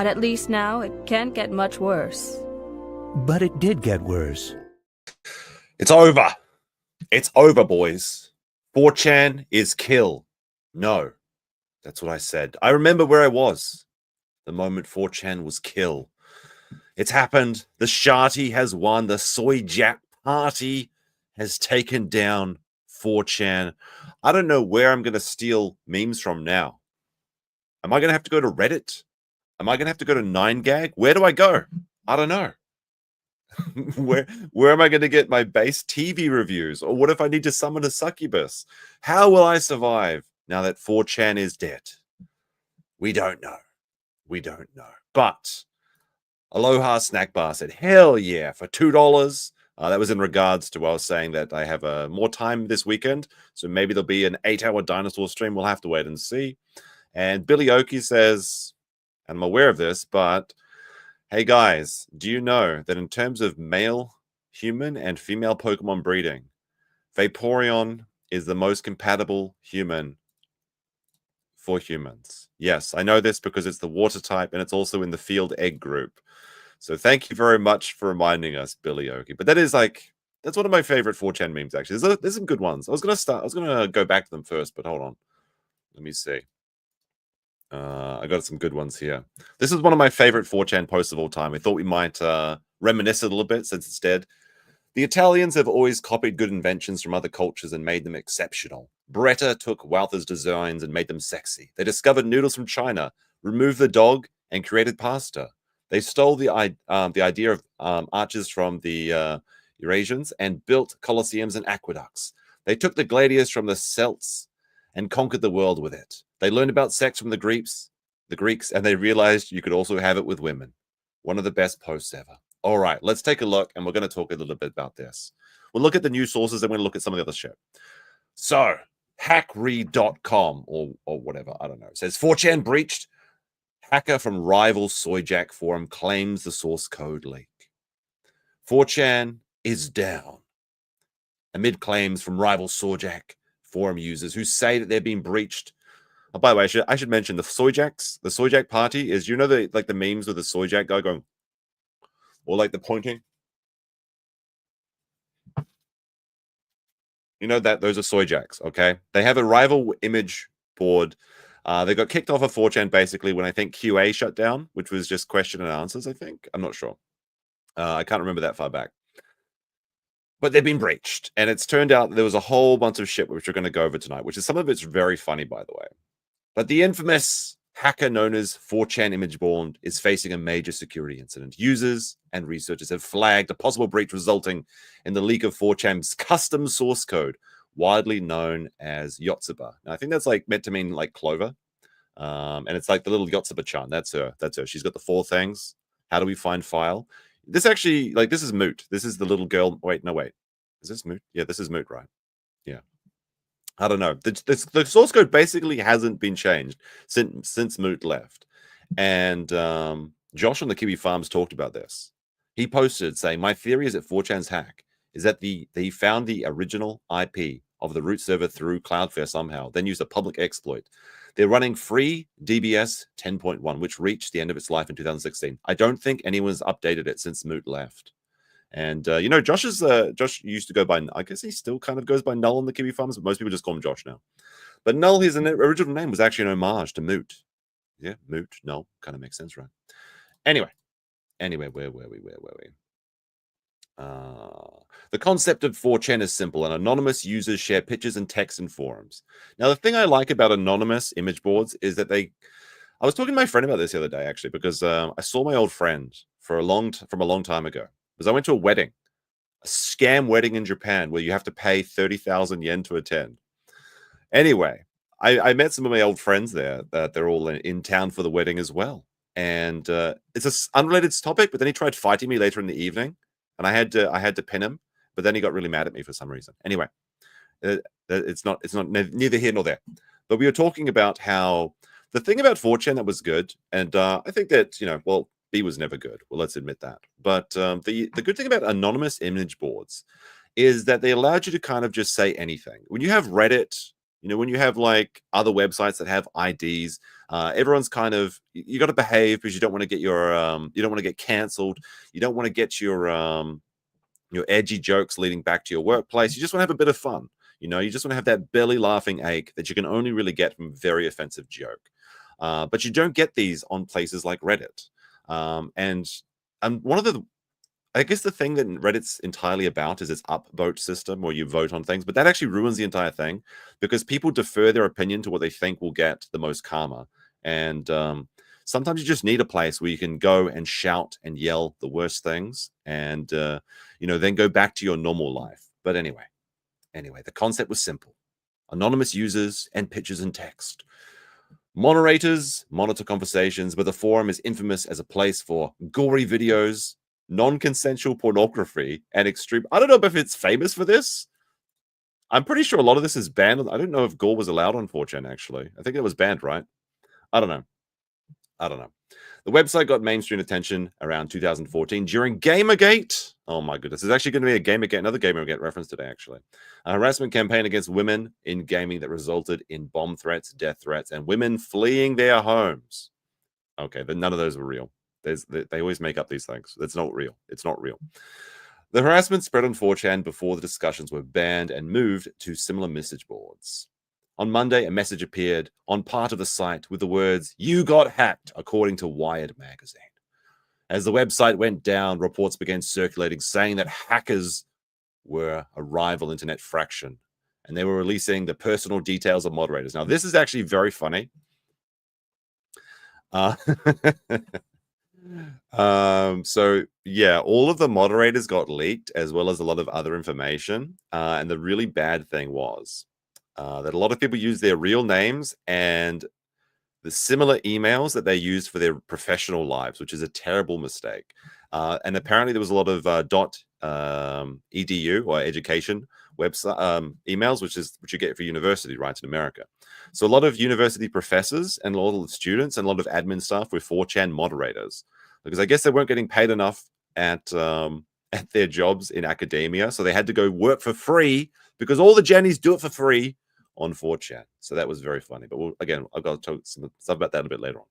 But at least now it can't get much worse. But it did get worse. It's over. It's over, boys. 4chan is kill. No, that's what I said. I remember where I was the moment 4chan was kill. It's happened. The Sharty has won. The Soy Jack party has taken down 4chan. I don't know where I'm going to steal memes from now. Am I going to have to go to Reddit? Am I going to have to go to 9gag? Where do I go? I don't know. Where am I going to get my base TV reviews? Or what if I need to summon a succubus? How will I survive now that 4chan is dead? We don't know. We don't know. But Aloha Snack Bar said, hell yeah, for $2. That was in regards to what I was saying that I have more time this weekend. So maybe there'll be an 8-hour dinosaur stream. We'll have to wait and see. And Billy Oki says, and I'm aware of this, but hey guys, do you know that in terms of male human and female Pokemon breeding, Vaporeon is the most compatible human for humans? Yes, I know this because it's the water type and it's also in the field egg group. So thank you very much for reminding us, Billy Oki. But that is that's one of my favorite 4chan memes, actually. There's some good ones. I was going to go back to them first, but hold on. Let me see. I got some good ones here. This is one of my favorite 4chan posts of all time. I thought we might reminisce a little bit since it's dead. The Italians have always copied good inventions from other cultures and made them exceptional. Beretta took Walther's designs and made them sexy. They discovered noodles from China, removed the dog, and created pasta. They stole the idea of arches from the Eurasians and built colosseums and aqueducts. They took the gladiators from the Celts and conquered the world with it. They learned about sex from the Greeks, and they realized you could also have it with women. One of the best posts ever. All right, let's take a look, and we're going to talk a little bit about this. We'll look at the news sources, and we're going to look at some of the other shit. So, hackread.com, or whatever, I don't know. It says, 4chan breached. Hacker from rival Soyjack forum claims the source code leak. 4chan is down amid claims from rival Soyjack forum users who say that they're being breached. Oh, by the way, I should mention the Soyjack party is, you know, the memes with the Soyjack guy going, or like the pointing. You know that those are Soyjacks, okay? They have a rival image board. They got kicked off of 4chan basically when I think QA shut down, which was just question and answers, I think. I'm not sure. I can't remember that far back. But they've been breached. And it's turned out that there was a whole bunch of shit which we're going to go over tonight, which is some of it's very funny, by the way. But the infamous hacker known as 4chan Imageborn is facing a major security incident. Users and researchers have flagged a possible breach resulting in the leak of 4chan's custom source code, widely known as Yotsuba. Now, I think that's meant to mean like Clover. And it's like the little Yotsuba-chan. That's her. She's got the 4 things. How do we find file? This actually, this is Moot. This is the little girl. Wait. Is this Moot? Yeah, this is Moot, right? Yeah. I don't know. The source code basically hasn't been changed since Moot left. And Josh on the Kiwi Farms talked about this. He posted saying, my theory is that 4chan's hack is that he found the original IP of the root server through Cloudflare somehow, then used a public exploit. They're running free DBS 10.1, which reached the end of its life in 2016. I don't think anyone's updated it since Moot left. And, Josh used to go by, I guess he still kind of goes by Null on the Kiwi Farms, but most people just call him Josh now. But Null, his original name was actually an homage to Moot. Yeah, Moot, Null, kind of makes sense, right? Anyway, where were we? The concept of 4chan is simple, and anonymous users share pictures and text in forums. Now, the thing I like about anonymous image boards is that I was talking to my friend about this the other day, actually, because I saw my old friend from a long time ago. Because I went to a wedding, a scam wedding in Japan where you have to pay 30,000 yen to attend. Anyway, I met some of my old friends there. They're all in town for the wedding as well. And it's an unrelated topic, but then he tried fighting me later in the evening. And I had to pin him, but then he got really mad at me for some reason. Anyway, it's not neither here nor there. But we were talking about how the thing about 4chan that was good, and I think that, B was never good. Well, let's admit that. But the good thing about anonymous image boards is that they allowed you to kind of just say anything. When you have Reddit, You know, when you have like other websites that have IDs, everyone's kind of, you got to behave because you don't want to get your you don't want to get canceled. You don't want to get your edgy jokes leading back to your workplace. You just want to have a bit of fun. You know, you just want to have that belly laughing ache that you can only really get from a very offensive joke. But you don't get these on places like Reddit. And one of the, I guess the thing that Reddit's entirely about is its upvote system where you vote on things, but that actually ruins the entire thing because people defer their opinion to what they think will get the most karma. And sometimes you just need a place where you can go and shout and yell the worst things and, then go back to your normal life. But anyway, the concept was simple. Anonymous users and pictures and text. Moderators monitor conversations, but the forum is infamous as a place for gory videos, non-consensual pornography, and extreme. I don't know if it's famous for this. I'm pretty sure a lot of this is banned. I don't know if gore was allowed on 4chan, actually. I think it was banned, right? I don't know. The website got mainstream attention around 2014 during Gamergate. Oh my goodness. There's actually going to be another Gamergate reference today, actually. A harassment campaign against women in gaming that resulted in bomb threats, death threats, and women fleeing their homes. Okay, but none of those were real. They always make up these things. That's not real. It's not real. The harassment spread on 4chan before the discussions were banned and moved to similar message boards. On Monday, a message appeared on part of the site with the words, "You got hacked," according to Wired magazine. As the website went down, reports began circulating saying that hackers were a rival internet fraction, and they were releasing the personal details of moderators. Now, this is actually very funny. So yeah, all of the moderators got leaked as well as a lot of other information. And the really bad thing was that a lot of people use their real names and the similar emails that they used for their professional lives, which is a terrible mistake. And apparently there was a lot of .edu or education website emails, which you get for university, right, in America. So a lot of university professors and a lot of students and a lot of admin staff were 4chan moderators because I guess they weren't getting paid enough at their jobs in academia, so they had to go work for free because all the jannies do it for free on 4chan. So that was very funny. But I've got to talk some stuff about that a bit later on.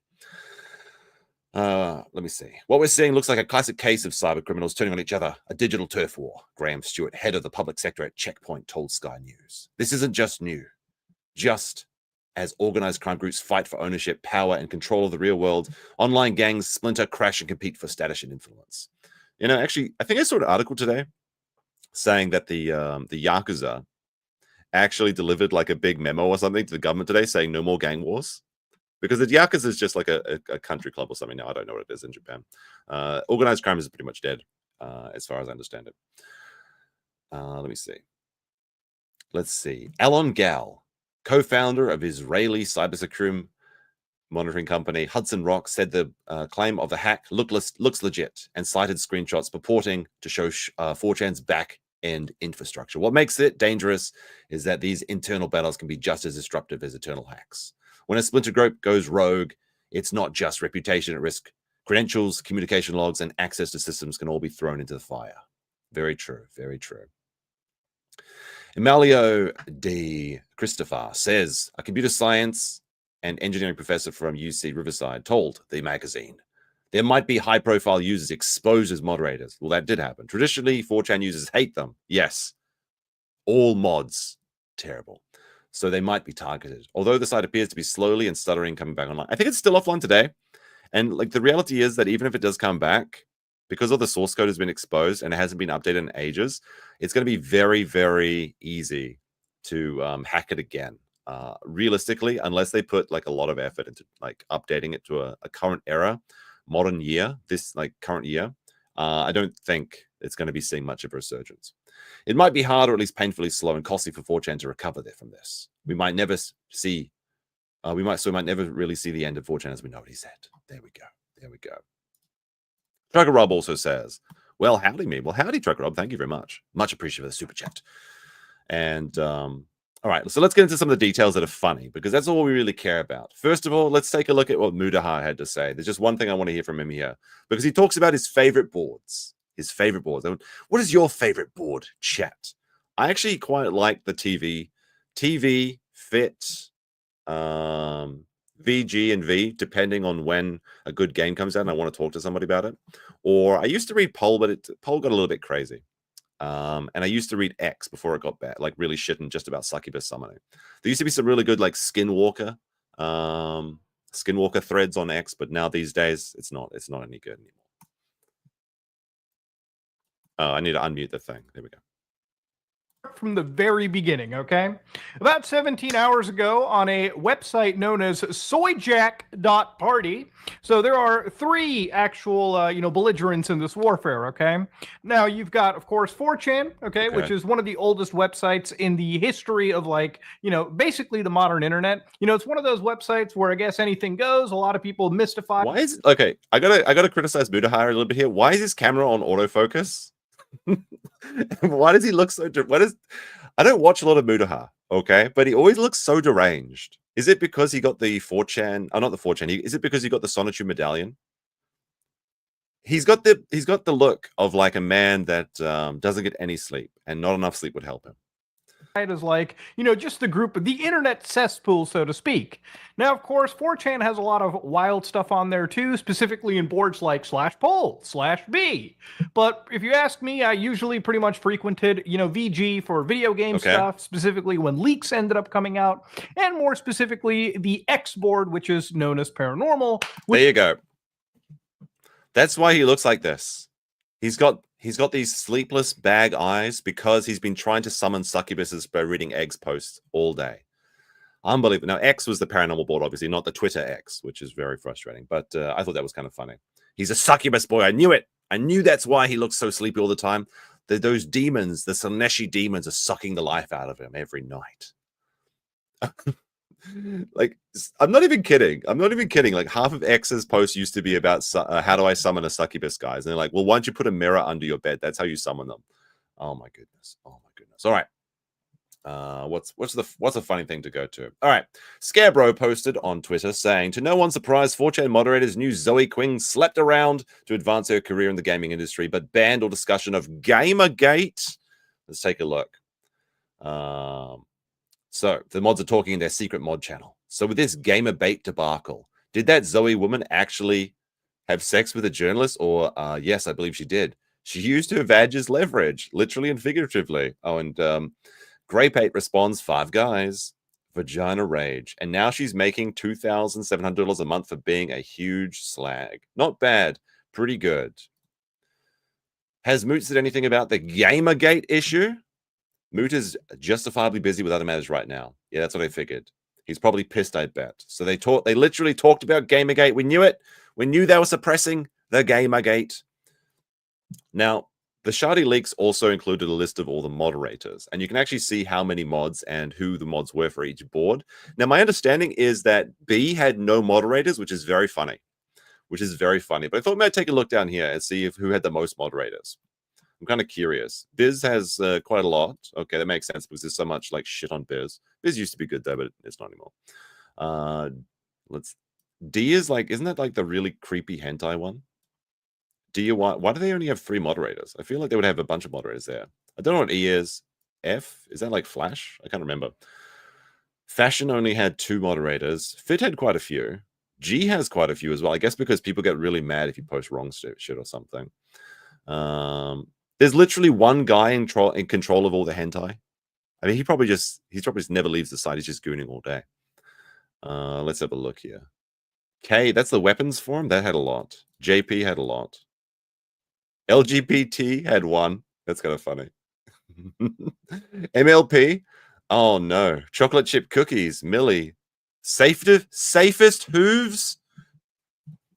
Let me see. What we're seeing looks like a classic case of cyber criminals turning on each other, a digital turf war. Graham Stewart, head of the public sector at Checkpoint, told Sky News. This isn't just new. Just as organized crime groups fight for ownership, power, and control of the real world, online gangs splinter, crash, and compete for status and influence. You know, actually, I think I saw an article today saying that the Yakuza actually delivered like a big memo or something to the government today saying no more gang wars. Because the Yakuza is just like a country club or something now. I don't know what it is in Japan. Organized crime is pretty much dead, as far as I understand it. Let me see. Let's see. Alon Gal, co-founder of Israeli cybersecurity monitoring company Hudson Rock, said the claim of the hack looks legit and cited screenshots purporting to show 4chan's back-end infrastructure. What makes it dangerous is that these internal battles can be just as disruptive as internal hacks. When a splinter group goes rogue, it's not just reputation at risk. Credentials, communication logs, and access to systems can all be thrown into the fire. Very true, very true. Emilio de Christopher says, a computer science and engineering professor from UC Riverside told the magazine, there might be high-profile users exposed as moderators. Well, that did happen. Traditionally, 4chan users hate them. Yes. All mods, terrible. So they might be targeted. Although the site appears to be slowly and stuttering coming back online. I think it's still offline today. And like the reality is that even if it does come back, because all the source code has been exposed and it hasn't been updated in ages, it's going to be very, very easy to hack it again. Realistically, unless they put like a lot of effort into like updating it to a current era, modern year, this like current year, I don't think it's going to be seeing much of a resurgence. It might be hard or at least painfully slow and costly for 4chan to recover from this. We might never see, we might never really see the end of 4chan as we know it, he said. There we go. There we go. Trucker Rob also says, well, howdy me. Well, howdy, Trucker Rob. Thank you very much. Much appreciated for the super chat. And all right, so let's get into some of the details that are funny because that's all we really care about. First of all, let's take a look at what Mudahar had to say. There's just one thing I want to hear from him here because he talks about his favorite boards. His favorite boards. What is your favorite board, chat? I actually quite like the TV Fit, VG and V, depending on when a good game comes out and I want to talk to somebody about it. Or I used to read Poll, but Poll got a little bit crazy. And I used to read X before it got bad, like really shitting just about succubus summoning. There used to be some really good like Skinwalker threads on X, but now these days it's not any good anymore. Oh, I need to unmute the thing. There we go. From the very beginning, okay? About 17 hours ago on a website known as soyjack.party. So there are 3 actual, belligerents in this warfare, okay? Now you've got, of course, 4chan, okay, which is one of the oldest websites in the history of basically the modern internet. It's one of those websites where I guess anything goes. A lot of people mystify. Why is okay? I gotta criticize Mudahar a little bit here. Why is his camera on autofocus? Why does he look so? I don't watch a lot of Mudahar, okay, but he always looks so deranged. Is it because he got the 4chan? Oh, not the 4chan. Is it because he got the Sonichu medallion? He's got the look of like a man that doesn't get any sleep, and not enough sleep would help him. As just the group of the internet cesspool, so to speak. Now, of course, 4chan has a lot of wild stuff on there too, specifically in boards like /poll/B. But if you ask me, I usually pretty much frequented, VG for video game stuff, specifically when leaks ended up coming out, and more specifically the X board, which is known as Paranormal. There you go. That's why he looks like this. He's got these sleepless bag eyes because he's been trying to summon succubuses by reading Eggs posts all day. Unbelievable. Now, X was the paranormal board, obviously, not the Twitter X, which is very frustrating. But I thought that was kind of funny. He's a succubus boy. I knew it. I knew that's why he looks so sleepy all the time. Those demons, the Slaneshi demons, are sucking the life out of him every night. Like, I'm not even kidding. Like, half of X's posts used to be about how do I summon a succubus, guys? And they're like, well, why don't you put a mirror under your bed? That's how you summon them. Oh my goodness. All right. What's a funny thing to go to? All right. Scarebro posted on Twitter saying, to no one's surprise, 4chan moderators knew Zoe Quinn slept around to advance her career in the gaming industry, but banned all discussion of Gamergate. Let's take a look. So the mods are talking in their secret mod channel. So with this Gamerbait debacle, did that Zoe woman actually have sex with a journalist? Or yes, I believe she did. She used her vag as leverage, literally and figuratively. Oh, and Grape8 responds, 5 guys, vagina rage. And now she's making $2,700 a month for being a huge slag. Not bad. Pretty good. Has Moot said anything about the Gamergate issue? Moot is justifiably busy with other matters right now. Yeah, that's what I figured. He's probably pissed, I bet. So they literally talked about Gamergate. We knew it. We knew they were suppressing the Gamergate. Now, the Sharty leaks also included a list of all the moderators, and you can actually see how many mods and who the mods were for each board. Now, my understanding is that B had no moderators, which is very funny. But I thought maybe I'd take a look down here and see who had the most moderators. I'm kind of curious. Biz has quite a lot. Okay, that makes sense because there's so much like shit on Biz. Biz used to be good though, but it's not anymore. D is like, isn't that like the really creepy hentai one? why do they only have 3 moderators? I feel like they would have a bunch of moderators there. I don't know what E is. F, is that like Flash? I can't remember. Fashion only had 2 moderators. Fit had quite a few. G has quite a few as well. I guess because people get really mad if you post wrong shit or something. There's literally one guy in control of all the hentai. I mean, he probably just never leaves the site. He's just gooning all day. Let's have a look here. K, that's the weapons forum. That had a lot. JP had a lot. LGBT had 1. That's kind of funny. MLP. Oh no. Chocolate chip cookies. Millie. Safest hooves.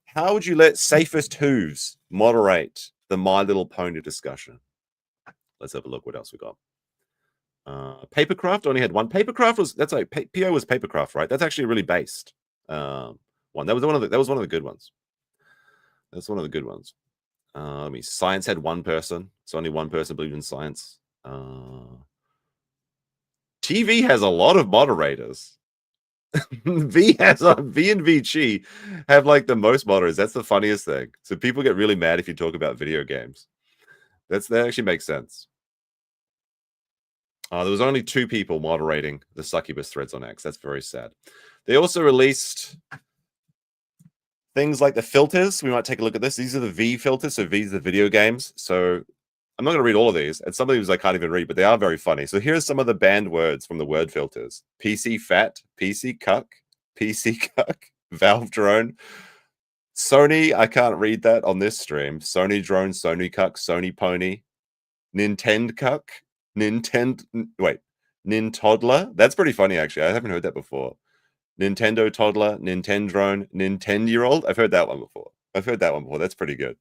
How would you let safest hooves moderate the My Little Pony discussion? Let's have a look what else we got. Papercraft only had 1. Papercraft was, that's like PO was Papercraft, right? That's actually really based one. That was one of the good ones. That's one of the good ones. Science had 1 person. So only 1 person believed in science. TV has a lot of moderators. V and VG have like the most moderators. That's the funniest thing. So people get really mad if you talk about video games. That actually makes sense. There was only 2 people moderating the succubus threads on X. That's very sad. They also released things like the filters. We might take a look at this. These are the V filters. So V's the video games. So I'm not going to read all of these. And some of these I can't even read, but they are very funny. So here's some of the banned words from the word filters. PC fat, PC cuck, Valve drone, Sony, I can't read that on this stream. Sony drone, Sony cuck, Sony pony, Nintendo cuck, Nintodler. That's pretty funny, actually. I haven't heard that before. Nintendo toddler, Nintendo drone, Nintendo-year-old. I've heard that one before. That's pretty good.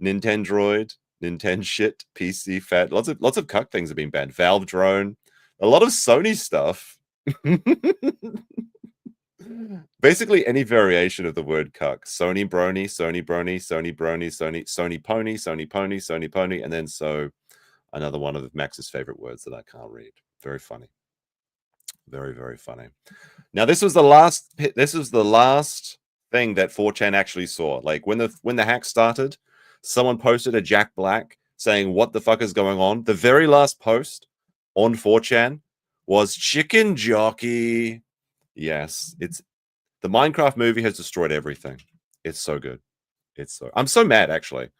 Nintendroid, Nintendo shit, PC fat. Lots of cuck things have been banned. Valve drone, a lot of Sony stuff. Basically any variation of the word cuck. Sony brony, Sony pony, Sony pony, and then so another one of Max's favorite words that I can't read. Very funny. Very, very funny. Now this was the last thing that 4chan actually saw. Like when the hack started, someone posted a Jack Black saying, "What the fuck is going on?" The very last post on 4chan was chicken jockey. Yes, it's the Minecraft movie has destroyed everything. It's so good. I'm so mad, actually.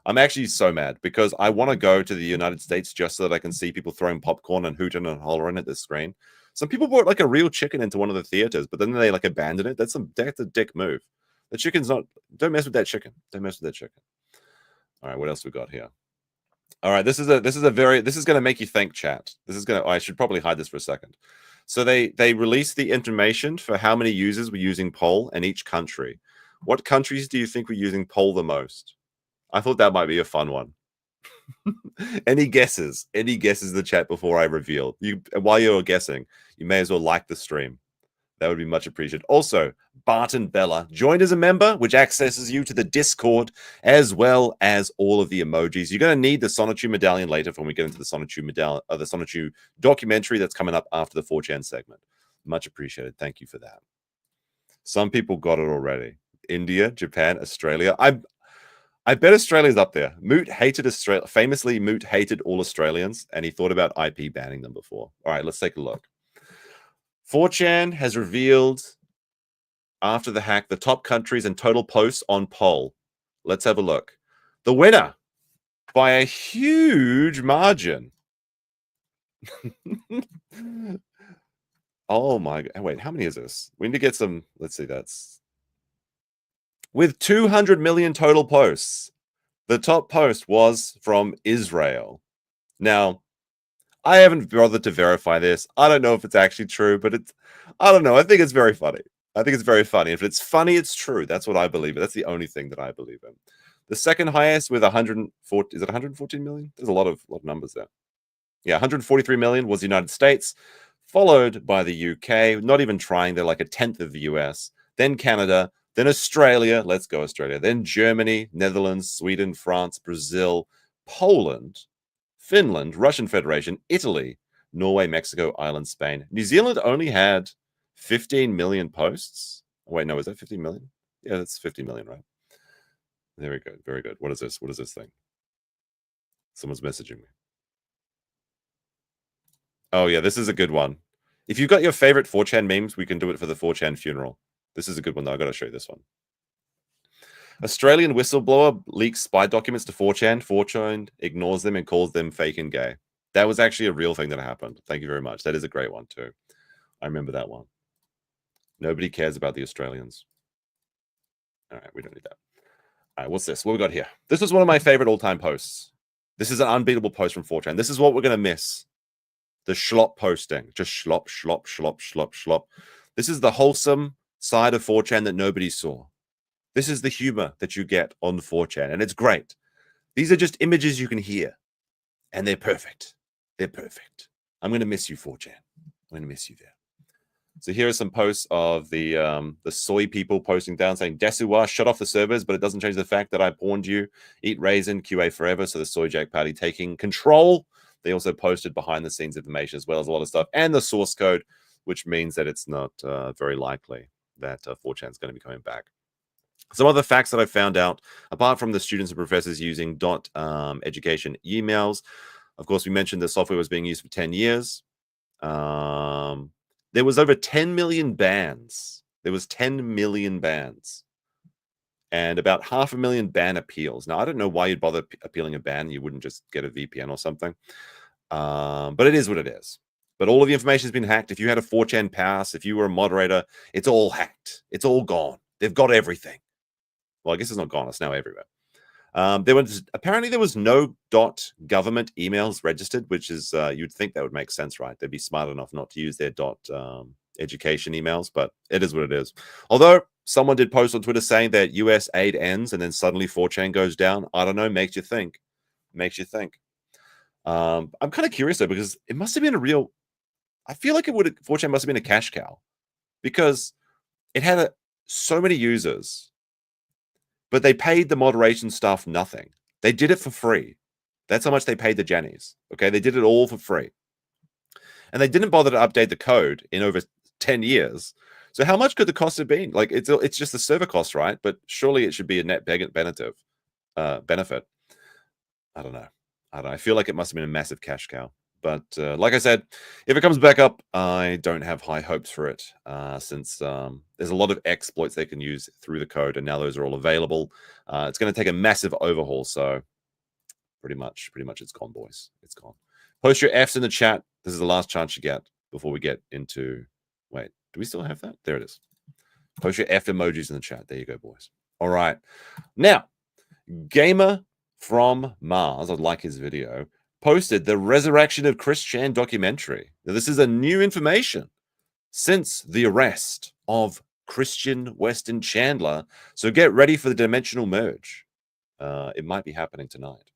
I'm actually so mad because I want to go to the United States just so that I can see people throwing popcorn and hooting and hollering at the screen. Some people brought like a real chicken into one of the theaters, but then they like abandoned it. That's a dick move. The chicken's not. Don't mess with that chicken. All right, what else we got here? All right, this is going to make you think, chat. I should probably hide this for a second. So they released the information for how many users were using poll in each country. What countries do you think were using poll the most? I thought that might be a fun one. Any guesses? Any guesses in the chat before I reveal? While you're guessing, you may as well like the stream. That would be much appreciated. Also, Barton Bella joined as a member, which accesses you to the Discord as well as all of the emojis. You're going to need the Sonichu medallion later when we get into the Sonichu documentary that's coming up after the 4chan segment. Much appreciated. Thank you for that. Some people got it already. India, Japan, Australia. I bet Australia's up there. Famously, Moot hated all Australians, and he thought about IP banning them before. All right, let's take a look. 4chan has revealed, after the hack, the top countries and total posts on poll. Let's have a look. The winner, by a huge margin. Oh my God. Wait, how many is this? We need to get some. Let's see, that's with 200 million total posts. The top post was from Israel. Now, I haven't bothered to verify this. I don't know if it's actually true, but I don't know. I think it's very funny. If it's funny, it's true. That's what I believe in. That's the only thing that I believe in. The second highest with 140, is it 114 million? There's a lot of numbers there. Yeah, 143 million was the United States, followed by the UK, not even trying. They're like a tenth of the US, then Canada, then Australia. Let's go Australia. Then Germany, Netherlands, Sweden, France, Brazil, Poland, Finland, Russian Federation, Italy, Norway, Mexico, Ireland, Spain. New Zealand only had 15 million posts. Wait, no, is that 15 million? Yeah, that's 50 million, right? Very good. Very good. What is this? What is this thing? Someone's messaging me. Oh, yeah, this is a good one. If you've got your favorite 4chan memes, we can do it for the 4chan funeral. This is a good one, though. I've got to show you this one. Australian whistleblower leaks spy documents to 4chan. 4chan ignores them and calls them fake and gay. That was actually a real thing that happened. Thank you very much. That is a great one, too. I remember that one. Nobody cares about the Australians. All right, we don't need that. All right, what's this? What we got here? This was one of my favorite all-time posts. This is an unbeatable post from 4chan. This is what we're going to miss. The schlop posting. Just schlop, schlop, schlop, schlop, schlop. This is the wholesome side of 4chan that nobody saw. This is the humor that you get on 4chan, and it's great. These are just images you can hear, and they're perfect. They're perfect. I'm going to miss you, 4chan. I'm going to miss you there. So here are some posts of the soy people posting down saying, Desuwa, shut off the servers, but it doesn't change the fact that I pawned you. Eat raisin, QA forever. So the Soy Jack party taking control. They also posted behind the scenes information as well as a lot of stuff. And the source code, which means that it's not very likely that 4chan is going to be coming back. Some other facts that I found out, apart from the students and professors using education emails, Of course, we mentioned the software was being used for 10 years. There was over 10 million bans. There was 10 million bans. And about 500,000 ban appeals. Now, I don't know why you'd bother appealing a ban. You wouldn't just get a VPN or something. But it is what it is. But all of the information has been hacked. If you had a 4chan pass, if you were a moderator, it's all hacked. It's all gone. They've got everything. Well, I guess it's not gone. It's now everywhere. Apparently there was no .government emails registered, which is you'd think that would make sense, right? They'd be smart enough not to use their .education emails, but it is what it is. Although someone did post on Twitter saying that US aid ends and then suddenly 4chan goes down. I don't know. Makes you think. I'm kind of curious though, because it must have been a real. I feel like 4chan must have been a cash cow, because it had so many users, but they paid the moderation staff nothing. They did it for free. That's how much they paid the jannies. Okay, they did it all for free, and they didn't bother to update the code in over 10 years. So how much could the cost have been? Like it's just the server cost, right? But surely it should be a net benefit. I don't know. I feel like it must have been a massive cash cow. But like I said, if it comes back up, I don't have high hopes for it, since there's a lot of exploits they can use through the code, and now those are all available. It's going to take a massive overhaul, so pretty much it's gone, boys. It's gone. Post your Fs in the chat. This is the last chance you get before we get into... Wait, do we still have that? There it is. Post your F emojis in the chat. There you go, boys. All right. Now, GamerFromMars, I like his video, posted the resurrection of Chrischan Documentary. Now, this is a new information since the arrest of Christian Weston Chandler. So get ready for the dimensional merge. It might be happening tonight.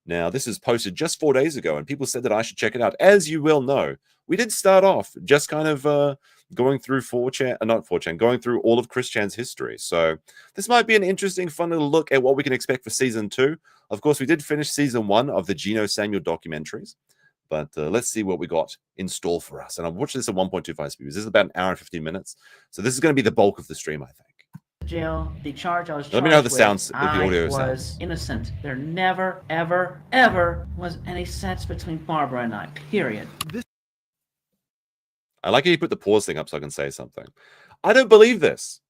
Now, this is posted just 4 days ago, and people said that I should check it out. As you will know, we did start off just kind of going through 4chan, going through all of Chrischan's history. So this might be an interesting, fun little look at what we can expect for Season 2. Of course, we did finish Season 1 of the Geno Samuel documentaries, but let's see what we got in store for us. And I'm watching this at 1.25 speed. This is about an hour and 15 minutes. So this is going to be the bulk of the stream, I think. Jail, the charge I was Let me know how the sounds, if the audio I was sounds. innocent. There never, ever, ever was any sex between Barbara and I, period. I like how you put the pause thing up so I can say something. I don't believe this.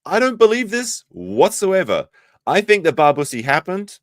I don't believe this whatsoever. I think that Barbusi happened.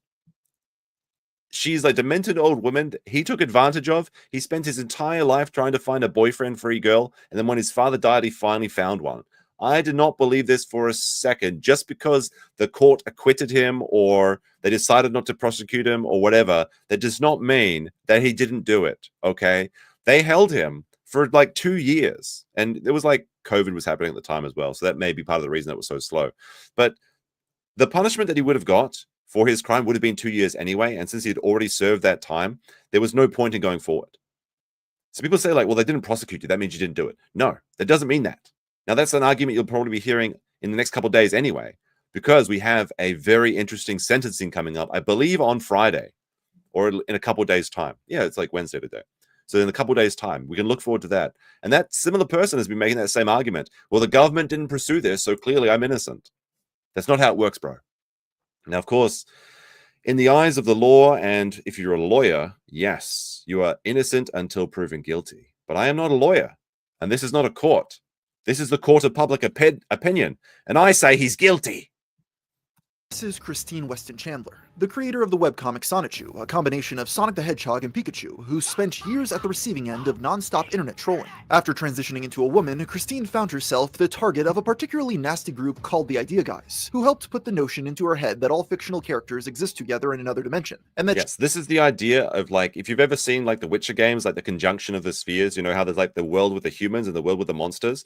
She's a demented old woman he took advantage of. He spent his entire life trying to find a boyfriend-free girl, and then when his father died, he finally found one. I did not believe this for a second. Just because the court acquitted him or they decided not to prosecute him or whatever, that does not mean that he didn't do it, okay? They held him for like 2 years, and it was like COVID was happening at the time as well, so that may be part of the reason it was so slow. But the punishment that he would have got for his crime would have been 2 years anyway, and since he had already served that time, there was no point in going forward. So people say like, well, they didn't prosecute you, that means you didn't do it. No, that doesn't mean that. Now, that's an argument you'll probably be hearing in the next couple of days anyway, because we have a very interesting sentencing coming up, I believe on Friday or in a couple of days' time. Yeah, it's like Wednesday today. So in a couple of days' time, we can look forward to that. And that similar person has been making that same argument. Well, the government didn't pursue this, so clearly I'm innocent. That's not how it works, bro. Now, of course, in the eyes of the law, and if you're a lawyer, yes, you are innocent until proven guilty. But I am not a lawyer, and this is not a court. This is the court of public opinion, and I say he's guilty. This is Christine Weston Chandler, the creator of the webcomic Sonichu, a combination of Sonic the Hedgehog and Pikachu, who spent years at the receiving end of non-stop internet trolling. After transitioning into a woman, Christine found herself the target of a particularly nasty group called the Idea Guys, who helped put the notion into her head that all fictional characters exist together in another dimension. And that yes, this is the idea of, like, if you've ever seen like the Witcher games, like the conjunction of the spheres, you know how there's like the world with the humans and the world with the monsters.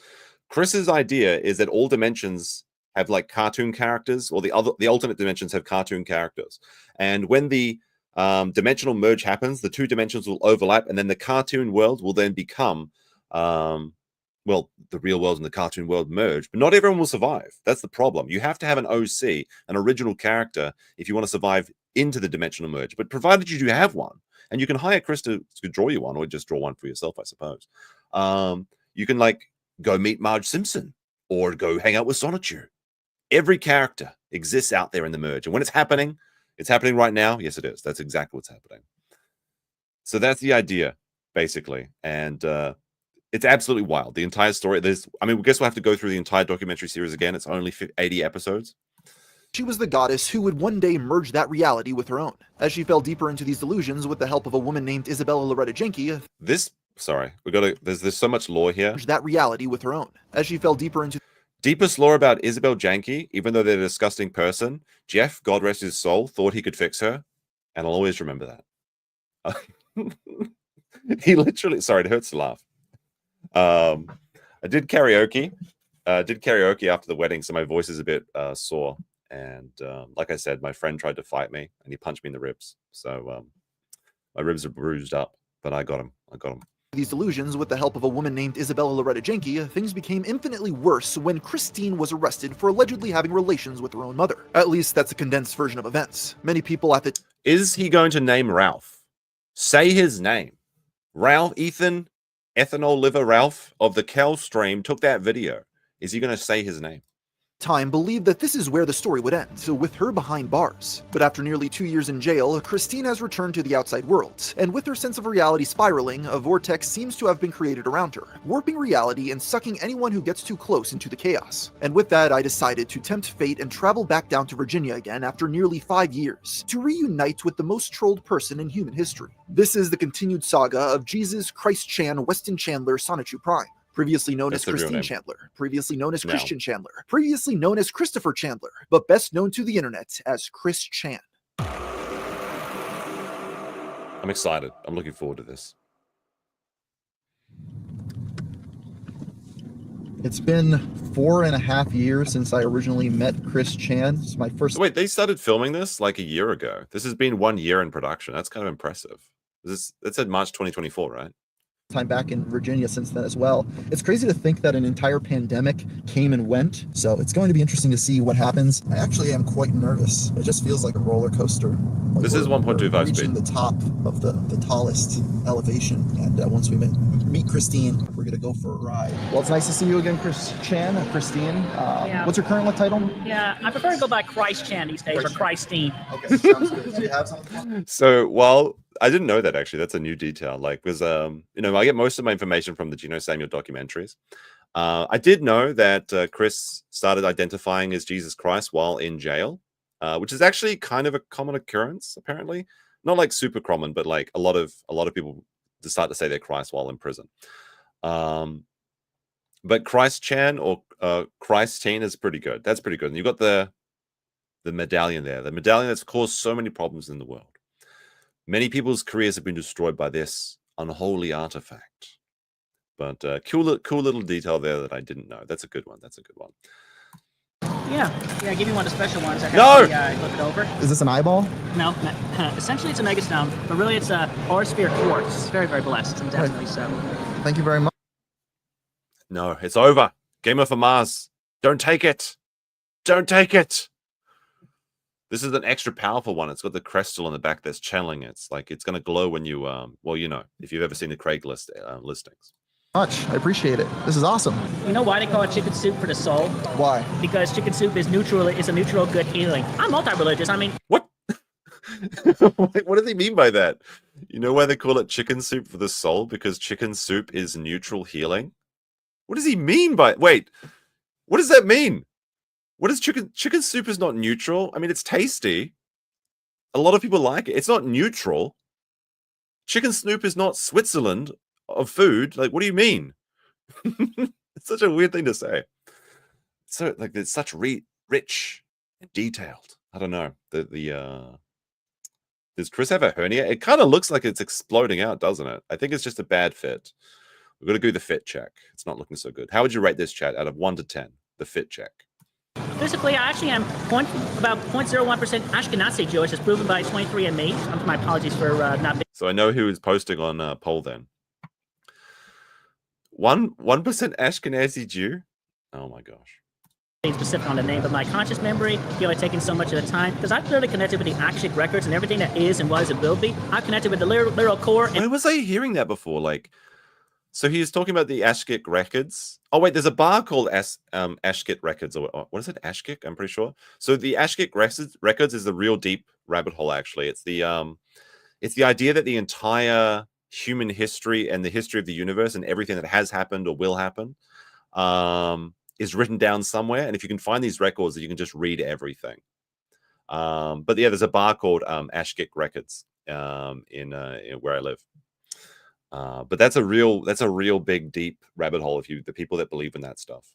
Chris's idea is that all dimensions have like cartoon characters, or the alternate dimensions have cartoon characters. And when the dimensional merge happens, the two dimensions will overlap, and then the cartoon world will then become, well, the real world and the cartoon world merge. But not everyone will survive. That's the problem. You have to have an OC, an original character, if you want to survive into the dimensional merge. But provided you do have one, and you can hire Chris to draw you one, or just draw one for yourself, I suppose. You can like go meet Marge Simpson, or go hang out with Sonichu. Every character exists out there in the merge. And when it's happening right now. Yes, it is. That's exactly what's happening. So that's the idea, basically. And it's absolutely wild. The entire story. I guess we'll have to go through the entire documentary series again. It's only 80 episodes. She was the goddess who would one day merge that reality with her own. As she fell deeper into these delusions with the help of a woman named Isabella Loretta Jenke, there's so much lore here. merged that reality with her own. As she fell deeper into Deepest lore about Isabel Janke, even though they're a disgusting person, Jeff, God rest his soul, thought he could fix her. And I'll always remember that. He literally, sorry, it hurts to laugh. I did karaoke after the wedding, so my voice is a bit sore. And like I said, my friend tried to fight me and he punched me in the ribs. So my ribs are bruised up, but I got him. these delusions with the help of a woman named Isabella Loretta Jenke, things became infinitely worse when Christine was arrested for allegedly having relations with her own mother. At least that's a condensed version of events. Many people at the Is he going to name Ralph? Say his name. Ralph, Ethanol Liver Ralph of the Kel stream took that video. Is he going to say his name? time believed that this is where the story would end, so with her behind bars. But after nearly 2 years in jail, Christine has returned to the outside world, and with her sense of reality spiraling, a vortex seems to have been created around her, warping reality and sucking anyone who gets too close into the chaos. And with that, I decided to tempt fate and travel back down to Virginia again after nearly 5 years, to reunite with the most trolled person in human history. This is the continued saga of Jesus Chrischan Weston Chandler Sonichu Prime. Previously known as Christine Chandler, previously known as Christian Chandler, previously known as Christopher Chandler, but best known to the internet as Chris Chan. I'm excited. I'm looking forward to this. It's been 4.5 years since I originally met Chris Chan. It's my first. Wait, they started filming this like a year ago. This has been 1 year in production. That's kind of impressive. It said March 2024, right? Time back in Virginia since then as well. It's crazy to think that an entire pandemic came and went. So it's going to be interesting to see what happens. I actually am quite nervous. It just feels like a roller coaster. Like this is 1.25 speed. Reaching the top of the tallest elevation. And once we meet Christine, we're going to go for a ride. Well, it's nice to see you again, Chris Chan, Christine. Yeah. What's your current title? Yeah, I prefer to go by Christ Chan these days, or Christine. Okay, sounds good. Do you have something? So, well, I didn't know that actually. That's a new detail. Like, because I get most of my information from the Gino Samuel documentaries. I did know that Chris started identifying as Jesus Christ while in jail, which is actually kind of a common occurrence. Apparently, not like super common, but like a lot of people start to say they're Christ while in prison. But Christ Chan or Christine is pretty good. That's pretty good. And you've got the medallion there, the medallion that's caused so many problems in the world. Many people's careers have been destroyed by this unholy artifact. But cool little detail there that I didn't know. That's a good one. Yeah, give me one of the special ones. I No! Look it over. Is this an eyeball? No, essentially it's a megastone, but really it's a Orsphere quartz. It's very, very blessed, and definitely so. Thank you very much. No, it's over. GamerFromMars. Don't take it. Don't take it. This is an extra powerful one. It's got the crystal in the back that's channeling it. It's like it's going to glow when you, if you've ever seen the Craigslist listings. Much. I appreciate it. This is awesome. You know why they call it chicken soup for the soul? Why? Because chicken soup is a neutral good healing. I'm multi-religious. I mean, What? What does he mean by that? You know why they call it chicken soup for the soul? Because chicken soup is neutral healing? What does he mean by... Wait, what does that mean? What is chicken soup is not neutral. I mean, it's tasty. A lot of people like it. It's not neutral. Chicken soup is not Switzerland of food. Like, what do you mean? It's such a weird thing to say. So, like, it's such rich and detailed. I don't know. Does Chris have a hernia? It kind of looks like it's exploding out, doesn't it? I think it's just a bad fit. We've got to do the fit check. It's not looking so good. How would you rate this, chat, out of 1 to 10? The fit check. physically, I actually am about 0.01% Ashkenazi Jewish, as proven by 23andMe. My apologies for not being... So I know who is posting on poll then. 1% Ashkenazi Jew? Oh my gosh. specific on the name, but my conscious memory, taking so much of the time, because I've literally connected with the Akashic records and everything that is and was and will be. I've connected with the literal core. Where was I hearing that before? Like, so he's talking about the Ashkic records. Oh wait, there's a bar called Ashkic records, or what is it? Ashkic, I'm pretty sure. So the Ashkic records is the real deep rabbit hole. Actually, it's It's the idea that the entire human history and the history of the universe and everything that has happened or will happen is written down somewhere. And if you can find these records, you can just read everything. But yeah, there's a bar called Ashkick Records in where I live. But that's a real big, deep rabbit hole if the people that believe in that stuff.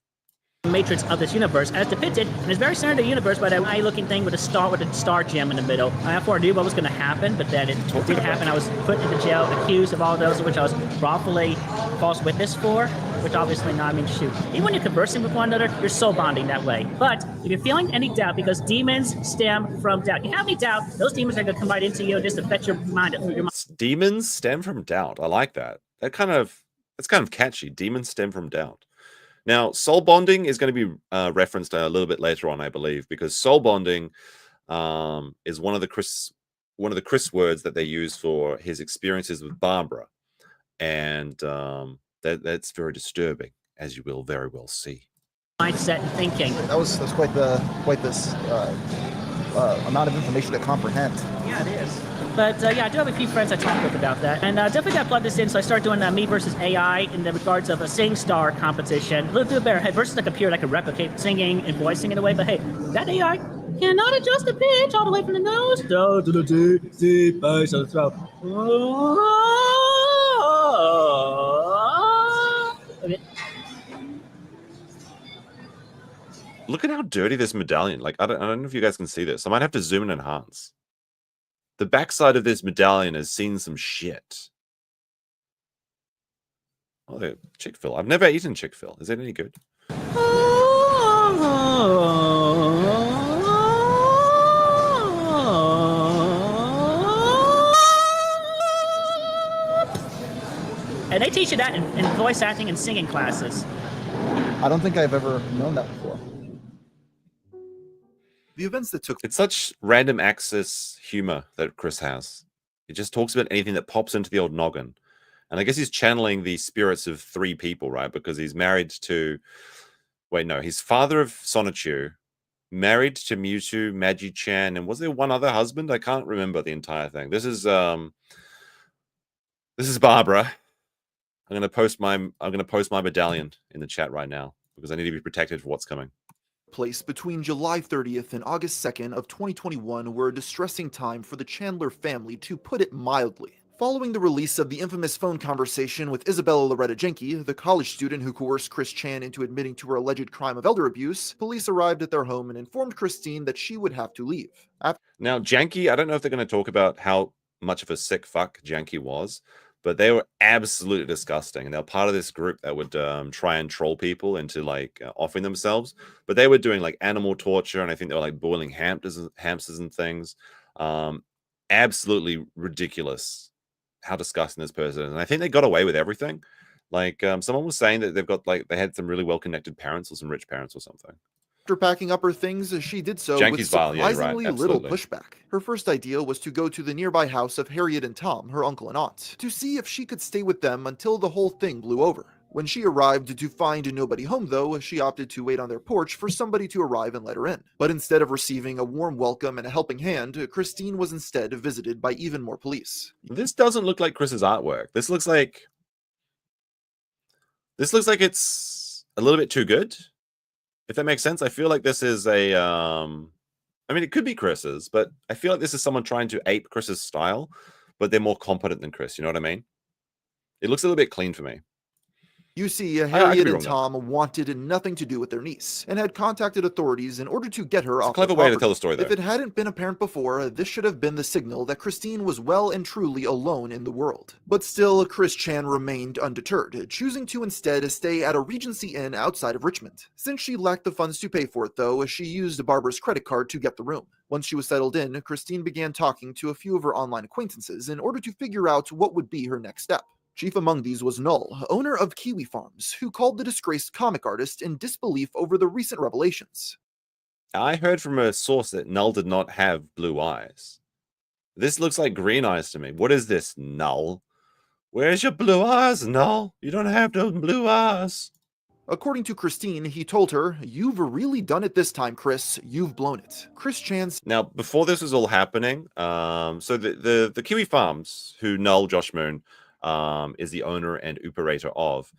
Matrix of this universe as depicted, and it's very similar to the universe, but an eye-looking thing with a star gem in the middle. I thought I knew what was going to happen, but then it did happen. I was put into jail, accused of all those, which I was wrongfully false witness for, which obviously not. I mean, shoot. Even when you're conversing with one another, you're soul bonding that way. But if you're feeling any doubt, because demons stem from doubt, you have any doubt, those demons are going to come right into you and just affect your mind. Demons stem from doubt. I like that. That's kind of catchy. Demons stem from doubt. Now, soul bonding is going to be referenced a little bit later on, I believe, because soul bonding is one of the Chris words that they use for his experiences with Barbara, and that's very disturbing, as you will very well see. Mindset and thinking. That's quite this amount of information to comprehend. Yeah, it is. But yeah, I do have a few friends I talk with about that. And definitely got to plug this in, so I started doing me versus AI in the regards of a sing star competition. A little bit better hey, versus a computer that can replicate singing and voicing in a way. But hey, that AI cannot adjust the pitch all the way from the nose down to the deep bass of the throat. Look at how dirty this medallion. Like, I don't know if you guys can see this. I might have to zoom in and enhance. The backside of this medallion has seen some shit. Oh, the Chick-fil. I've never eaten Chick-fil. Is it any good? And they teach you that in voice acting and singing classes. I don't think I've ever known that before. The events that took It's such random access humor that Chris has. He just talks about anything that pops into the old noggin. And I guess he's channeling the spirits of three people, right? Because he's married to... Wait, no. He's father of Sonichu, married to Mewtwo, Magi-chan, and was there one other husband? I can't remember the entire thing. This is Barbara. I'm gonna post my medallion in the chat right now because I need to be protected for what's coming. Place between July 30th and August 2nd of 2021 were a distressing time for the Chandler family, to put it mildly. Following the release of the infamous phone conversation with Isabella Loretta Jenke, the college student who coerced Chris Chan into admitting to her alleged crime of elder abuse, police arrived at their home and informed Christine that she would have to leave. Now, Jenke, I don't know if they're going to talk about how much of a sick fuck Jenke was, but they were absolutely disgusting. And they were part of this group that would try and troll people into like offering themselves. But they were doing like animal torture, and I think they were like boiling hamsters and things. Absolutely ridiculous how disgusting this person is. And I think they got away with everything. Like someone was saying that they had some really well-connected parents or some rich parents or something. After packing up her things, she did so Jenke's with vile, yeah, surprisingly right, little absolutely. pushback. Her first idea was to go to the nearby house of Harriet and Tom, her uncle and aunt, to see if she could stay with them until the whole thing blew over. When she arrived to find nobody home, though, she opted to wait on their porch for somebody to arrive and let her in. But instead of receiving a warm welcome and a helping hand, Christine was instead visited by even more police. This doesn't look like Chris's artwork. This looks like it's a little bit too good. If that makes sense. I feel like this is a I mean, it could be Chris's, but I feel like this is someone trying to ape Chris's style, but they're more competent than Chris, you know what I mean? It looks a little bit clean for me. You see, I could Harriet be and wrong, Tom wanted nothing to do with their niece, and had contacted authorities in order to get her It's a off clever the way to property. tell the story, though. If it hadn't been apparent before, this should have been the signal that Christine was well and truly alone in the world. But still, Chris Chan remained undeterred, choosing to instead stay at a Regency Inn outside of Richmond. Since she lacked the funds to pay for it, though, she used Barbara's credit card to get the room. Once she was settled in, Christine began talking to a few of her online acquaintances in order to figure out what would be her next step. Chief among these was Null, owner of Kiwi Farms, who called the disgraced comic artist in disbelief over the recent revelations. I heard from a source that Null did not have blue eyes. This looks like green eyes to me. What is this, Null? Where's your blue eyes, Null? You don't have those blue eyes. According to Christine, he told her, "You've really done it this time, Chris. You've blown it." Chrischan Now, before this was all happening, so the Kiwi Farms, who Null Josh Moon is the owner and operator of,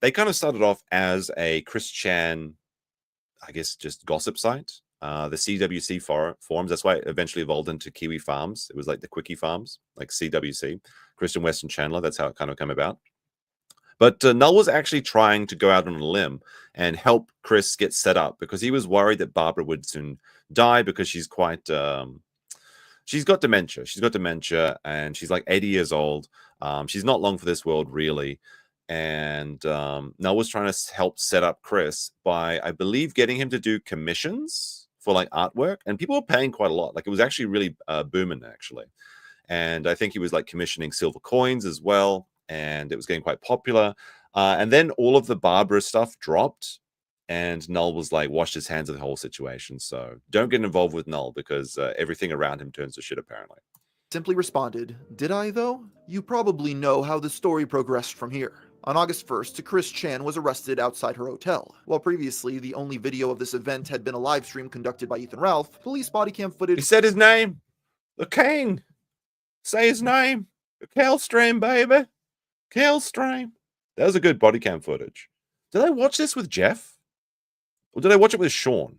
they kind of started off as a Chrischan, I guess, just gossip site. The CWC forums. That's why it eventually evolved into Kiwi Farms. It was like the Quickie Farms, like CWC, Christian Western Chandler. That's how it kind of came about. But Null was actually trying to go out on a limb and help Chris get set up because he was worried that Barbara would soon die because she's quite, she's got dementia. She's got dementia and she's like 80 years old. She's not long for this world, really. And Null was trying to help set up Chris by, I believe, getting him to do commissions for like artwork. And people were paying quite a lot. Like it was actually really booming, actually. And I think he was like commissioning silver coins as well. And it was getting quite popular. And then all of the Barbara stuff dropped. And Null was like, washed his hands of the whole situation. So don't get involved with Null because everything around him turns to shit, apparently. simply responded, "Did I, though? You probably know how the story progressed from here." On August 1st, Chris Chan was arrested outside her hotel. While previously the only video of this event had been a live stream conducted by Ethan Ralph, police body cam footage... He said his name. The king. Say his name. Killstream, baby. Killstream. That was a good body cam footage. Did I watch this with Jeff? Or did I watch it with Sean?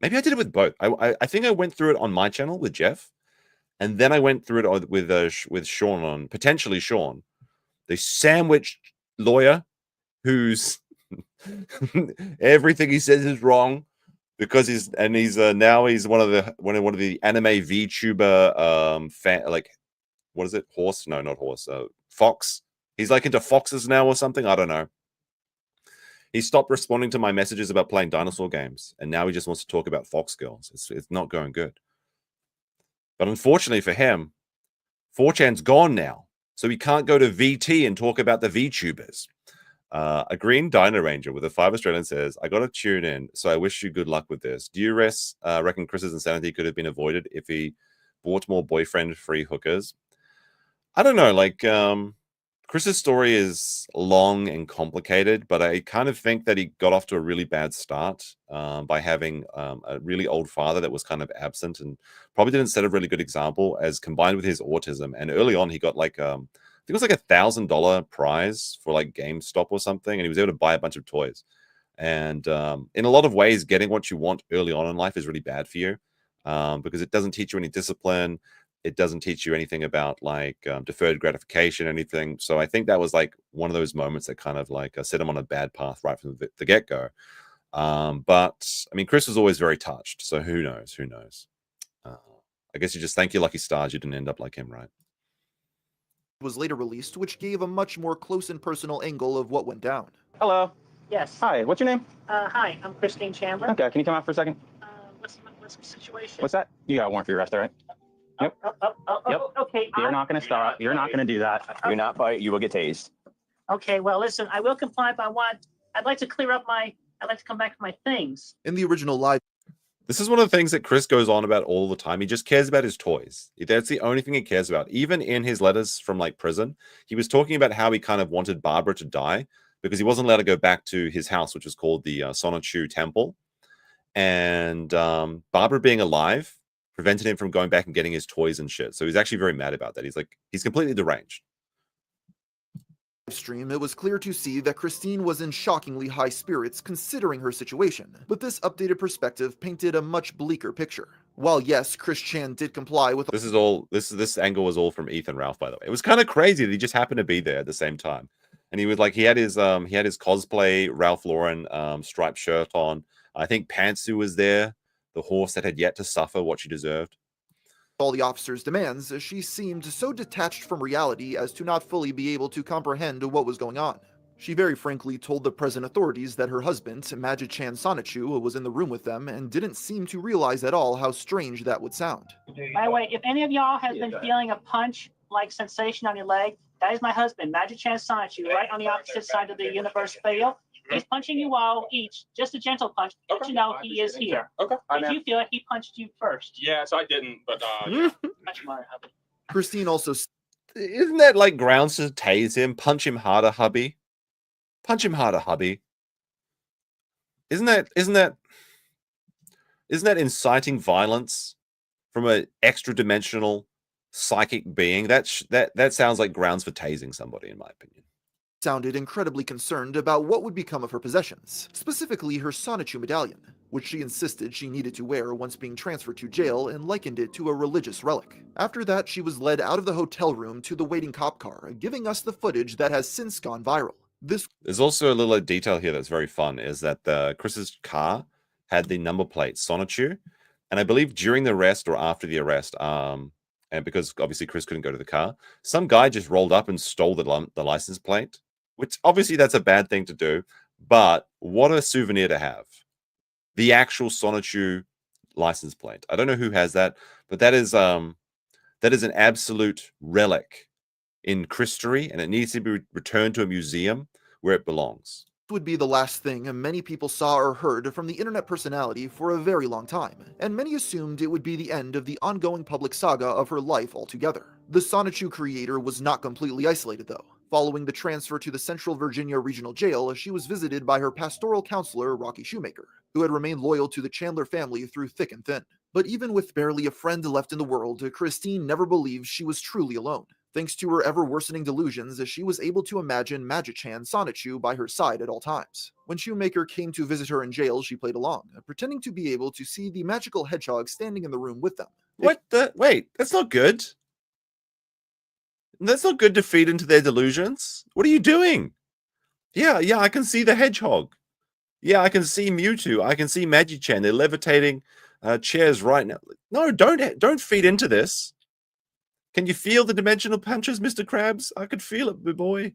Maybe I did it with both. I think I went through it on my channel with Jeff. And then I went through it with Sean on, potentially Sean, the sandwich lawyer who's everything he says is wrong because he's now he's one of the anime VTuber like what is it? Horse? No, not horse. Fox. He's like into foxes now or something. I don't know. He stopped responding to my messages about playing dinosaur games, and now he just wants to talk about fox girls. It's not going good. But unfortunately for him, 4chan's gone now, so he can't go to VT and talk about the VTubers. A green Dino Ranger with a 5 Australian says, "I got to tune in, so I wish you good luck with this. Do you reckon Chris's insanity could have been avoided if he bought more boyfriend-free hookers?" I don't know, like, Chris's story is long and complicated, but I kind of think that he got off to a really bad start by having a really old father that was kind of absent and probably didn't set a really good example as combined with his autism. And early on, he got like, I think it was like $1,000 prize for like GameStop or something. And he was able to buy a bunch of toys. And in a lot of ways, getting what you want early on in life is really bad for you because it doesn't teach you any discipline. It doesn't teach you anything about like deferred gratification, anything. So I think that was like one of those moments that kind of like set him on a bad path right from the get-go. But I mean, Chris was always very touched. So who knows? Who knows? I guess you just thank your lucky stars you didn't end up like him, right? Was later released, which gave a much more close and personal angle of what went down. Hello. Yes. Hi, what's your name? Hi, I'm Christine Chandler. Okay, can you come out for a second? What's the situation? What's that? You got a warrant for your arrest, all right? Yep. Yep. Okay. You're not going to stop. You're not going to do that. Do not fight. You will get tased. Okay, well, listen, I will comply, but I'd like to clear up I'd like to come back to my things. In the original live This is one of the things that Chris goes on about all the time. He just cares about his toys. That's the only thing he cares about. Even in his letters from like prison, he was talking about how he kind of wanted Barbara to die because he wasn't allowed to go back to his house, which was called the Sonichu Temple. And Barbara being alive prevented him from going back and getting his toys and shit. So he's actually very mad about that. He's completely deranged. stream, it was clear to see that Christine was in shockingly high spirits considering her situation, but this updated perspective painted a much bleaker picture. While yes, Chris Chan did comply with This angle was all from Ethan Ralph, by the way. It was kind of crazy that he just happened to be there at the same time. And he was like, he had his cosplay Ralph Lauren striped shirt on. I think Pantsu was there, the horse that had yet to suffer what she deserved. all the officer's demands, she seemed so detached from reality as to not fully be able to comprehend what was going on. She very frankly told the present authorities that her husband, Maji-chan Sonichu, was in the room with them and didn't seem to realize at all how strange that would sound. By the way, if any of y'all has been feeling a punch-like sensation on your leg, that is my husband, Maji-chan Sonichu, right on the opposite side of the universe field. He's punching you all each, just a gentle punch, but you know he is here. Okay. If you feel it, he punched you first. Yeah, so I didn't, but Much more, hubby. Christine also Isn't that like grounds to tase him? Punch him harder, hubby. Punch him harder, hubby. Isn't that inciting violence from an extra-dimensional psychic being? That sounds like grounds for tasing somebody, in my opinion. Sounded incredibly concerned about what would become of her possessions, specifically her Sonichu medallion, which she insisted she needed to wear once being transferred to jail and likened it to a religious relic. After that, she was led out of the hotel room to the waiting cop car, giving us the footage that has since gone viral. There's also a little detail here that's very fun, is that Chris's car had the number plate Sonichu, and I believe during the arrest or after the arrest, and because obviously Chris couldn't go to the car, some guy just rolled up and stole the license plate, which obviously that's a bad thing to do, but what a souvenir to have. The actual Sonichu license plate. I don't know who has that, but that is an absolute relic in Christery, and it needs to be returned to a museum where it belongs. Would be the last thing many people saw or heard from the internet personality for a very long time, and many assumed it would be the end of the ongoing public saga of her life altogether. The Sonichu creator was not completely isolated though. Following the transfer to the Central Virginia Regional Jail, she was visited by her pastoral counselor, Rocky Shoemaker, who had remained loyal to the Chandler family through thick and thin. But even with barely a friend left in the world, Christine never believed she was truly alone. Thanks to her ever-worsening delusions, she was able to imagine Magic-chan Sonichu by her side at all times. When Shoemaker came to visit her in jail, she played along, pretending to be able to see the magical hedgehog standing in the room with them. Wait, that's not good. That's not good to feed into their delusions. What are you doing? Yeah, I can see the hedgehog. Yeah, I can see Mewtwo. I can see Magic-chan. They're levitating chairs right now. No, don't feed into this. Can you feel the dimensional punches, Mr. Krabs? I could feel it, my boy.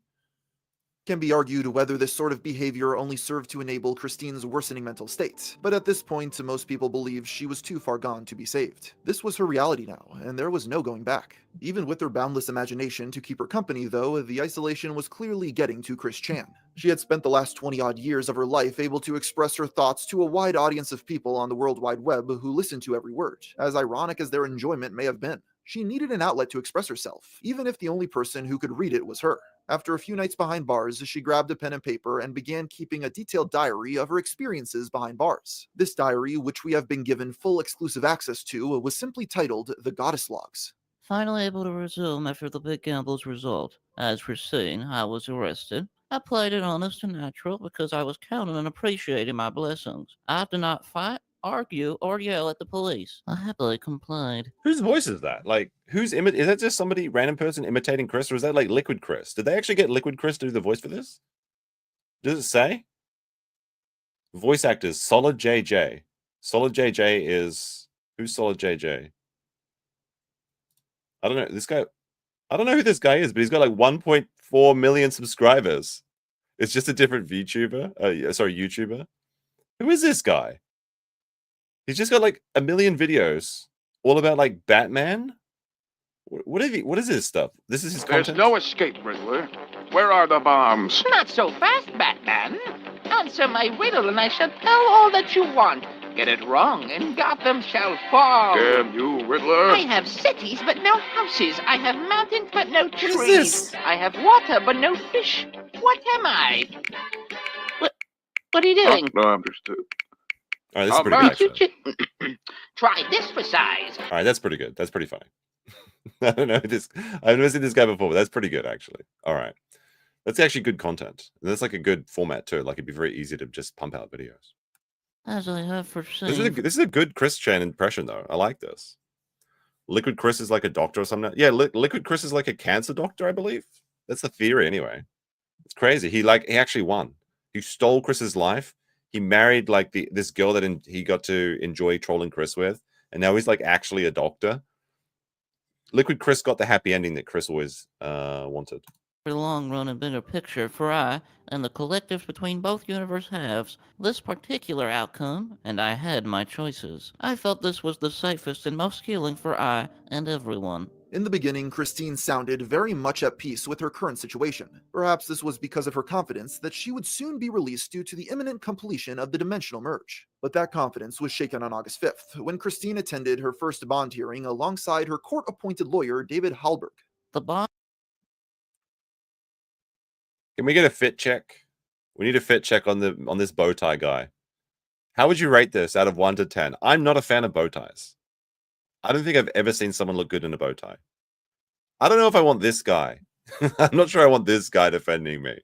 Can be argued whether this sort of behavior only served to enable Christine's worsening mental state, but at this point, most people believe she was too far gone to be saved. This was her reality now, and there was no going back. Even with her boundless imagination to keep her company, though, the isolation was clearly getting to Chrischan. She had spent the last 20-odd years of her life able to express her thoughts to a wide audience of people on the World Wide Web who listened to every word, as ironic as their enjoyment may have been. She needed an outlet to express herself, even if the only person who could read it was her. After a few nights behind bars, she grabbed a pen and paper and began keeping a detailed diary of her experiences behind bars. This diary, which we have been given full exclusive access to, was simply titled The Goddess Logs. Finally able to resume after the big gamble's result. As foreseen, I was arrested. I played it honest and natural because I was counting and appreciating my blessings. I did not fight, argue, or yell at the police. I happily complied. Whose voice is that? Like, is that just somebody, random person imitating Chris, or is that like Liquid Chris? Did they actually get Liquid Chris to do the voice for this? Does it say? Voice actors, Solid JJ. Solid JJ is... Who's Solid JJ? I don't know. This guy... I don't know who this guy is, but he's got like 1.4 million subscribers. It's just a different VTuber. YouTuber. Who is this guy? He's just got like 1 million videos all about like Batman. What is this stuff? This is his content? There's no escape, Riddler. Where are the bombs? Not so fast, Batman. Answer my riddle and I shall tell all that you want. Get it wrong and Gotham shall fall. Damn you, Riddler. I have cities but no houses. I have mountains but no trees. What is this? I have water but no fish. What am I? What are you doing? Oh, no, understood. All right, this is pretty good, actually. Try this for size. All right, that's pretty good. That's pretty funny. I don't know this. I've never seen this guy before, but that's pretty good, actually. All right. That's actually good content. And that's like a good format, too. Like, it'd be very easy to just pump out videos. As I have foreseen. This is a good Chrischan impression, though. I like this. Liquid Chris is like a doctor or something. Yeah, Liquid Chris is like a cancer doctor, I believe. That's the theory, anyway. It's crazy. He actually won. He stole Chris's life. He married like this girl that he got to enjoy trolling Chris with, and now he's like actually a doctor. Liquid Chris got the happy ending that Chris always wanted. For the long run and bigger picture, for I and the collectives between both universe halves, this particular outcome, and I had my choices. I felt this was the safest and most healing for I and everyone. In the beginning, Christine sounded very much at peace with her current situation. Perhaps this was because of her confidence that she would soon be released due to the imminent completion of the dimensional merge. But that confidence was shaken on August 5th, when Christine attended her first bond hearing alongside her court-appointed lawyer, David Hallberg. The bond... Can we get a fit check? We need a fit check on this bow tie guy. How would you rate this out of 1 to 10? I'm not a fan of bow ties. I don't think I've ever seen someone look good in a bow tie. I don't know if I want this guy. I'm not sure I want this guy defending me.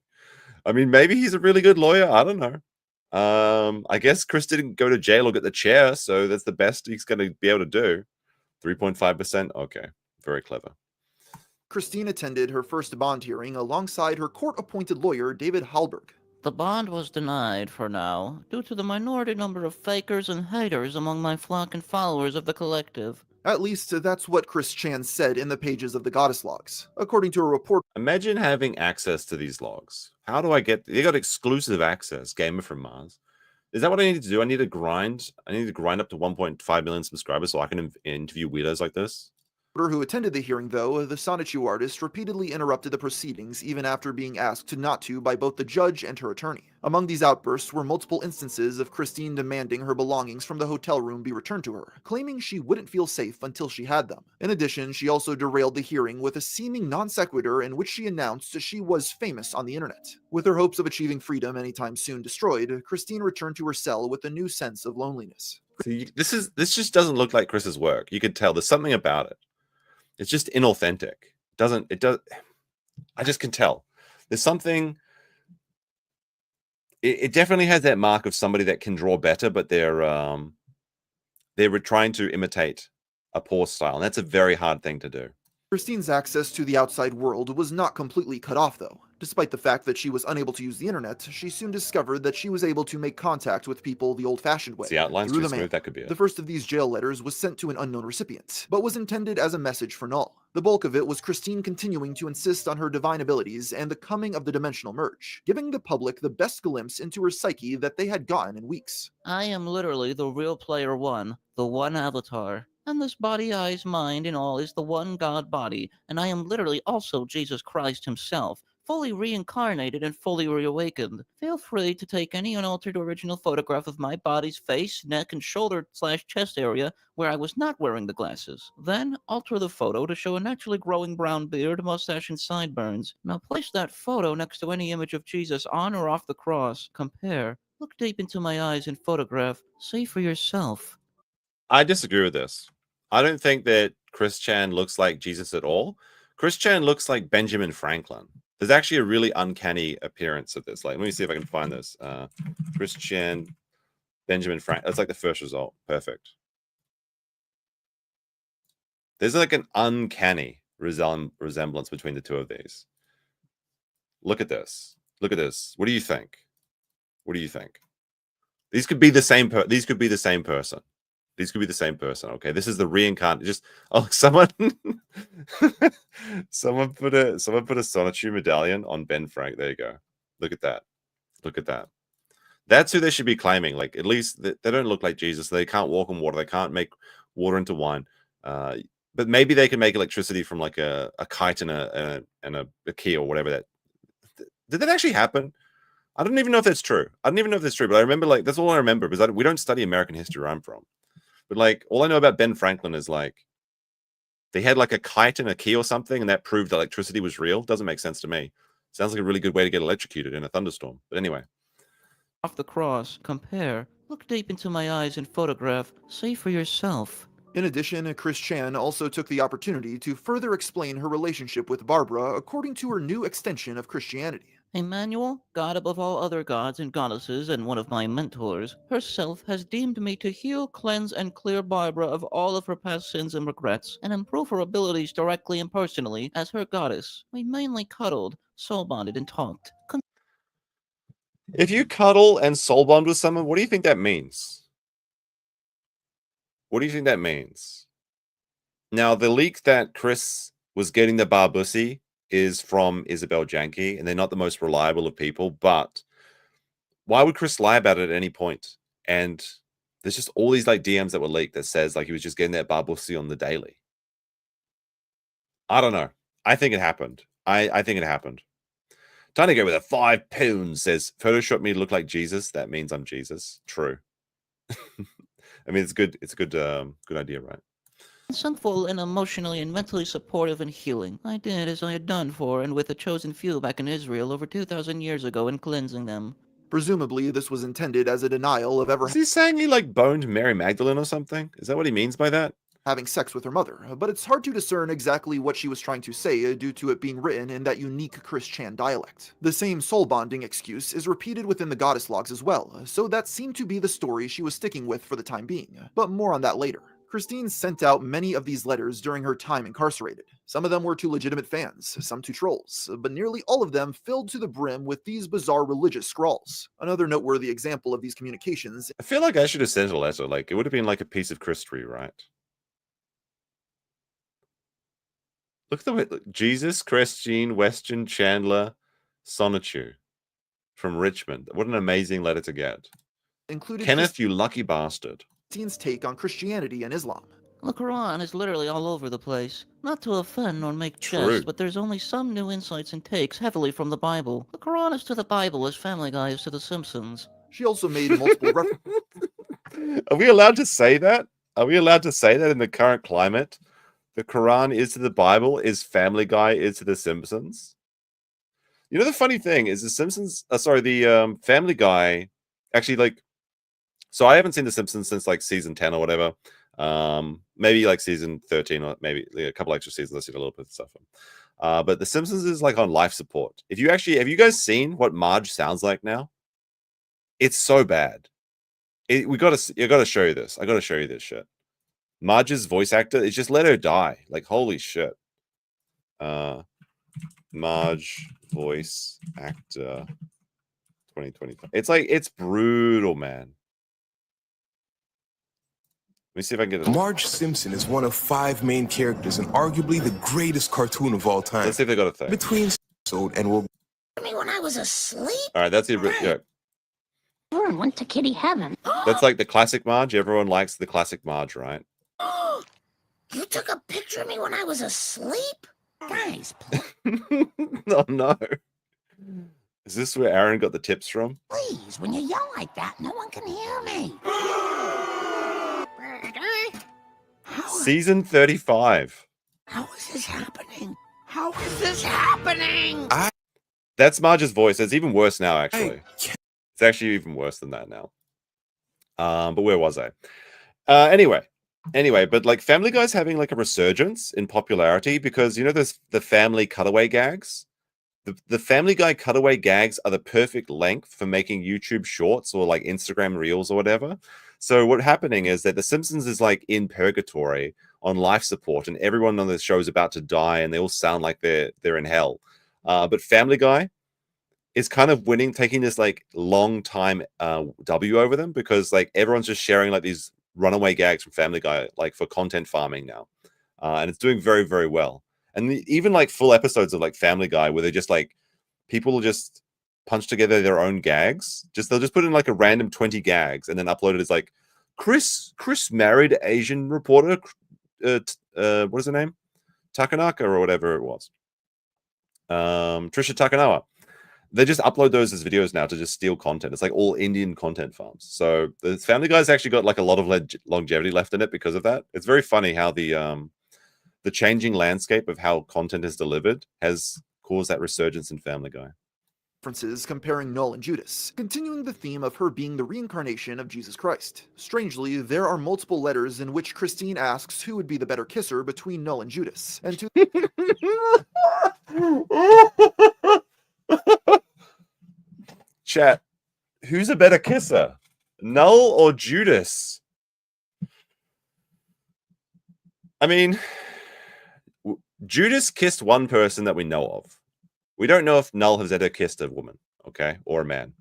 I mean, maybe he's a really good lawyer. I don't know. I guess Chris didn't go to jail or get the chair, so that's the best he's going to be able to do. 3.5%. Okay, very clever. Christine attended her first bond hearing alongside her court-appointed lawyer, David Hallberg. The bond was denied for now, due to the minority number of fakers and haters among my flock and followers of the collective. At least that's what Chrischan said in the pages of the Goddess Logs. According to a report, imagine having access to these logs. How do I get? They got exclusive access. GamerFromMars. Is that what I need to do? I need to grind. I need to grind up to 1.5 million subscribers so I can interview weirdos like this. Who attended the hearing, though, the Sonichu artist repeatedly interrupted the proceedings even after being asked not to by both the judge and her attorney. Among these outbursts were multiple instances of Christine demanding her belongings from the hotel room be returned to her, claiming she wouldn't feel safe until she had them. In addition, she also derailed the hearing with a seeming non sequitur in which she announced she was famous on the internet. With her hopes of achieving freedom anytime soon destroyed, Christine returned to her cell with a new sense of loneliness. See, this just doesn't look like Chris's work. You could tell there's something about it. It's just inauthentic. I just can tell. There's something. It definitely has that mark of somebody that can draw better, but they're trying to imitate a poor style, and that's a very hard thing to do. Christine's access to the outside world was not completely cut off, though. Despite the fact that she was unable to use the internet, she soon discovered that she was able to make contact with people the old-fashioned way. The outline's through too the mail. smooth, that could be it. The first of these jail letters was sent to an unknown recipient, but was intended as a message for Null. The bulk of it was Christine continuing to insist on her divine abilities and the coming of the dimensional merge, giving the public the best glimpse into her psyche that they had gotten in weeks. I am literally the real player one, the one avatar. And this body, eyes, mind, and all is the one God body, and I am literally also Jesus Christ himself, fully reincarnated and fully reawakened. Feel free to take any unaltered original photograph of my body's face, neck, and shoulder/chest area where I was not wearing the glasses. Then alter the photo to show a naturally growing brown beard, mustache, and sideburns. Now place that photo next to any image of Jesus on or off the cross. Compare. Look deep into my eyes and photograph. See for yourself. I disagree with this. I don't think that Chrischan looks like Jesus at all. Chrischan looks like Benjamin Franklin. There's actually a really uncanny appearance of this. Like, let me see if I can find this. Chrischan, Benjamin Franklin. That's like the first result. Perfect. There's like an uncanny resemblance between the two of these. Look at this. Look at this. What do you think? What do you think? These could be the same. These could be the same person. These could be the same person. Okay, this is the reincarnate. Just someone someone put a Sonichu medallion on Ben Frank. There you go. Look at that. Look at that. That's who they should be claiming. Like, at least they don't look like Jesus. They can't walk on water. They can't make water into wine. But maybe they can make electricity from like a kite and a key or whatever. Did that actually happen? I don't even know if that's true. I don't even know if that's true. But I remember, like, that's all I remember because we don't study American history where I'm from. But like, all I know about Ben Franklin is like, they had like a kite and a key or something, and that proved electricity was real. Doesn't make sense to me. Sounds like a really good way to get electrocuted in a thunderstorm. But anyway. Off the cross, compare. Look deep into my eyes and photograph. See for yourself. In addition, Chrischan also took the opportunity to further explain her relationship with Barbara according to her new extension of Christianity. Emmanuel, God above all other gods and goddesses and one of my mentors, herself has deemed me to heal, cleanse, and clear Barbara of all of her past sins and regrets, and improve her abilities directly and personally as her goddess. We mainly cuddled, soul bonded, and talked. If you cuddle and soul bond with someone, what do you think that means? What do you think that means? Now, the leak that Chris was getting the Barbussy is from Isabel Janke, and they're not the most reliable of people, but why would Chris lie about it at any point? And there's just all these like DMs that were leaked that says like he was just getting that Barbussy on the daily. I don't know. I think it happened. I think it happened. Tiny Go with a 5 pounds says, Photoshop me to look like Jesus. That means I'm Jesus. True. I mean, it's good. It's a good idea, right? Sinful and emotionally and mentally supportive and healing. I did as I had done for and with a chosen few back in Israel over 2,000 years ago in cleansing them. Presumably, this was intended as a denial of ever Is he saying he like boned Mary Magdalene or something? Is that what he means by that? having sex with her mother, but it's hard to discern exactly what she was trying to say due to it being written in that unique Chrischan dialect. The same soul bonding excuse is repeated within the goddess logs as well, so that seemed to be the story she was sticking with for the time being, but more on that later. Christine sent out many of these letters during her time incarcerated. Some of them were to legitimate fans, some to trolls, but nearly all of them filled to the brim with these bizarre religious scrawls. Another noteworthy example of these communications. I feel like I should have sent a letter. Like, it would have been like a piece of Christry, right? Look at the way, Jesus, Christine, Weston, Chandler, Sonichu from Richmond. What an amazing letter to get. Included Kenneth, you lucky bastard. Christine's take on Christianity and Islam. The Quran is literally all over the place. Not to offend or make True. jest, but there's only some new insights and takes heavily from the Bible. The Quran is to the Bible as Family Guy is to The Simpsons. She also made multiple references. Are we allowed to say that? Are we allowed to say that in the current climate? The Quran is to the Bible, is Family Guy is to The Simpsons? You know, the funny thing is the Simpsons, the Family Guy, actually, like, so I haven't seen The Simpsons since, like, season 10 or whatever. Maybe, like, season 13 or maybe like, a couple extra seasons. I've seen a little bit of stuff. But The Simpsons is, like, on life support. Have you guys seen what Marge sounds like now? It's so bad. I gotta show you this. I gotta show you this shit. Marge's voice actor is just let her die. Like, holy shit. Marge voice actor 2025. It's like, it's brutal, man. Let me see if I can get it. Marge Simpson is one of 5 main characters and arguably the greatest cartoon of all time. Let's see if they got a thing. Between episode and will Me when I was asleep. All right, that's the yeah. Everyone went to kitty heaven. That's like the classic Marge. Everyone likes the classic Marge, right? You took a picture of me when I was asleep? Guys, Oh no. Is this where Aaron got the tips from? please, when you yell like that, no one can hear me. Season 35. How is this happening? How is this happening? That's Marge's voice. It's even worse now, actually. It's actually even worse than that now. But where was I? Anyway, but like Family Guy's having like a resurgence in popularity because, you know, there's the family cutaway gags. The Family Guy cutaway gags are the perfect length for making YouTube shorts or like Instagram reels or whatever. So what's happening is that The Simpsons is like in purgatory on life support, and everyone on the show is about to die, and they all sound like they're in hell. But Family Guy is kind of winning, taking this like long time W over them because like everyone's just sharing like these runaway gags from Family Guy like for content farming now, and it's doing very, very well. And even like full episodes of like Family Guy where they're just like people will just punch together their own gags. They'll just put in like a random 20 gags and then upload it as like Chris married Asian reporter. What is her name? Takanaka or whatever it was. Trisha Takanawa. They just upload those as videos now to just steal content. It's like all Indian content farms. So the Family Guy's actually got like a lot of longevity left in it because of that. It's very funny how the changing landscape of how content is delivered has caused that resurgence in Family Guy. References comparing Null and Judas, continuing the theme of her being the reincarnation of Jesus Christ. Strangely, there are multiple letters in which Christine asks who would be the better kisser between Null and Judas. And to Chat, who's a better kisser? Null or Judas? I mean, Judas kissed one person that we know of. We don't know if Null has ever kissed a woman, okay, or a man.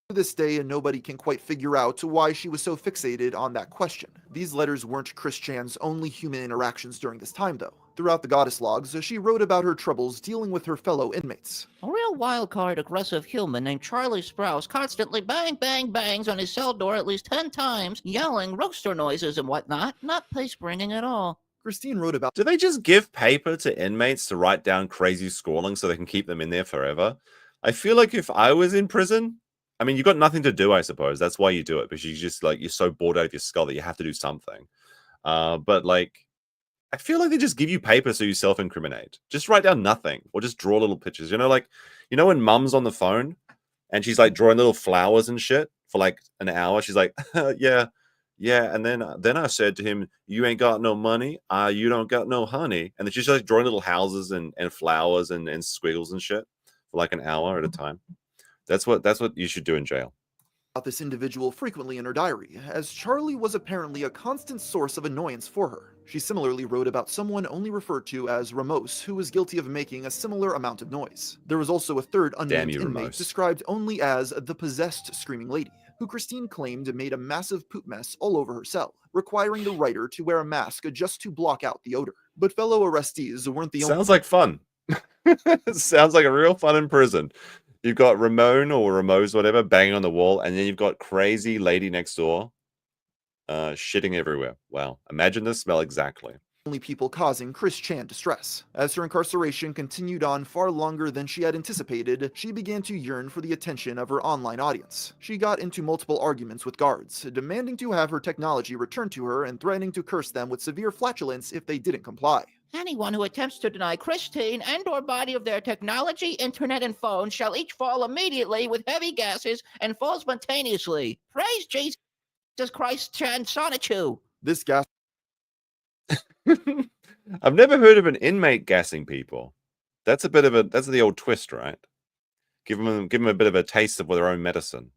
To this day, nobody can quite figure out why she was so fixated on that question. These letters weren't Chrischan's only human interactions during this time, though. Throughout the goddess logs, she wrote about her troubles dealing with her fellow inmates. A real wild-card aggressive human named Charlie Sprouse constantly bangs on his cell door at least 10 times, yelling roaster noises and whatnot, not pace-bringing at all. Christine wrote about... Do they just give paper to inmates to write down crazy scrawling so they can keep them in there forever? I feel like if I was in prison, I mean, you've got nothing to do, I suppose. That's why you do it, because you just like, you're so bored out of your skull that you have to do something. But like, I feel like they just give you paper so you self-incriminate. Just write down nothing or just draw little pictures. You know, like, you know, when mum's on the phone and she's like drawing little flowers and shit for like an hour. She's like, yeah, yeah. And then I said to him, you ain't got no money. You don't got no honey. And then she's like drawing little houses and flowers and squiggles and shit for like an hour at a time. That's what you should do in jail. About this individual frequently in her diary, as Charlie was apparently a constant source of annoyance for her. She similarly wrote about someone only referred to as Ramos, who was guilty of making a similar amount of noise. There was also a third unnamed inmate Ramos. described only as the possessed screaming lady, who Christine claimed made a massive poop mess all over her cell, requiring the writer to wear a mask just to block out the odor. But fellow arrestees weren't the only— Sounds like fun. Sounds like a real fun in prison. You've got Ramon or Ramos, whatever, banging on the wall, and then you've got crazy lady next door shitting everywhere. Wow. Imagine the smell exactly. only people causing Chrischan distress. As her incarceration continued on far longer than she had anticipated, she began to yearn for the attention of her online audience. She got into multiple arguments with guards, demanding to have her technology returned to her and threatening to curse them with severe flatulence if they didn't comply. Anyone who attempts to deny Christine and or body of their technology, internet, and phone shall each fall immediately with heavy gases and fall spontaneously. Praise Jesus Christ and Sonichu. This gas— I've never heard of an inmate gassing people. That's the old twist, right? Give them a bit of a taste of their own medicine.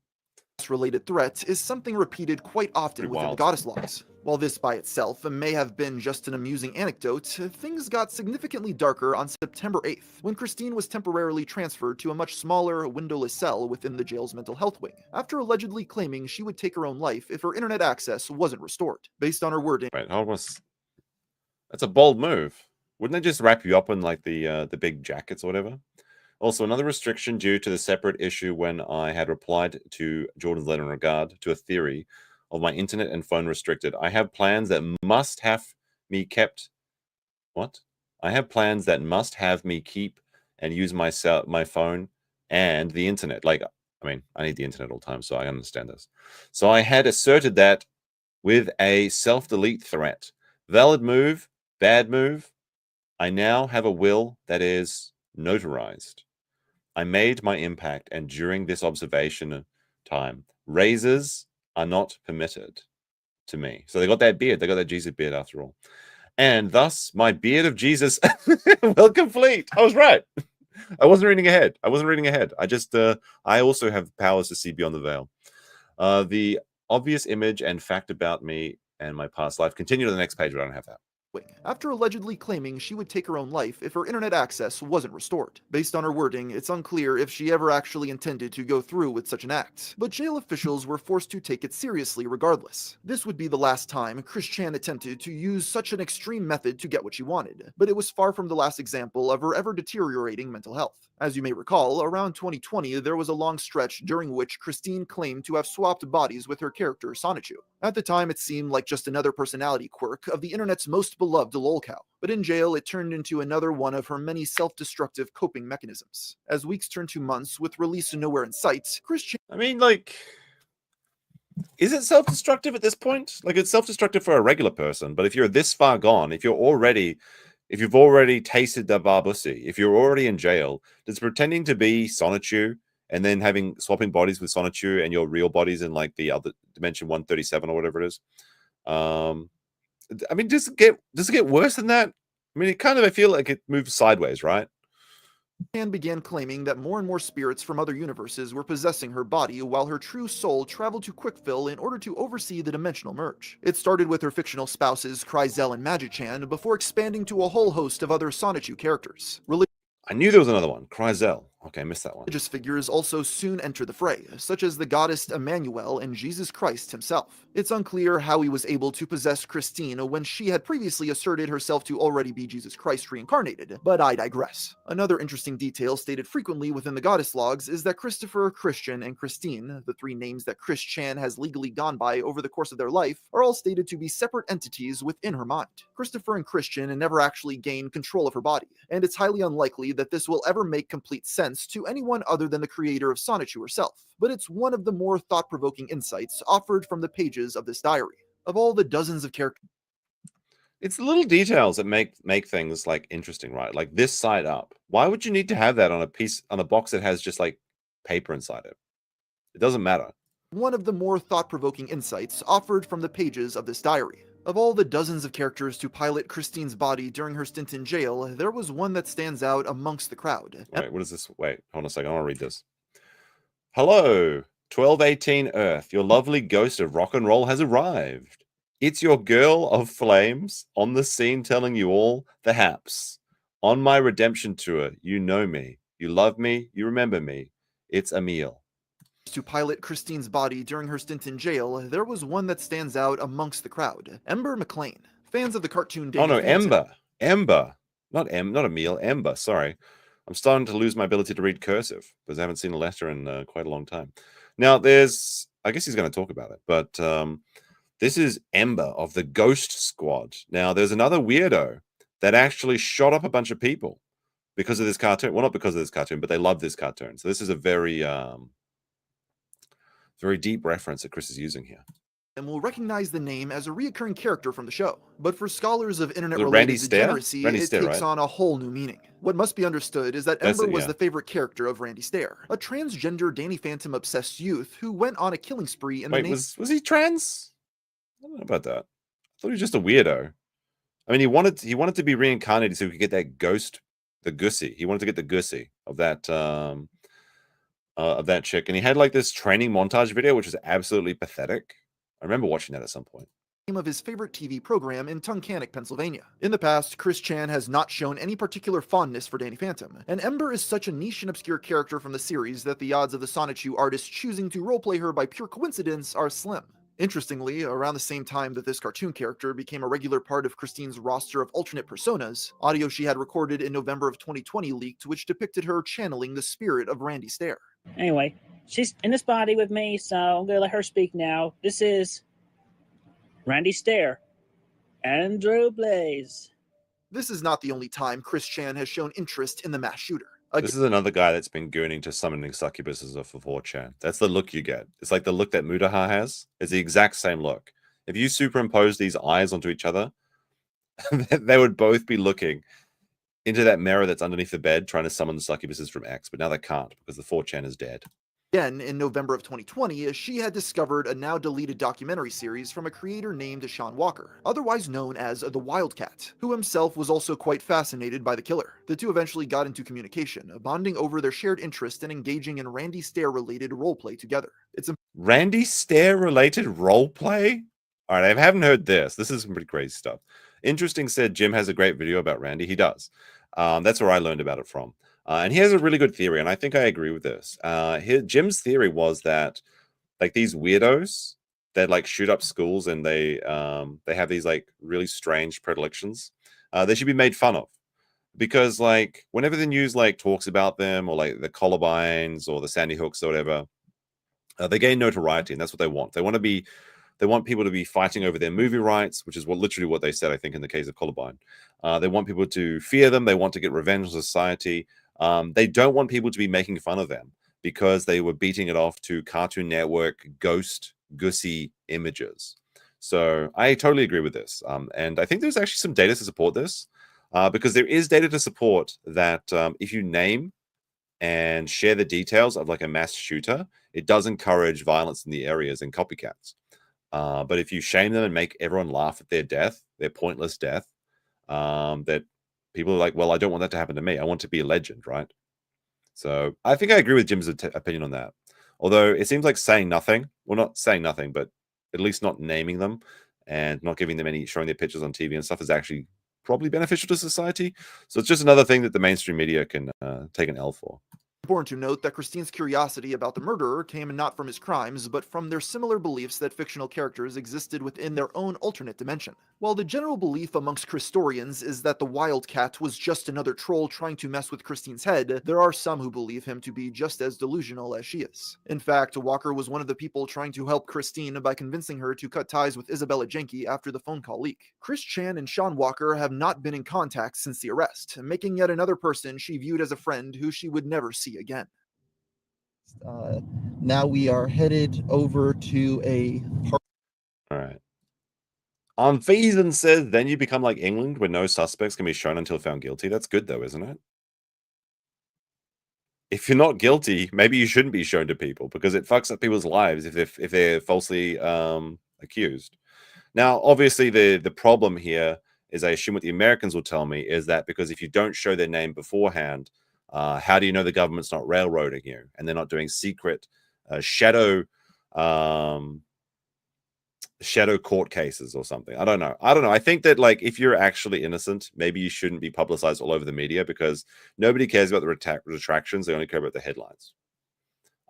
Related threat is something repeated quite often within the goddess logs. While this by itself may have been just an amusing anecdote, things got significantly darker on September 8th, when Christine was temporarily transferred to a much smaller, windowless cell within the jail's mental health wing, after allegedly claiming she would take her own life if her internet access wasn't restored. Based on her wording— Right, that's a bold move. Wouldn't they just wrap you up in like the big jackets or whatever? Also, another restriction due to the separate issue when I had replied to Jordan's letter in regard to a theory of my internet and phone restricted. I have plans that must have me kept. What? I have plans that must have me keep and use my phone and the internet. Like, I mean, I need the internet all the time, so I understand this. So I had asserted that with a self-delete threat. Valid move, bad move. I now have a will that is notarized. I made my impact, and during this observation time, razors are not permitted to me. So they got that beard. They got that Jesus beard after all. And thus, my beard of Jesus will complete. I was right. I wasn't reading ahead. I just, I also have powers to see beyond the veil. The obvious image and fact about me and my past life. Continue to the next page, but I don't have that. After allegedly claiming she would take her own life if her internet access wasn't restored. Based on her wording, it's unclear if she ever actually intended to go through with such an act, but jail officials were forced to take it seriously regardless. This would be the last time Chrischan attempted to use such an extreme method to get what she wanted, but it was far from the last example of her ever deteriorating mental health. As you may recall, around 2020, there was a long stretch during which Christine claimed to have swapped bodies with her character Sonichu. At the time, it seemed like just another personality quirk of the internet's most beloved lolcow, but in jail, it turned into another one of her many self-destructive coping mechanisms. As weeks turned to months with release nowhere in sight, Chrischan— I mean, like, is it self-destructive at this point? Like, it's self-destructive for a regular person, but if you're this far gone, if you've already tasted the barbussy, if you're already in jail, does pretending to be Sonichu and then swapping bodies with Sonichu and your real bodies in like the other dimension 137 or whatever it is, I mean, does it get worse than that? I mean, I feel like it moves sideways, right? Chrischan began claiming that more and more spirits from other universes were possessing her body while her true soul traveled to Quickfill in order to oversee the dimensional merge. It started with her fictional spouses Kryzel and Magichan before expanding to a whole host of other Sonichu characters. I knew there was another one, Kryzel. Okay, I missed that one. Religious figures also soon enter the fray, such as the goddess Emmanuel and Jesus Christ himself. It's unclear how he was able to possess Christine when she had previously asserted herself to already be Jesus Christ reincarnated, but I digress. Another interesting detail stated frequently within the goddess logs is that Christopher, Christian, and Christine, the three names that Chrischan has legally gone by over the course of their life, are all stated to be separate entities within her mind. Christopher and Christian never actually gained control of her body, and it's highly unlikely that this will ever make complete sense to anyone other than the creator of Sonichu herself, but it's one of the more thought-provoking insights offered from the pages of this diary. Of all the dozens of characters— it's the little details that make things like interesting, right? Like this side up. Why would you need to have that on a box that has just like paper inside it? It doesn't matter. One of the more thought-provoking insights offered from the pages of this diary. Of all the dozens of characters to pilot Christine's body during her stint in jail, there was one that stands out amongst the crowd. Wait, what is this? Wait, hold on a second. I want to read this. Hello, 1218 Earth. Your lovely ghost of rock and roll has arrived. It's your girl of flames on the scene telling you all the haps. On my redemption tour, you know me. You love me. You remember me. It's Emil. To pilot Christine's body during her stint in jail, there was one that stands out amongst the crowd. Ember McLean. Fans of the cartoon Danny Phantom. Ember. Not Emil. Ember. Sorry. I'm starting to lose my ability to read cursive because I haven't seen a letter in quite a long time. Now, I guess he's going to talk about it, but this is Ember of the Ghost Squad. Now, there's another weirdo that actually shot up a bunch of people because of this cartoon. Well, not because of this cartoon, but they love this cartoon. So this is a very deep reference that Chris is using here. And will recognize the name as a reoccurring character from the show. But for scholars of internet-related degeneracy, it takes on a whole new meaning. What must be understood is that Ember was the favorite character of Randy Stair, a transgender Danny Phantom-obsessed youth who went on a killing spree in the name... was he trans? I don't know about that. I thought he was just a weirdo. I mean, he wanted to be reincarnated so he could get that ghost, the Gussie. He wanted to get the Gussie of that chick, and he had like this training montage video, which was absolutely pathetic. I remember watching that at some point. Of his favorite TV program in Tunkhannock, Pennsylvania. In the past, Chrischan has not shown any particular fondness for Danny Phantom, and Ember is such a niche and obscure character from the series that the odds of the Sonichu artist choosing to roleplay her by pure coincidence are slim. Interestingly, around the same time that this cartoon character became a regular part of Christine's roster of alternate personas, audio she had recorded in November of 2020 leaked which depicted her channeling the spirit of Randy Stair. Anyway, she's in this body with me, so I'm going to let her speak now. This is Randy Stair, Andrew Blaze. This is not the only time Chrischan has shown interest in the mass shooter. This is another guy that's been gooning to summoning succubuses off of 4chan. That's the look you get. It's like the look that Mudaha has. It's the exact same look. If you superimpose these eyes onto each other, they would both be looking into that mirror that's underneath the bed trying to summon the succubuses from X, but now they can't because the 4chan is dead. Again, in November of 2020, she had discovered a now-deleted documentary series from a creator named Sean Walker, otherwise known as the Wildcat, who himself was also quite fascinated by the killer. The two eventually got into communication, bonding over their shared interest in engaging in Randy Stair-related roleplay together. Randy Stair-related roleplay? All right, I haven't heard this. This is some pretty crazy stuff. Interesting said Jim has a great video about Randy. He does. That's where I learned about it from. And he has a really good theory, and I think I agree with this. Jim's theory was that, like, these weirdos that like shoot up schools and they have these like really strange predilections, they should be made fun of because like whenever the news like talks about them or like the Columbines or the Sandy Hooks or whatever, they gain notoriety, and that's what they want. They want people to be fighting over their movie rights, which is literally what they said, I think, in the case of Columbine. They want people to fear them. They want to get revenge on society. They don't want people to be making fun of them because they were beating it off to Cartoon Network ghost Gussie images. So I totally agree with this. And I think there's actually some data to support this because there is data to support that if you name and share the details of like a mass shooter, it does encourage violence in the areas and copycats. But if you shame them and make everyone laugh at their death, their pointless death, that people are like, well, I don't want that to happen to me. I want to be a legend, right? So I think I agree with Jim's opinion on that. Although it seems like saying nothing, well, not saying nothing, but at least not naming them and not giving them showing their pictures on TV and stuff is actually probably beneficial to society. So it's just another thing that the mainstream media can take an L for. Important to note that Christine's curiosity about the murderer came not from his crimes, but from their similar beliefs that fictional characters existed within their own alternate dimension. While the general belief amongst Christorians is that the Wildcat was just another troll trying to mess with Christine's head, there are some who believe him to be just as delusional as she is. In fact, Walker was one of the people trying to help Christine by convincing her to cut ties with Isabella Jenke after the phone call leak. Chrischan and Sean Walker have not been in contact since the arrest, making yet another person she viewed as a friend who she would never see again. Now we are headed over to a park. All right. Feason says, then you become like England where no suspects can be shown until found guilty. That's good though, isn't it? if you're not guilty, maybe you shouldn't be shown to people because it fucks up people's lives if they're falsely accused. Now, obviously, the problem here is, I assume what the Americans will tell me is that because if you don't show their name beforehand, how do you know the government's not railroading you and they're not doing secret shadow court cases or something? I don't know. I think that, like, if you're actually innocent, maybe you shouldn't be publicized all over the media because nobody cares about the retractions. They only care about the headlines.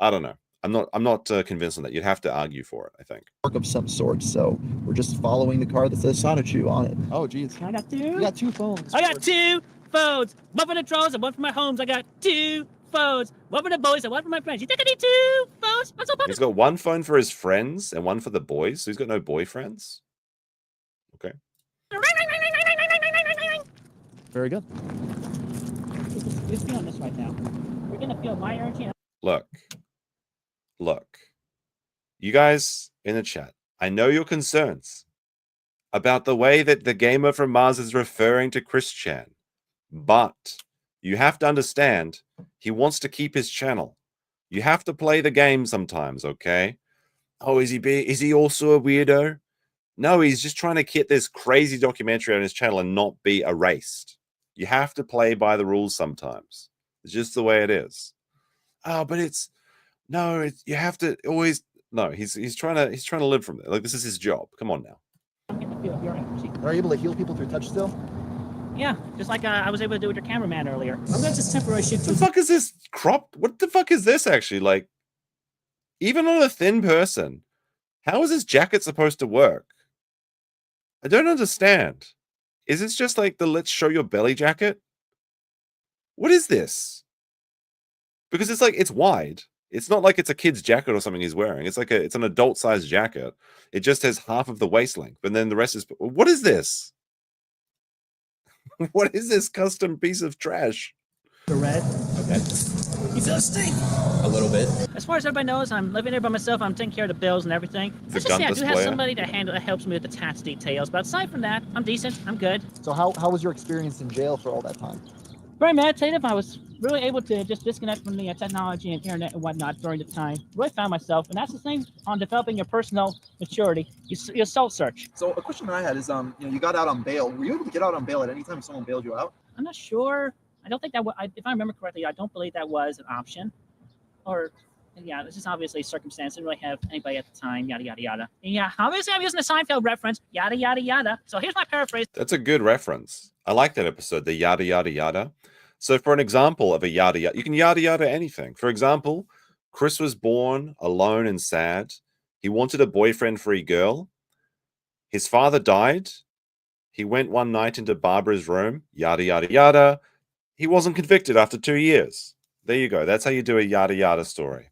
I don't know. I'm not convinced on that. You'd have to argue for it, I think. Work of some sort, so we're just following the car that says Sonichu on it. Oh, geez. I got two. You got 2 phones. I got 2 phones. One for the trolls and one for my homes. I got 2 phones. One for the boys and one for my friends. You think I need 2 phones? I'm so He's got one phone for his friends and one for the boys, so he's got no boyfriends. Okay. Very good. Let's be on this right now. We're gonna feel my energy. Look, you guys in the chat, I know your concerns about the way that the Gamer from Mars is referring to Chrischan, but you have to understand he wants to keep his channel. You have to play the game sometimes, okay? Oh, is he also a weirdo? No, he's just trying to get this crazy documentary on his channel and not be erased. You have to play by the rules sometimes. It's just the way it is. Oh, but you have to always. No, he's trying to live from it. Like, this is his job. Come on now. I'm getting the feel of your energy. Are you able to heal people through touch still? Yeah, just like I was able to do with your cameraman earlier. I'm gonna just temporarily shift. What the fuck is this crop? What the fuck is this actually? Like, even on a thin person, how is this jacket supposed to work? I don't understand. Is this just like the let's show your belly jacket? What is this? Because it's like, it's wide. It's not like it's a kid's jacket or something he's wearing. It's like it's an adult sized jacket. It just has half of the waist length, and then the rest is. What is this? What is this custom piece of trash? The red. Okay. You feel a stink? A little bit. As far as everybody knows, I'm living here by myself. I'm taking care of the bills and everything. Let's just say I do have somebody to handle that helps me with the tax details. But aside from that, I'm decent. I'm good. So how was your experience in jail for all that time? Very meditative. I was really able to just disconnect from the technology and internet and whatnot during the time. Really found myself, and that's the thing on developing your personal maturity. You soul search. So a question that I had is, you got out on bail. Were you able to get out on bail at any time someone bailed you out? I'm not sure. I don't think that if I remember correctly, I don't believe that was an option. Or, yeah, this is obviously circumstance. I didn't really have anybody at the time, yada, yada, yada. And yeah, obviously I'm using the Seinfeld reference, yada, yada, yada. So here's my paraphrase. That's a good reference. I like that episode, the yada, yada, yada. So for an example of a yada, yada, you can yada, yada anything. For example, Chris was born alone and sad. He wanted a boyfriend-free girl. His father died. He went one night into Barbara's room, yada, yada, yada. He wasn't convicted after 2 years. There you go. That's how you do a yada, yada story.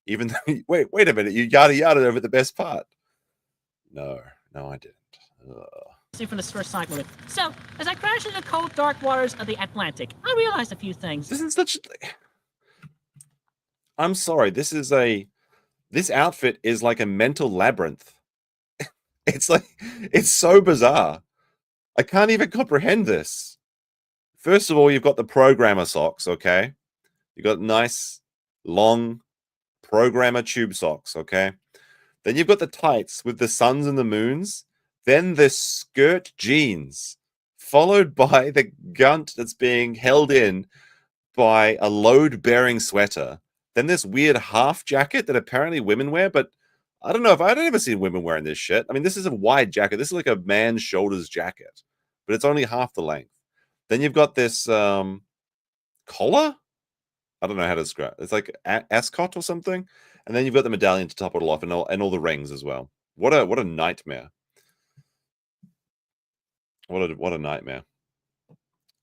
Even though, wait a minute, you yada, yada over the best part. No, I didn't. From this first cycle. So, as I crashed into the cold, dark waters of the Atlantic, I realized a few things. This is such. I'm sorry. This outfit is like a mental labyrinth. It's so bizarre. I can't even comprehend this. First of all, you've got the programmer socks, okay? You got nice, long programmer tube socks, okay? Then you've got the tights with the suns and the moons. Then the skirt jeans, followed by the gunt that's being held in by a load-bearing sweater. Then this weird half jacket that apparently women wear, but I don't know if I've ever seen women wearing this shit. I mean, this is a wide jacket. This is like a man's shoulders jacket, but it's only half the length. Then you've got this collar. I don't know how to describe it. It's like ascot or something. And then you've got the medallion to top it all off, and all the rings as well. What a nightmare. What a nightmare.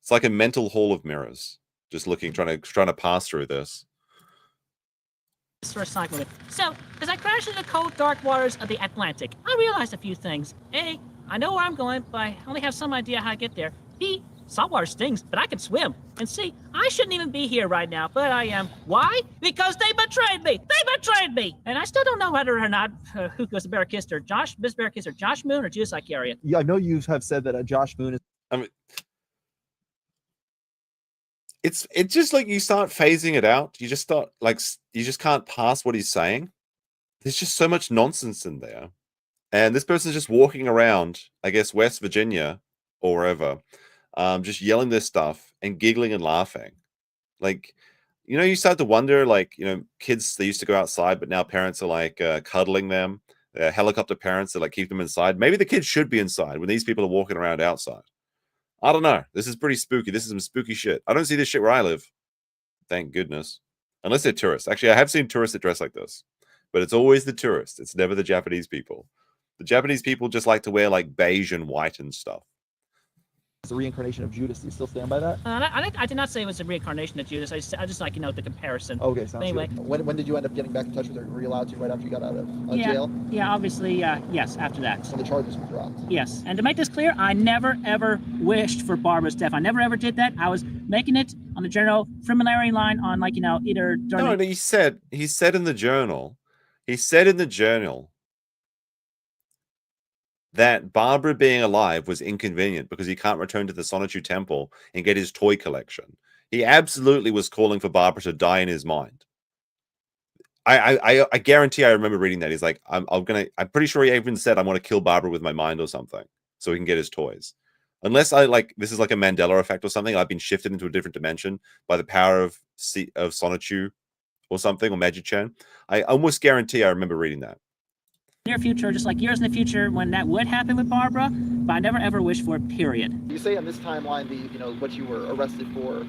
It's like a mental hall of mirrors. Just trying to pass through this. First cycle. So, as I crashed into the cold, dark waters of the Atlantic, I realized a few things. A, I know where I'm going, but I only have some idea how to get there. B, saltwater stings, but I can swim. And C, I shouldn't even be here right now, but I am. Why? Because they betrayed me! They betrayed me! And I still don't know whether or not who goes to Barrakister, Miss Barrakister, Josh Moon or Judas Iscariot. Yeah, I know you have said that Josh Moon is... I mean, it's just like you start phasing it out. You just start like you just can't pass what he's saying. There's just so much nonsense in there. And this person's just walking around, I guess, West Virginia or wherever, just yelling this stuff and giggling and laughing. Like, you start to wonder, like, kids, they used to go outside, but now parents are like cuddling them. Helicopter parents that like keep them inside. Maybe the kids should be inside when these people are walking around outside. I don't know. This is pretty spooky. This is some spooky shit. I don't see this shit where I live. Thank goodness. Unless they're tourists. Actually, I have seen tourists that dress like this. But it's always the tourists. It's never the Japanese people. The Japanese people just like to wear like beige and white and stuff. It's the reincarnation of Judas. Do you still stand by that? I did not say it was a reincarnation of Judas. I just like, the comparison. Okay, sounds anyway. good. When did you end up getting back in touch with her? Were you allowed to right after you got out of jail? Yeah, obviously, yes, after that. So the charges were dropped? Yes, and to make this clear, I never, ever wished for Barbara's death. I never, ever did that. I was making it on the general preliminary line on, like, either... No, he said in the journal, that Barbara being alive was inconvenient because he can't return to the Sonichu Temple and get his toy collection. He absolutely was calling for Barbara to die in his mind. I guarantee I remember reading that. He's like, I'm pretty sure he even said, I'm going to kill Barbara with my mind or something so he can get his toys. Unless this is like a Mandela effect or something. I've been shifted into a different dimension by the power of Sonichu or something, or Magic-chan. I almost guarantee I remember reading that. Near future, just like years in the future when that would happen with Barbara, but I never ever wished for it, period. You say on this timeline, what you were arrested for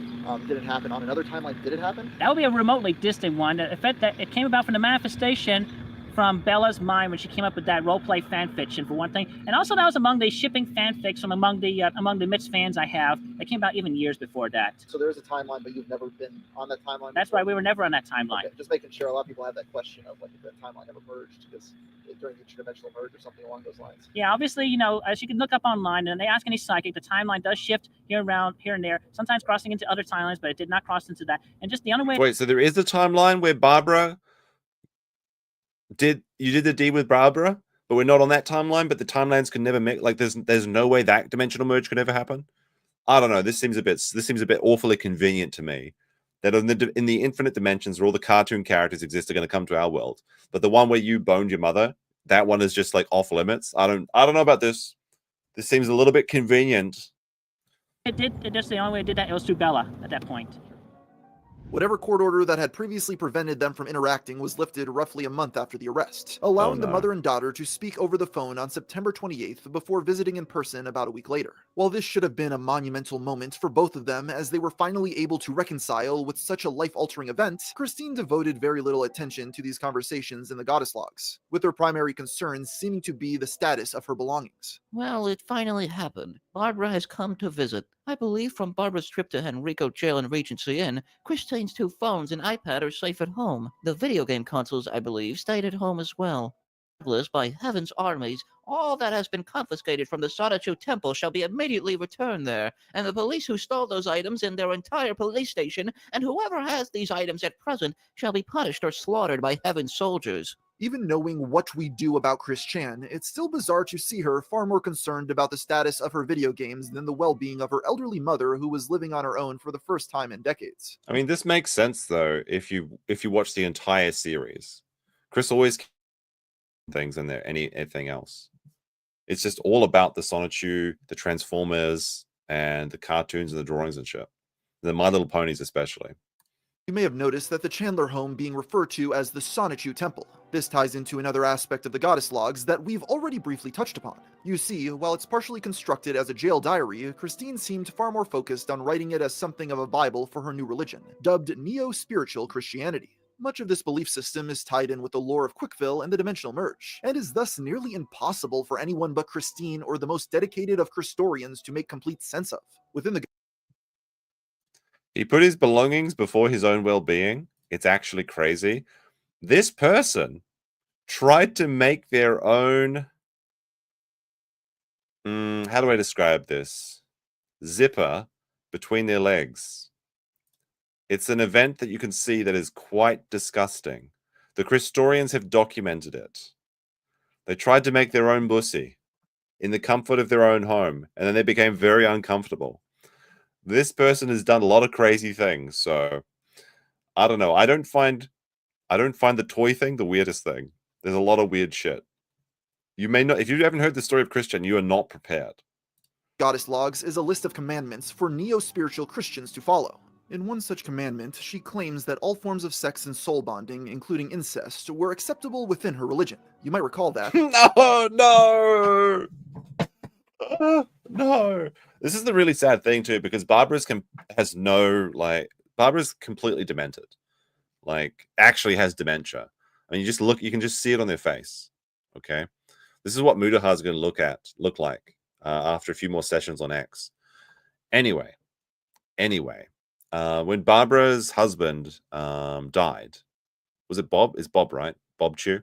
didn't happen. On another timeline, did it happen? That would be a remotely distant one. The fact that it came about from the manifestation from Bella's mind when she came up with that roleplay fan fiction, for one thing, and also that was among the shipping fanfics from among the mixed fans I have. That came about even years before that. So there is a timeline, but you've never been on that timeline. That's right. We were never on that timeline. Okay. Just making sure. A lot of people have that question of like if that timeline ever merged because during the interdimensional merge or something along those lines. Yeah, obviously, as you can look up online, and they ask any psychic, the timeline does shift here and there, sometimes crossing into other timelines, but it did not cross into that. And just the only way. Wait, so there is a timeline where Barbara did the deed with Barbara, but we're not on that timeline. But the timelines can never make there's no way that dimensional merge could ever happen. I don't know. This seems a bit awfully convenient to me. That in the infinite dimensions where all the cartoon characters exist are going to come to our world, but the one where you boned your mother, that one is just like off limits. I don't know about this. This seems a little bit convenient. That's the only way it did that. It was through Bella at that point. Whatever court order that had previously prevented them from interacting was lifted roughly a month after the arrest, allowing the mother and daughter to speak over the phone on September 28th before visiting in person about a week later. While this should have been a monumental moment for both of them as they were finally able to reconcile with such a life-altering event, Christine devoted very little attention to these conversations in the goddess logs, with her primary concerns seeming to be the status of her belongings. Well, it finally happened. Barbara has come to visit. I believe from Barbara's trip to Henrico Jail and Regency Inn, Christine's 2 phones and iPad are safe at home. The video game consoles, I believe, stayed at home as well. By heaven's armies, all that has been confiscated from the Sonichu Temple shall be immediately returned there, and the police who stole those items in their entire police station, and whoever has these items at present, shall be punished or slaughtered by heaven's soldiers. Even knowing what we do about Chrischan, it's still bizarre to see her far more concerned about the status of her video games than the well-being of her elderly mother who was living on her own for the first time in decades. I mean, this makes sense though if you watch the entire series. Chris always things in there, anything else. It's just all about the Sonichu, the Transformers, and the cartoons and the drawings and shit. The My Little Ponies especially. You may have noticed that the Chandler home being referred to as the Sonichu Temple. This ties into another aspect of the goddess logs that we've already briefly touched upon. You see, while it's partially constructed as a jail diary, Christine seemed far more focused on writing it as something of a Bible for her new religion, dubbed Neo-Spiritual Christianity. Much of this belief system is tied in with the lore of Quickville and the Dimensional Merge, and is thus nearly impossible for anyone but Christine or the most dedicated of Christorians to make complete sense of. Within the He put his belongings before his own well-being. It's actually crazy. This person tried to make their own... how do I describe this? Zipper between their legs. It's an event that you can see that is quite disgusting. The Christorians have documented it. They tried to make their own bussy in the comfort of their own home, and then they became very uncomfortable. This person has done a lot of crazy things, so I don't know. I don't find the toy thing the weirdest thing. There's a lot of weird shit. You may not, if you haven't heard the story of Chrischan, you are not prepared. Goddess Logs is a list of commandments for neo-spiritual Christians to follow. In one such commandment, she claims that all forms of sex and soul bonding, including incest, were acceptable within her religion. You might recall that. No! No! This is the really sad thing, too, because Barbara's completely demented. Like, actually has dementia. I mean, you can just see it on their face. Okay? This is what Mudahar's going to look like after a few more sessions on X. Anyway, when Barbara's husband died, was it Bob? Is Bob right? Bob Chan.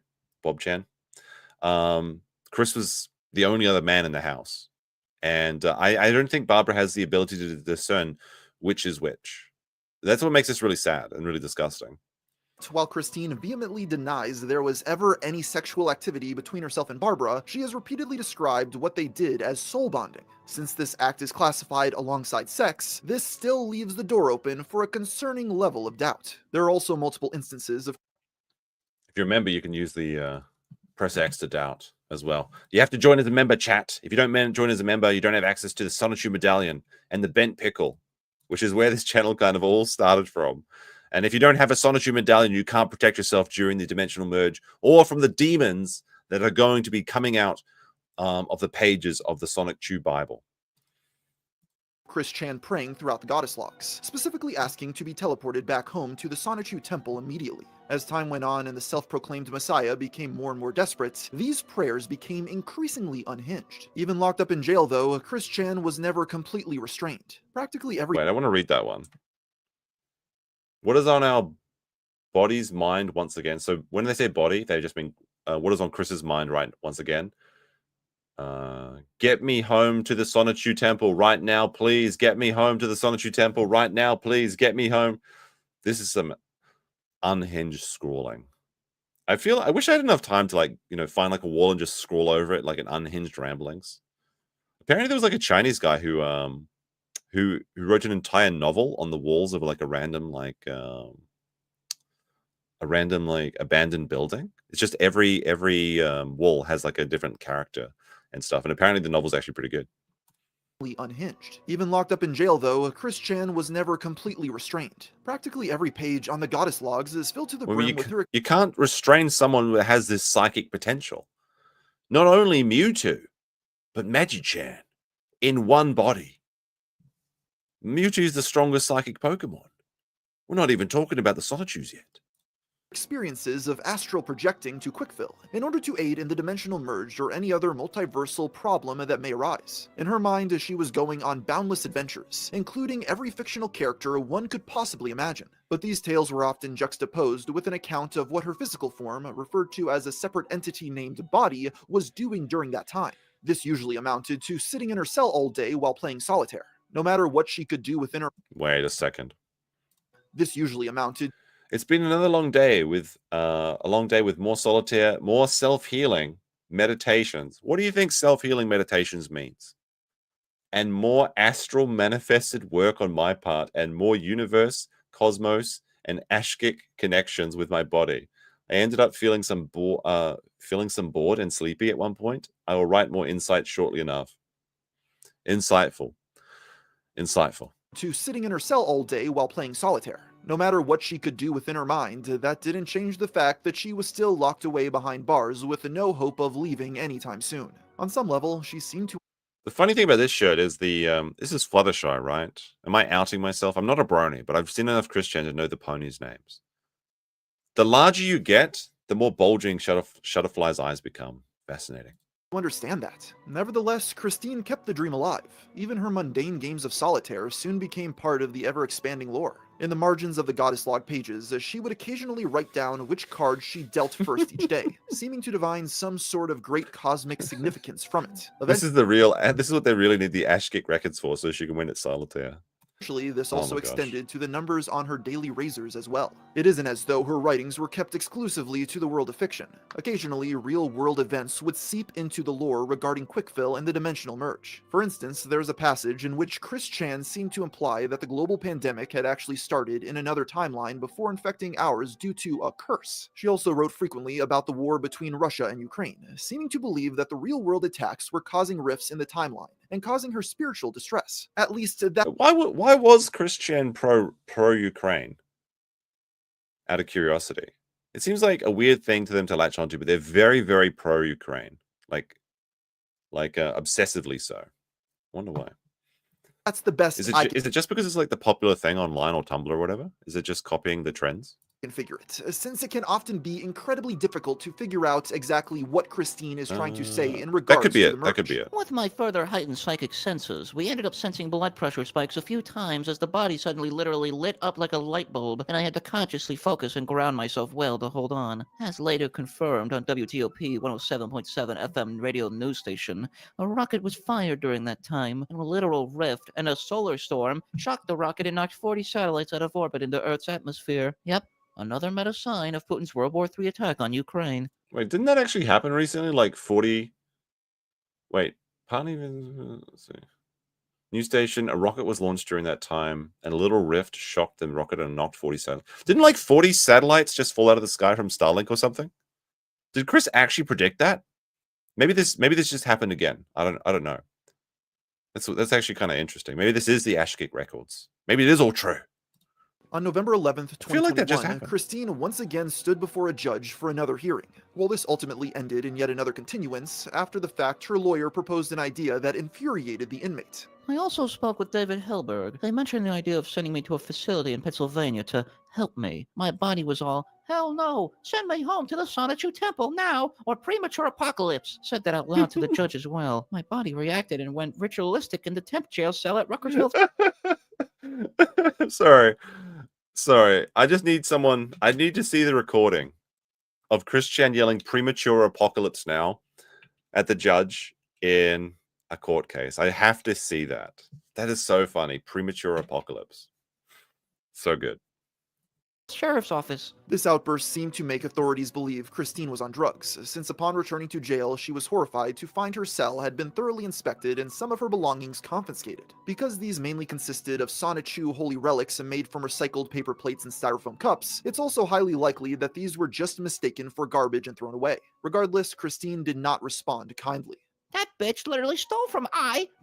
Chris was the only other man in the house, and I don't think Barbara has the ability to discern which is which. That's what makes this really sad and really disgusting. While Christine vehemently denies there was ever any sexual activity between herself and Barbara, she has repeatedly described what they did as soul bonding. Since this act is classified alongside sex, this still leaves the door open for a concerning level of doubt. There are also multiple instances of... If you remember, you can use the press X to doubt as well. You have to join as a member, chat. If you don't join as a member, you don't have access to the Sonichu Medallion and the Bent Pickle, which is where this channel kind of all started from. And if you don't have a Sonichu Medallion, you can't protect yourself during the Dimensional Merge or from the demons that are going to be coming out of the pages of the Sonichu Bible. Chrischan praying throughout the Goddess Logs, specifically asking to be teleported back home to the Sonichu Temple immediately. As time went on and the self-proclaimed Messiah became more and more desperate, these prayers became increasingly unhinged. Even locked up in jail, though, Chrischan was never completely restrained. Practically every... Wait, I want to read that one. What is on our body's mind once again? So when they say body, they just mean what is on Chris's mind right once again? Get me home to the Sonichu Temple right now, please. Get me home to the Sonichu Temple right now, please. Get me home. This is some unhinged scrawling. I wish I had enough time to find like a wall and just scroll over it like an unhinged ramblings. Apparently there was like a Chinese guy who wrote an entire novel on the walls of like a random abandoned building. It's just every wall has like a different character and stuff. And apparently the novel's actually pretty good. Unhinged. Even locked up in jail, though, Chrischan was never completely restrained. Practically every page on the Goddess Logs is filled to the brim with her... You can't restrain someone who has this psychic potential. Not only Mewtwo, but Magi-Chan in one body. Mewtwo is the strongest psychic Pokemon. We're not even talking about the Sonichus yet. Experiences of astral projecting to quickfill in order to aid in the dimensional merge or any other multiversal problem that may arise. In her mind, she was going on boundless adventures, including every fictional character one could possibly imagine. But these tales were often juxtaposed with an account of what her physical form, referred to as a separate entity named body, was doing during that time. This usually amounted to sitting in her cell all day while playing solitaire. No matter what she could do within her... Wait a second. This usually amounted... It's been another long day with more solitaire, more self-healing meditations. What do you think self-healing meditations means? And more astral manifested work on my part and more universe, cosmos, and ashkic connections with my body. I ended up feeling some bored and sleepy at one point. I will write more insights shortly enough. Insightful. To sitting in her cell all day while playing solitaire. No matter what she could do within her mind, that didn't change the fact that she was still locked away behind bars with no hope of leaving anytime soon. On some level, she seemed to... The funny thing about this shirt is this is Fluttershy, right? Am I outing myself? I'm not a brony, but I've seen enough Chrischan to know the ponies' names. The larger you get, the more bulging Shutterfly's eyes become. Fascinating. Understand that. Nevertheless, Christine kept the dream alive. Even her mundane games of solitaire soon became part of the ever-expanding lore. In the margins of the Goddess Log pages, she would occasionally write down which card she dealt first each day, seeming to divine some sort of great cosmic significance from it. This is what they really need the Ashkick records for, so she can win at solitaire. Actually, this Oh also my gosh. extended to the numbers on her daily razors as well. It isn't as though her writings were kept exclusively to the world of fiction. Occasionally, real-world events would seep into the lore regarding Quickfill and the Dimensional Merge. For instance, there's a passage in which Chrischan seemed to imply that the global pandemic had actually started in another timeline before infecting ours due to a curse. She also wrote frequently about the war between Russia and Ukraine, seeming to believe that the real-world attacks were causing rifts in the timeline and causing her spiritual distress. At least that. Why was Chrischan pro Ukraine? Out of curiosity, it seems like a weird thing to them to latch onto, but they're very, very pro Ukraine, like obsessively so. Wonder why. That's the best. Is it just because it's like the popular thing online or Tumblr or whatever? Is it just copying the trends? Figure it, since it can often be incredibly difficult to figure out exactly what Christine is trying to say in regards to the merge. That could be it. With my further heightened psychic senses, we ended up sensing blood pressure spikes a few times as the body suddenly literally lit up like a light bulb, and I had to consciously focus and ground myself well to hold on. As later confirmed on WTOP 107.7 FM radio news station, a rocket was fired during that time, and a literal rift and a solar storm shocked the rocket and knocked 40 satellites out of orbit into Earth's atmosphere. Yep. Another meta sign of Putin's World War III attack on Ukraine. Wait, didn't that actually happen recently? Like 40... Wait, partly... Let's see. News station, a rocket was launched during that time, and a little rift shocked the rocket and knocked 40 satellites. Didn't like 40 satellites just fall out of the sky from Starlink or something? Did Chris actually predict that? Maybe this just happened again. I don't know. That's actually kind of interesting. Maybe this is the Ashkick records. Maybe it is all true. On November 11th, I feel like that just 2021, happened. Christine once again stood before a judge for another hearing. While this ultimately ended in yet another continuance, after the fact, her lawyer proposed an idea that infuriated the inmate. I also spoke with David Hellberg. They mentioned the idea of sending me to a facility in Pennsylvania to help me. My body was all, hell no, send me home to the Sonichu Temple now, or premature apocalypse. Said that out loud to the judge as well. My body reacted and went ritualistic in the temp jail cell at Rutgers Hill. Sorry. I just need someone. I need to see the recording of Chrischan yelling premature apocalypse now at the judge in a court case. I have to see that. That is so funny. Premature apocalypse. So good. Sheriff's office. This outburst seemed to make authorities believe Christine was on drugs, since upon returning to jail, she was horrified to find her cell had been thoroughly inspected and some of her belongings confiscated. Because these mainly consisted of Sonichu holy relics made from recycled paper plates and styrofoam cups, it's also highly likely that these were just mistaken for garbage and thrown away. Regardless, Christine did not respond kindly. That bitch literally stole from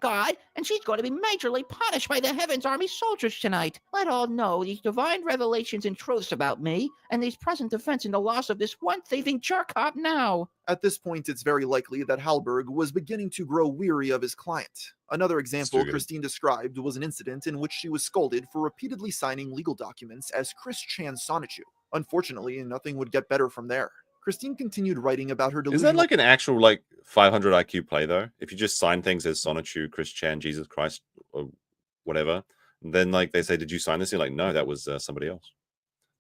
God, and she's going to be majorly punished by the Heaven's Army soldiers tonight. Let all know these divine revelations and truths about me, and these present events in the loss of this one thieving jerk-hop now. At this point, it's very likely that Hallberg was beginning to grow weary of his client. Another example Christine described was an incident in which she was scolded for repeatedly signing legal documents as Chrischan Sonichu. Unfortunately, nothing would get better from there. Christine continued writing about her delusional... Is that like an actual 500 IQ play though? If you just sign things as Sonichu, Chrischan, Jesus Christ, or whatever, and then they say, "Did you sign this?" You're like, "No, that was somebody else."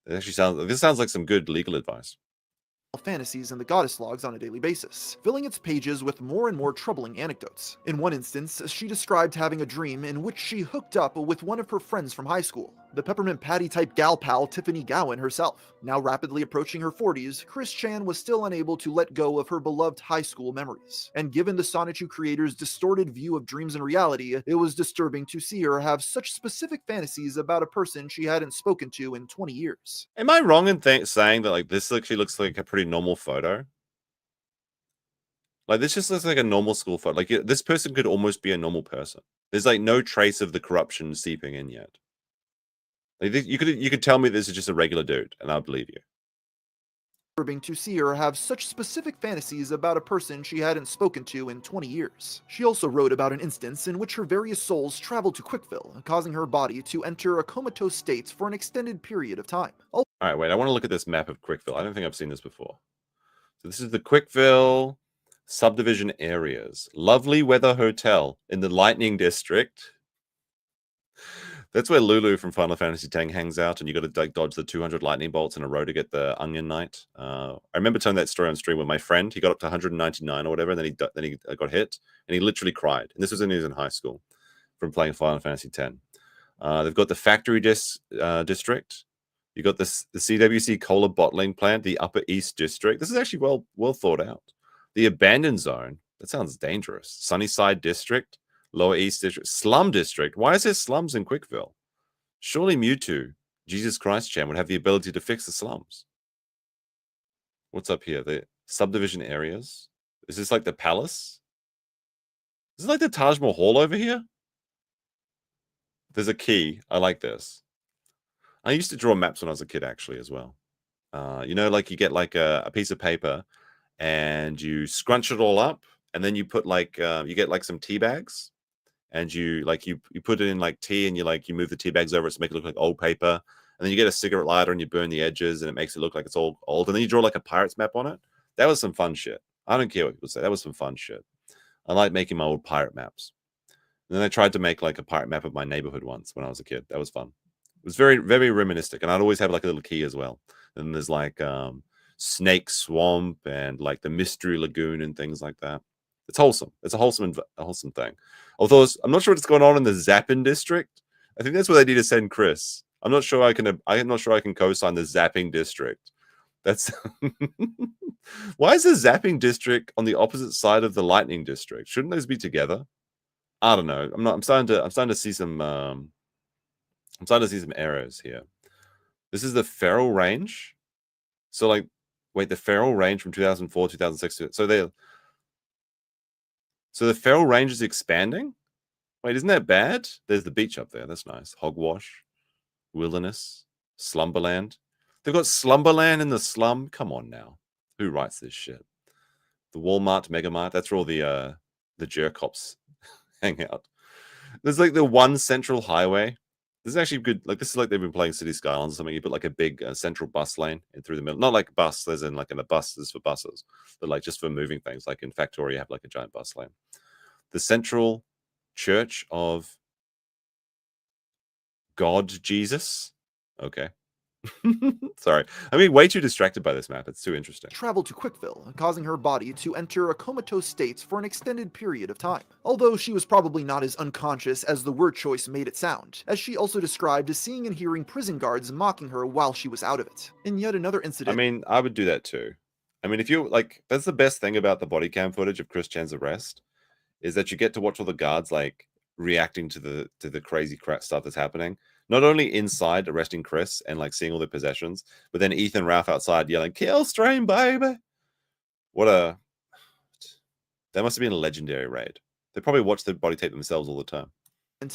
It actually sounds like some good legal advice. Fantasies in the goddess logs on a daily basis, filling its pages with more and more troubling anecdotes. In one instance, she described having a dream in which she hooked up with one of her friends from high school, the Peppermint Patty type gal pal Tiffany Gowan herself. Now rapidly approaching her 40s, Chrischan was still unable to let go of her beloved high school memories. And given the Sonichu creator's distorted view of dreams and reality, it was disturbing to see her have such specific fantasies about a person she hadn't spoken to in 20 years. Am I wrong in saying that this actually looks like a pretty normal photo? This just looks like a normal school photo. This person could almost be a normal person. There's no trace of the corruption seeping in yet. You could tell me this is just a regular dude, and I'll believe you. Disturbing to see her have such specific fantasies about a person she hadn't spoken to in 20 years. She also wrote about an instance in which her various souls traveled to Quickfill, causing her body to enter a comatose state for an extended period of time. All right, wait, I want to look at this map of Quickfill. I don't think I've seen this before. So this is the Quickfill subdivision areas. Lovely Weather Hotel in the Lightning District. That's where Lulu from Final Fantasy X hangs out, and you got to dodge the 200 lightning bolts in a row to get the Onion Knight. I remember telling that story on stream with my friend. He got up to 199 or whatever, and then he got hit, and he literally cried. And this was when he was in high school from playing Final Fantasy X. They've got the factory district. You got the CWC cola bottling plant, the Upper East District. This is actually well thought out. The abandoned zone. That sounds dangerous. Sunnyside District, Lower East District, Slum District. Why is there slums in Quickville? Surely Mewtwo, Jesus Christ Chan, would have the ability to fix the slums. What's up here? The subdivision areas. Is this like the palace? Is this like the Taj Mahal over here? There's a key. I like this. I used to draw maps when I was a kid, actually, as well. You know, like you get like a piece of paper and you scrunch it all up, and then you put like you get like some tea bags, and you put it in like tea, and you move the tea bags over it to make it look like old paper, and then you get a cigarette lighter and you burn the edges, and it makes it look like it's all old, and then you draw like a pirate's map on it. That was some fun shit. I don't care what people say. That was some fun shit. I like making my old pirate maps. And then I tried to make like a pirate map of my neighborhood once when I was a kid. That was fun. It was very, very reminiscent, and I'd always have like a little key as well. And there's like Snake Swamp and like the Mystery Lagoon and things like that. It's wholesome. It's a wholesome thing. Although I'm not sure what's going on in the Zappin district. I think that's where they need to send Chris. I'm not sure I can co-sign the Zapping district. That's why is the Zapping district on the opposite side of the Lightning district? Shouldn't those be together? I don't know. I'm starting to see some errors here. This is the Feral Range. So like, wait, the Feral Range from 2004, 2006. So the Feral Range is expanding. Wait, isn't that bad? There's the beach up there. That's nice. Hogwash, Wilderness, Slumberland. They've got Slumberland in the slum. Come on now. Who writes this shit? The Walmart, Megamart. That's where all the jerk cops hang out. There's like the one central highway. This is actually good. Like this is like they've been playing City Skylines or something. You put like a big central bus lane in through the middle. Not like bus, as in like in a bus is for buses, but like just for moving things. Like in Factoria, you have like a giant bus lane. The Central Church of God Jesus. Okay. Sorry. I'm being way too distracted by this map. It's too interesting. Traveled to Quickville, causing her body to enter a comatose state for an extended period of time. Although she was probably not as unconscious as the word choice made it sound, as she also described seeing and hearing prison guards mocking her while she was out of it. In yet another incident... I mean, I would do that too. I mean, if you like, that's the best thing about the body cam footage of Chrischan's arrest, is that you get to watch all the guards like reacting to the crazy crap stuff that's happening. Not only inside arresting Chris and like seeing all the possessions, but then Ethan Ralph outside yelling, "Kill Stream, baby!" That must have been a legendary raid. They probably watch the body tape themselves all the time.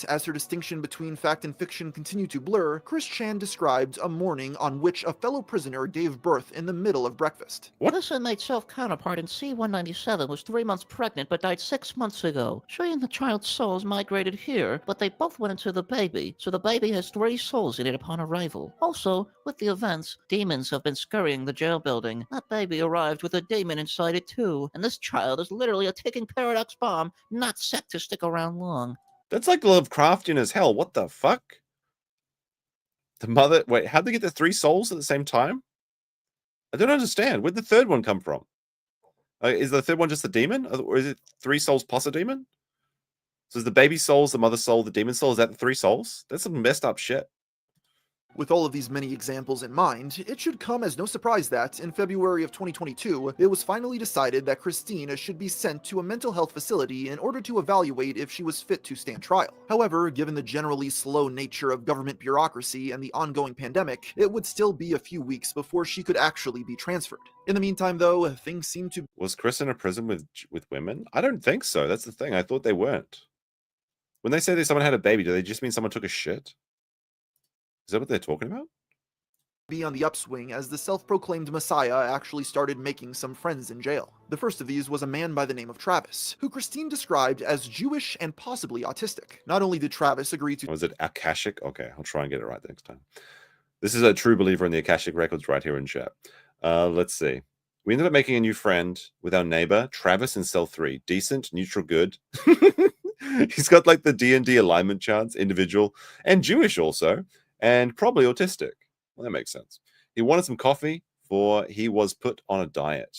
As her distinction between fact and fiction continued to blur, Chrischan described a morning on which a fellow prisoner gave birth in the middle of breakfast. This inmate's self-counterpart in C-197 was 3 months pregnant but died 6 months ago. She and the child's souls migrated here, but they both went into the baby, so the baby has 3 souls in it upon arrival. Also, with the events, demons have been scurrying the jail building. That baby arrived with a demon inside it too, and this child is literally a ticking paradox bomb, not set to stick around long. That's like Lovecraftian as hell. What the fuck? The mother... Wait, how'd they get the 3 souls at the same time? I don't understand. Where'd the third one come from? Is the third one just a demon? Or is it 3 souls plus a demon? So is the baby souls, the mother soul, the demon soul, is that the 3 souls? That's some messed up shit. With all of these many examples in mind, it should come as no surprise that, in February of 2022, it was finally decided that Christine should be sent to a mental health facility in order to evaluate if she was fit to stand trial. However, given the generally slow nature of government bureaucracy and the ongoing pandemic, it would still be a few weeks before she could actually be transferred. In the meantime, though, things seem to... Was Chris in a prison with women? I don't think so. That's the thing. I thought they weren't. When they say that someone had a baby, do they just mean someone took a shit? Is that what they're talking about? Be on the upswing as the self-proclaimed messiah actually started making some friends in jail. The first of these was a man by the name of Travis, who Christine described as Jewish and possibly autistic. Not only did Travis agree to... Was it Akashic? Okay, I'll try and get it right the next time. This is a true believer in the Akashic records right here in chat. Let's see. We ended up making a new friend with our neighbor, Travis in cell 3. Decent, neutral, good. He's got like the D&D alignment charts, individual, and Jewish also. And probably autistic. Well, that makes sense. He wanted some coffee, for he was put on a diet.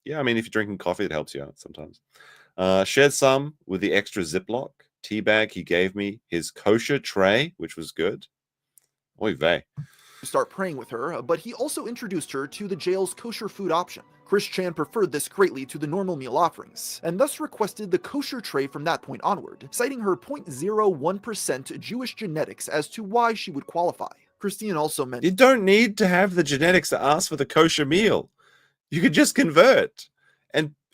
Yeah, I mean, if you're drinking coffee, it helps you out sometimes. Shared some with the extra Ziploc. tea bag. He gave me his kosher tray, which was good. Oy vey. Start praying with her, but he also introduced her to the jail's kosher food option. Chrischan preferred this greatly to the normal meal offerings, and thus requested the kosher tray from that point onward, citing her 0.01% Jewish genetics as to why she would qualify. Christine also mentioned, you don't need to have the genetics to ask for the kosher meal. You could just convert.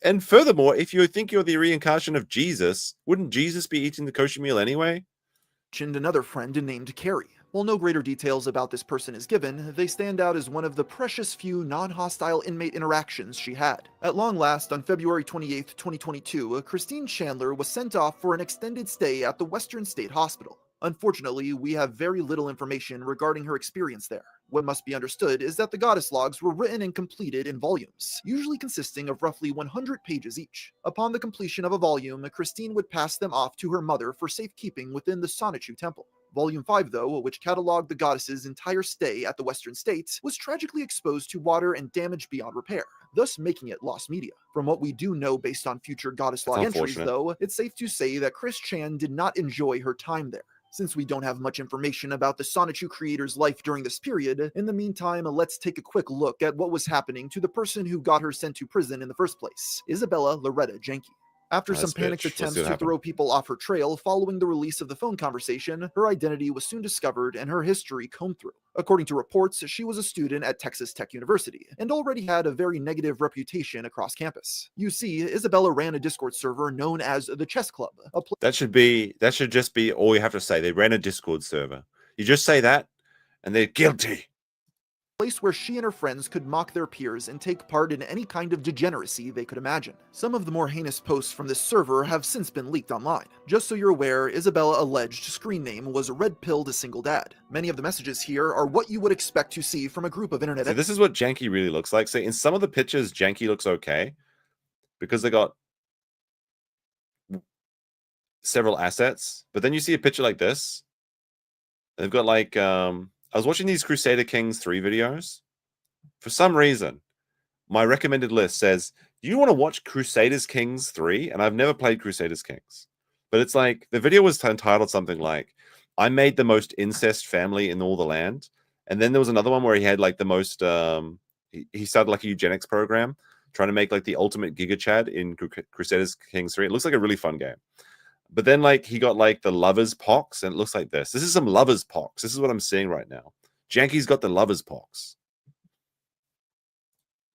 And furthermore, if you think you're the reincarnation of Jesus, wouldn't Jesus be eating the kosher meal anyway? Another friend named Carrie. While no greater details about this person is given, they stand out as one of the precious few non-hostile inmate interactions she had. At long last, on February 28, 2022, Christine Chandler was sent off for an extended stay at the Western State Hospital. Unfortunately, we have very little information regarding her experience there. What must be understood is that the goddess logs were written and completed in volumes, usually consisting of roughly 100 pages each. Upon the completion of a volume, Christine would pass them off to her mother for safekeeping within the Sonichu temple. Volume 5, though, which cataloged the goddess's entire stay at the Western States, was tragically exposed to water and damaged beyond repair, thus making it lost media. From what we do know based on future goddess log entries, though, it's safe to say that Chrischan did not enjoy her time there. Since we don't have much information about the Sonichu creator's life during this period, in the meantime, let's take a quick look at what was happening to the person who got her sent to prison in the first place, Isabella Loretta Janke. After some panicked attempts to throw people off her trail following the release of the phone conversation, her identity was soon discovered and her history combed through. According to reports, she was a student at Texas Tech University and already had a very negative reputation across campus. You see, Isabella ran a Discord server known as the Chess Club. That should just be all you have to say. They ran a Discord server. You just say that, and they're guilty. Place where she and her friends could mock their peers and take part in any kind of degeneracy they could imagine. Some of the more heinous posts from this server have since been leaked online. Just so you're aware, Isabella's alleged screen name was Red Pilled Single Dad. Many of the messages here are what you would expect to see from a group of internet. So this is what Janky really looks like. So in some of the pictures, Janky looks okay because they got several assets. But then you see a picture like this. They've got like I was watching these Crusader Kings 3 videos. For some reason, my recommended list says, do you want to watch Crusaders Kings 3? And I've never played Crusaders Kings. But it's like, the video was entitled something like, I made the most incest family in all the land. And then there was another one where he had like the most, he started like a eugenics program, trying to make like the ultimate Giga Chad in Crusaders Kings 3. It looks like a really fun game. But then, like, he got, like, the lover's pox, and it looks like this. This is some lover's pox. This is what I'm seeing right now. Janky's got the lover's pox.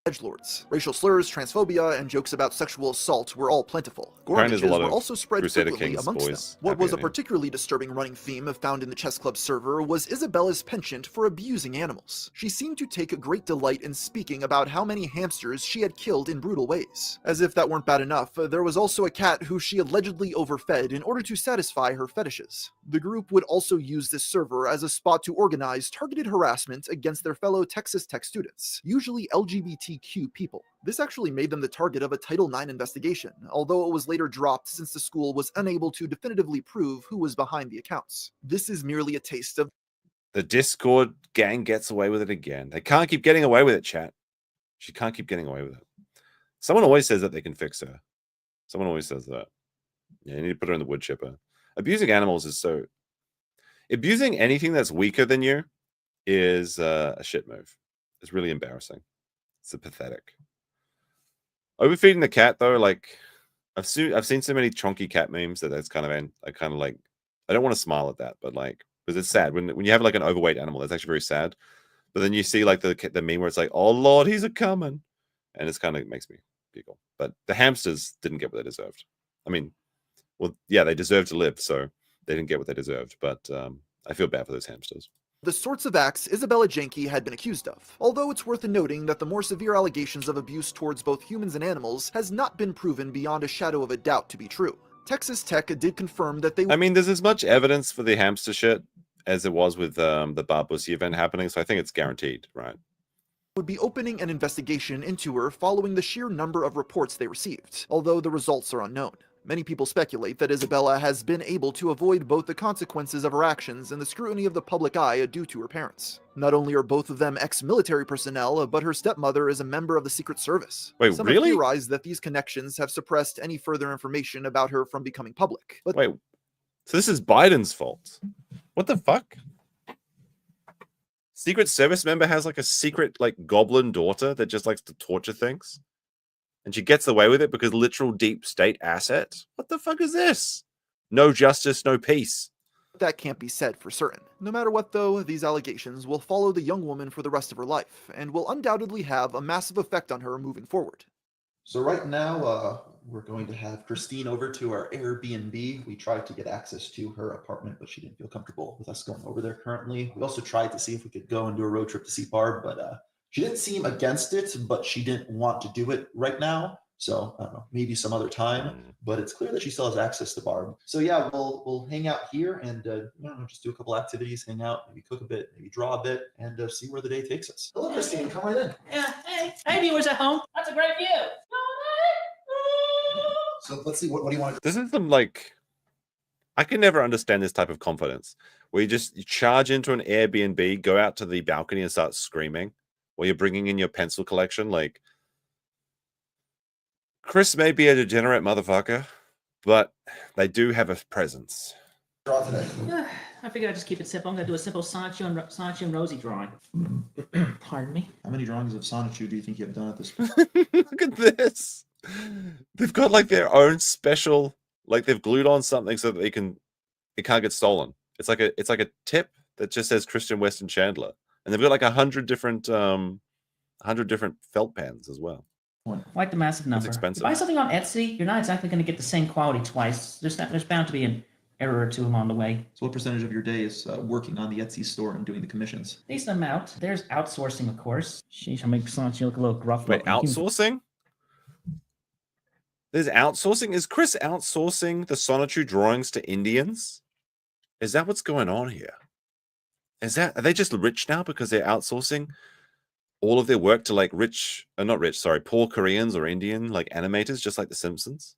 Edgelords. Racial slurs, transphobia, and jokes about sexual assault were all plentiful. Gore Apparently images there's a lot were of also spread Crusader frequently Kings amongst boys them. What happy was a in here. particularly disturbing running theme found in the Chess Club server was Isabella's penchant for abusing animals. She seemed to take great delight in speaking about how many hamsters she had killed in brutal ways. As if that weren't bad enough, there was also a cat who she allegedly overfed in order to satisfy her fetishes. The group would also use this server as a spot to organize targeted harassment against their fellow Texas Tech students, usually LGBTQ people. This actually made them the target of a Title IX investigation, although it was later dropped since the school was unable to definitively prove who was behind the accounts. This is merely a taste of The Discord gang gets away with it again. They can't keep getting away with it, chat. She can't keep getting away with it. Someone always says that they can fix her. Someone always says that. Yeah, you need to put her in the wood chipper. Abusing animals is so... Abusing anything that's weaker than you is a shit move. It's really embarrassing. It's pathetic. Overfeeding the cat, though, like... I've seen so many chonky cat memes that that's kind of... I kind of like... I don't want to smile at that, but like... Because it's sad. When you have like an overweight animal, that's actually very sad. But then you see like the meme where it's like, oh Lord, he's a coming. And it's kind of makes me giggle. But the hamsters didn't get what they deserved. I mean, well, yeah, they deserved to live, so they didn't get what they deserved. But I feel bad for those hamsters. the sorts of acts Isabella Janke had been accused of, although it's worth noting that the more severe allegations of abuse towards both humans and animals has not been proven beyond a shadow of a doubt to be true. Texas Tech did confirm that they... I mean, there's as much evidence for the hamster shit as it was with the Barbussy event happening, so I think it's guaranteed, right? would be opening an investigation into her following the sheer number of reports they received, although the results are unknown. Many people speculate that Isabella has been able to avoid both the consequences of her actions and the scrutiny of the public eye due to her parents. Not only are both of them ex-military personnel, but her stepmother is a member of the Secret Service. Wait, Some really? have theorized that these connections have suppressed any further information about her from becoming public. But wait, So this is Biden's fault. What the fuck? Secret Service member has like a secret like goblin daughter that just likes to torture things. And she gets away with it because literal deep state asset. What the fuck is this? No justice, no peace. That can't be said for certain. No matter what, though, these allegations will follow the young woman for the rest of her life, and will undoubtedly have a massive effect on her moving forward. So right now, we're going to have Christine over to our Airbnb. We tried to get access to her apartment, but she didn't feel comfortable with us going over there currently. We also tried to see if we could go and do a road trip to see Barb, but she didn't seem against it, but she didn't want to do it right now. So I don't know, maybe some other time, but it's clear that she still has access to Barb. So yeah, we'll hang out here and just do a couple activities, hang out, maybe cook a bit, maybe draw a bit, and see where the day takes us. Hello, Christine, come right in. Yeah, hey viewers at home. That's a great view. So let's see, what do you want to do? This is some like, I can never understand this type of confidence where you charge into an Airbnb, go out to the balcony and start screaming while you're bringing in your pencil collection. Like, Chris may be a degenerate motherfucker, but they do have a presence. Draw today. I figured I'd just keep it simple. I'm going to do a simple Sonichu and Rosie drawing. Pardon me? How many drawings of Sonichu do you think you have done at this point? Look at this. They've got like their own special, like they've glued on something so that it can't get stolen. It's like a tip that just says Christian Weston Chandler, and they've got like 100 different felt pens as well. Like the massive number. It's expensive. You buy something on Etsy, you're not exactly going to get the same quality twice. There's bound to be an error or two along the way. So what percentage of your day is working on the Etsy store and doing the commissions? Decent amount. There's outsourcing, of course. Sheesh, I make Sonichu look a little gruff. Wait, outsourcing? There's outsourcing? Is Chris outsourcing the Sonichu drawings to Indians? Is that what's going on here? Are they just rich now because they're outsourcing all of their work to like poor Koreans or Indian like animators, just like The Simpsons?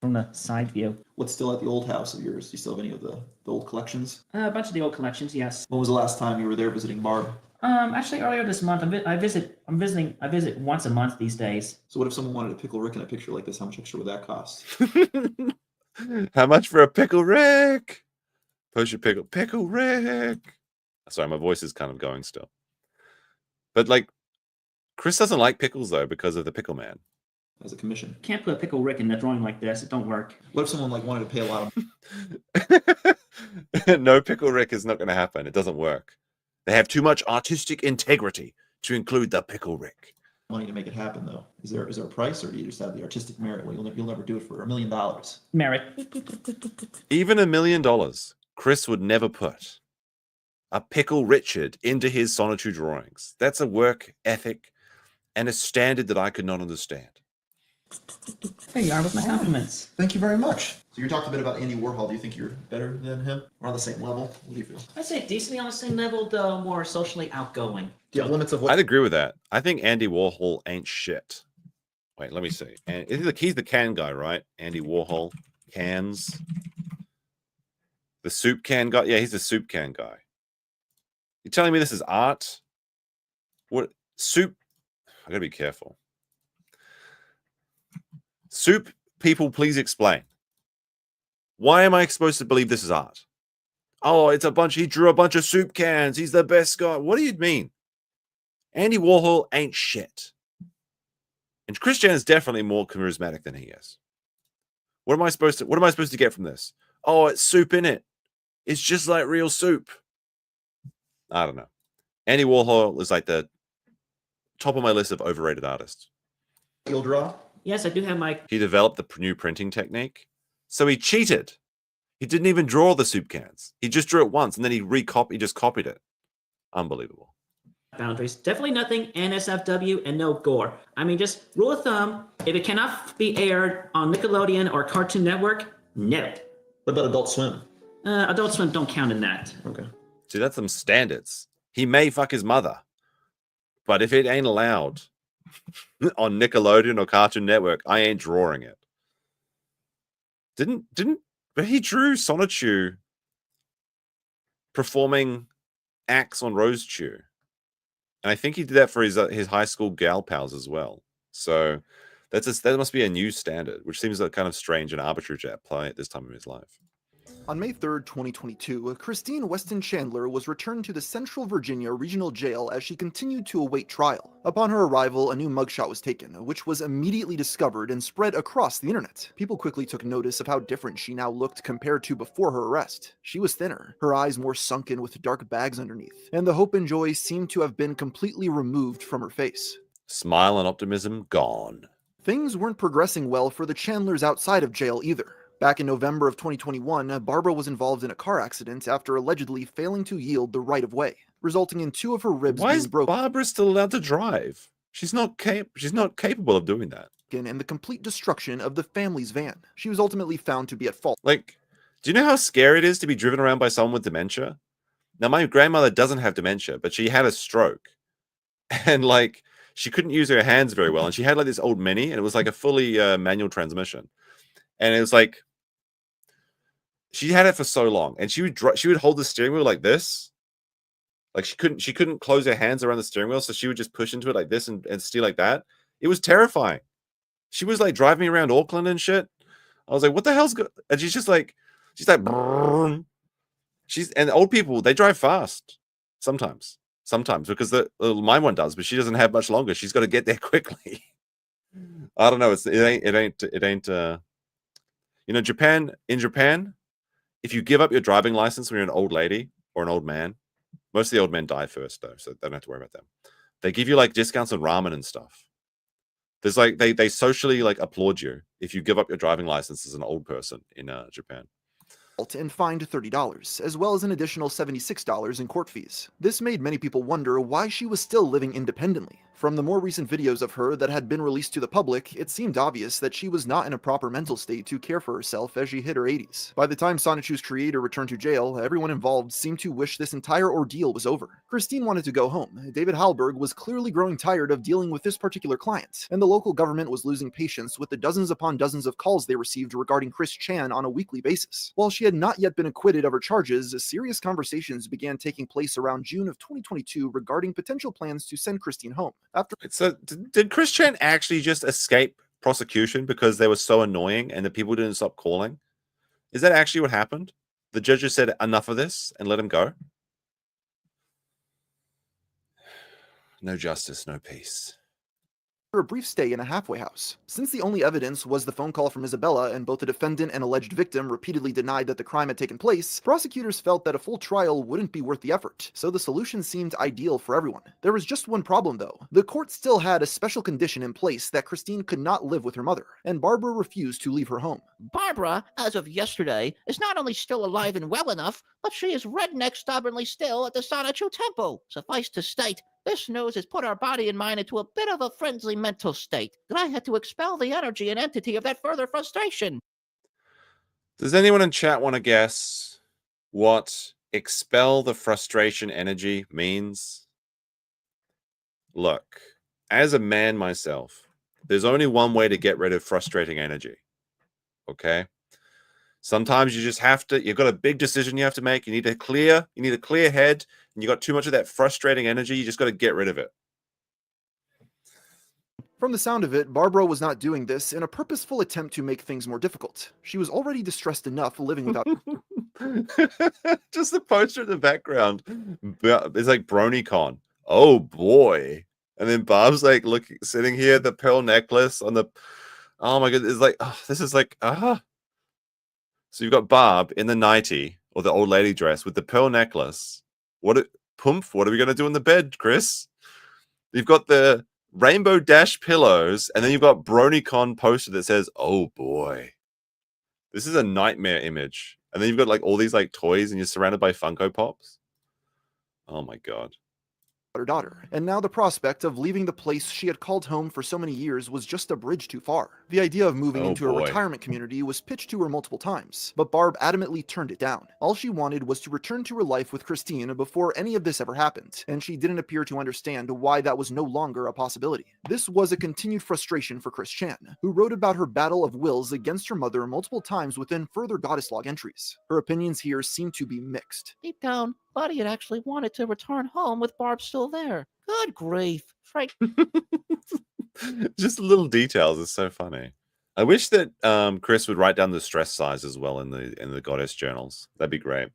From the side view. What's still at the old house of yours? Do you still have any of the old collections? A bunch of the old collections, yes. When was the last time you were there visiting Barb? Actually earlier this month. I visit once a month these days. So what if someone wanted a Pickle Rick in a picture like this? How much extra would that cost? How much for a Pickle Rick? Post your Pickle Rick. Sorry, my voice is kind of going still. But like, Chris doesn't like pickles though because of the Pickle Man. As a commission. Can't put a Pickle Rick in a drawing like this. It don't work. What if someone like wanted to pay a lot of No, Pickle Rick is not going to happen. It doesn't work. They have too much artistic integrity to include the Pickle Rick. Money to make it happen though. Is there a price, or do you just have the artistic merit? Well, you'll never do it for $1 million. Merit. Even $1 million, Chris would never put a Pickle Richard into his Sonichu drawings. That's a work ethic and a standard that I could not understand. There you are with my compliments. Thank you very much. So you talked a bit about Andy Warhol. Do you think you're better than him? Or on the same level? What do you feel? I'd say decently on the same level, though more socially outgoing. Do you have limits of what? I'd agree with that. I think Andy Warhol ain't shit. Wait, let me see. And he's the can guy, right? Andy Warhol. Cans. The soup can guy? Yeah, he's the soup can guy. You're telling me this is art? What? Soup? I gotta be careful. Soup people, please explain. Why am I supposed to believe this is art? Oh, he drew a bunch of soup cans. He's the best guy. What do you mean? Andy Warhol ain't shit. And Christian is definitely more charismatic than he is. What am I supposed to get from this? Oh, it's soup in it. It's just like real soup. I don't know. Andy Warhol is like the top of my list of overrated artists. You'll draw? Yes, I do have my... He developed the new printing technique. So he cheated. He didn't even draw the soup cans. He just drew it once, and then he just copied it. Unbelievable. Boundaries. Definitely nothing NSFW and no gore. I mean, just rule of thumb, if it cannot be aired on Nickelodeon or Cartoon Network, no. What about Adult Swim? Adult Swim don't count in that. Okay. See, that's some standards. He may fuck his mother, but if it ain't allowed on Nickelodeon or Cartoon Network, I ain't drawing it. But he drew Sonichu performing acts on Rose Chew. And I think he did that for his high school gal pals as well. So that must be a new standard, which seems like kind of strange and arbitrary to apply at this time of his life. On May 3, 2022, Christine Weston Chandler was returned to the Central Virginia Regional Jail as she continued to await trial. Upon her arrival, a new mugshot was taken, which was immediately discovered and spread across the internet. People quickly took notice of how different she now looked compared to before her arrest. She was thinner, her eyes more sunken with dark bags underneath, and the hope and joy seemed to have been completely removed from her face. Smile and optimism gone. Things weren't progressing well for the Chandlers outside of jail either. Back in November of 2021, Barbara was involved in a car accident after allegedly failing to yield the right of way, resulting in 2 of her ribs being broken. Barbara still allowed to drive? She's not capable of doing that. And the complete destruction of the family's van. She was ultimately found to be at fault. Like, do you know how scary it is to be driven around by someone with dementia? Now, my grandmother doesn't have dementia, but she had a stroke. And, like, she couldn't use her hands very well. And she had, like, this old Mini, and it was, like, a fully manual transmission. And it was, like, she had it for so long. And she would hold the steering wheel like this. Like, she couldn't close her hands around the steering wheel, so she would just push into it like this and steer like that. It was terrifying. She was, like, driving me around Auckland and shit. I was like, what the hell's going on? And she's like, brrrr. And old people, they drive fast sometimes because my one does, but she doesn't have much longer. She's got to get there quickly. I don't know. It ain't. You know, in Japan, if you give up your driving license when you're an old lady or an old man, most of the old men die first though, so they don't have to worry about them. They give you like discounts on ramen and stuff. There's like they socially like applaud you if you give up your driving license as an old person in Japan. And fined $30, as well as an additional $76 in court fees. This made many people wonder why she was still living independently. From the more recent videos of her that had been released to the public, it seemed obvious that she was not in a proper mental state to care for herself as she hit her 80s. By the time Sonichu's creator returned to jail, everyone involved seemed to wish this entire ordeal was over. Christine wanted to go home. David Hallberg was clearly growing tired of dealing with this particular client, and the local government was losing patience with the dozens upon dozens of calls they received regarding Chris Chan on a weekly basis. While she had not yet been acquitted of her charges, serious conversations began taking place around June of 2022 regarding potential plans to send Christine home. So did Chris Chan actually just escape prosecution because they were so annoying and the people didn't stop calling? Is that actually what happened? The judges said enough of this and let him go? No justice, no peace. For a brief stay in a halfway house. Since the only evidence was the phone call from Isabella, and both the defendant and alleged victim repeatedly denied that the crime had taken place, prosecutors felt that a full trial wouldn't be worth the effort, so the solution seemed ideal for everyone. There was just one problem though. The court still had a special condition in place that Christine could not live with her mother, and Barbara refused to leave her home. Barbara, as of yesterday, is not only still alive and well enough, but she is redneck stubbornly still at the Sonichu Temple. Suffice to state, this news has put our body and mind into a bit of a frenzy mental state that I had to expel the energy and entity of that further frustration. Does anyone in chat want to guess what expel the frustration energy means? Look, as a man myself, there's only one way to get rid of frustrating energy. Okay? Sometimes you just have to, you've got a big decision you have to make. You need a clear head, and you got too much of that frustrating energy. You just got to get rid of it. From the sound of it, Barbara was not doing this in a purposeful attempt to make things more difficult. She was already distressed enough living without... Just the poster in the background. It's like BronyCon. Oh boy. And then Bob's like sitting here, the pearl necklace on the... Oh my god, it's like, oh, this is like, So you've got Barb in the nightie, or the old lady dress, with the pearl necklace. What are we going to do in the bed, Chris? You've got the Rainbow Dash pillows, and then you've got BronyCon poster that says, oh boy. This is a nightmare image. And then you've got like all these like toys, and you're surrounded by Funko Pops. Oh my god. Her daughter, and now the prospect of leaving the place she had called home for so many years was just a bridge too far. The idea of moving into a retirement community was pitched to her multiple times, but Barb adamantly turned it down. All she wanted was to return to her life with Christine before any of this ever happened, and she didn't appear to understand why that was no longer a possibility. This was a continued frustration for Chris Chan, who wrote about her battle of wills against her mother multiple times within further goddess log entries. Her opinions here seem to be mixed. Deep down, Buddy had actually wanted to return home with Barb still there. Good grief. Frank. Just little details is so funny. I wish that Chris would write down the stress size as well in the goddess journals. That'd be great.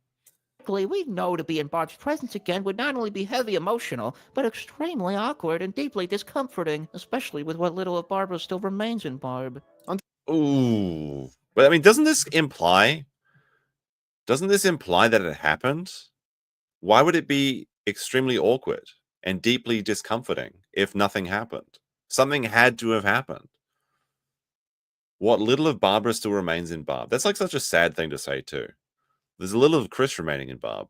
We know to be in Barb's presence again would not only be heavy emotional, but extremely awkward and deeply discomforting, especially with what little of Barbara still remains in Barb. Ooh. But I mean, doesn't this imply that it happened? Why would it be extremely awkward and deeply discomforting if nothing happened? Something had to have happened. What little of Barbara still remains in Barb. That's like such a sad thing to say too. There's a little of Chris remaining in Barb.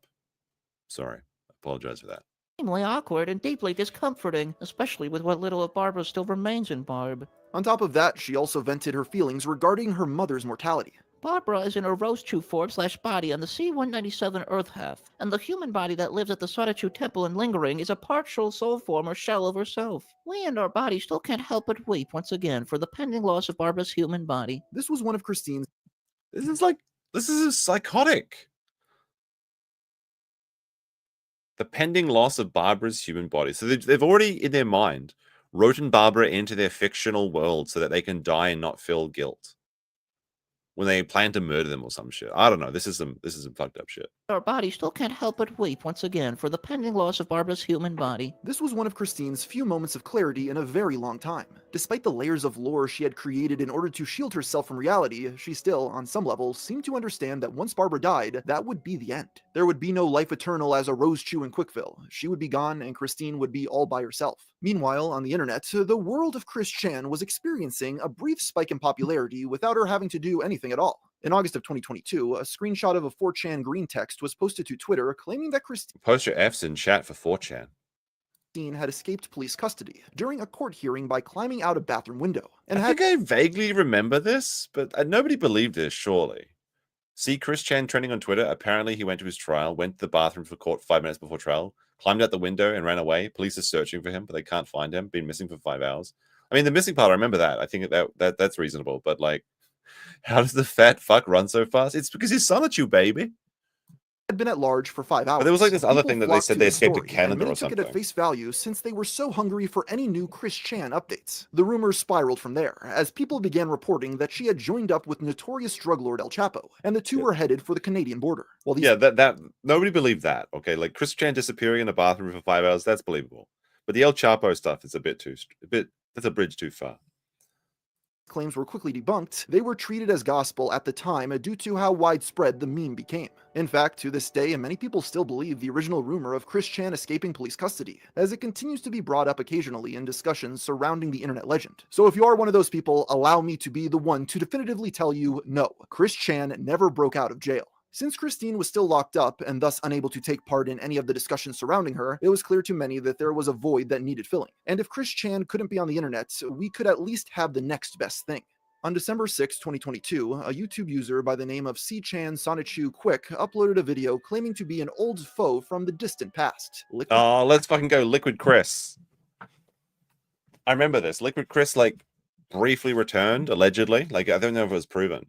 Sorry. I apologize for that. Extremely awkward and deeply discomforting, especially with what little of Barbara still remains in Barb. On top of that, she also vented her feelings regarding her mother's mortality. Barbara is in a rose chew form / body on the C-197 Earth half, and the human body that lives at the Sharty temple and lingering is a partial soul form or shell of herself. We and our body still can't help but weep once again for the pending loss of Barbara's human body. This was one of Christine's... This is psychotic. The pending loss of Barbara's human body. So they've already, in their mind, written Barbara into their fictional world so that they can die and not feel guilt when they plan to murder them or some shit. I don't know. This is some fucked up shit. Our body still can't help but weep once again for the pending loss of Barbara's human body. This was one of Christine's few moments of clarity in a very long time. Despite the layers of lore she had created in order to shield herself from reality, she still, on some level, seemed to understand that once Barbara died, that would be the end. There would be no life eternal as a Rose Chew in Quickville. She would be gone and Christine would be all by herself. Meanwhile, on the internet, the world of Chrischan was experiencing a brief spike in popularity without her having to do anything at all. In August of 2022, a screenshot of a 4chan green text was posted to Twitter claiming that Christine... Post your Fs in chat for 4chan. Had escaped police custody during a court hearing by climbing out a bathroom window. And I think I vaguely remember this, but nobody believed this, surely. See Chrischan trending on Twitter. Apparently he went to his trial, went to the bathroom for court 5 minutes before trial, climbed out the window and ran away. Police are searching for him, but they can't find him. Been missing for 5 hours. I mean, the missing part, I remember that. I think that's reasonable, but like, how does the fat fuck run so fast? It's because he's Sonichu, baby. Had been at large for 5 hours. But there was like this other People thing that they flocked said to they his escaped to story, Canada and many or took something. it at face value since they were so hungry for any new Chrischan updates. The rumors spiraled from there, as people began reporting that she had joined up with notorious drug lord El Chapo, and the two were headed for the Canadian border. While these that nobody believed that. Okay, like Chrischan disappearing in a bathroom for 5 hours, that's believable. But the El Chapo stuff is that's a bridge too far. Claims were quickly debunked, they were treated as gospel at the time due to how widespread the meme became. In fact, to this day, many people still believe the original rumor of Chrischan escaping police custody, as it continues to be brought up occasionally in discussions surrounding the internet legend. So if you are one of those people, allow me to be the one to definitively tell you, no, Chrischan never broke out of jail. Since Christine was still locked up and thus unable to take part in any of the discussions surrounding her, it was clear to many that there was a void that needed filling. And if Chrischan couldn't be on the internet, we could at least have the next best thing. On December 6, 2022, a YouTube user by the name of C-Chan Sonichu Quick uploaded a video claiming to be an old foe from the distant past. Oh, let's fucking go Liquid Chris. I remember this. Liquid Chris, like, briefly returned, allegedly. Like, I don't know if it was proven.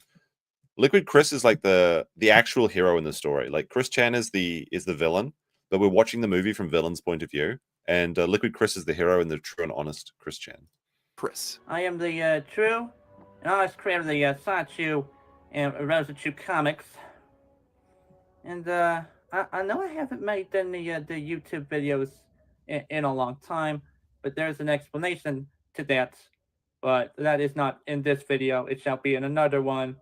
Liquid Chris is like the actual hero in the story. Like Chrischan is the villain, but we're watching the movie from villain's point of view, and Liquid Chris is the hero and the true and honest Chrischan. Chris. I am the true and honest creator of the Sonichu and Rosachu comics, and I know I haven't made any the YouTube videos in a long time, but there's an explanation to that, but that is not in this video. It shall be in another one.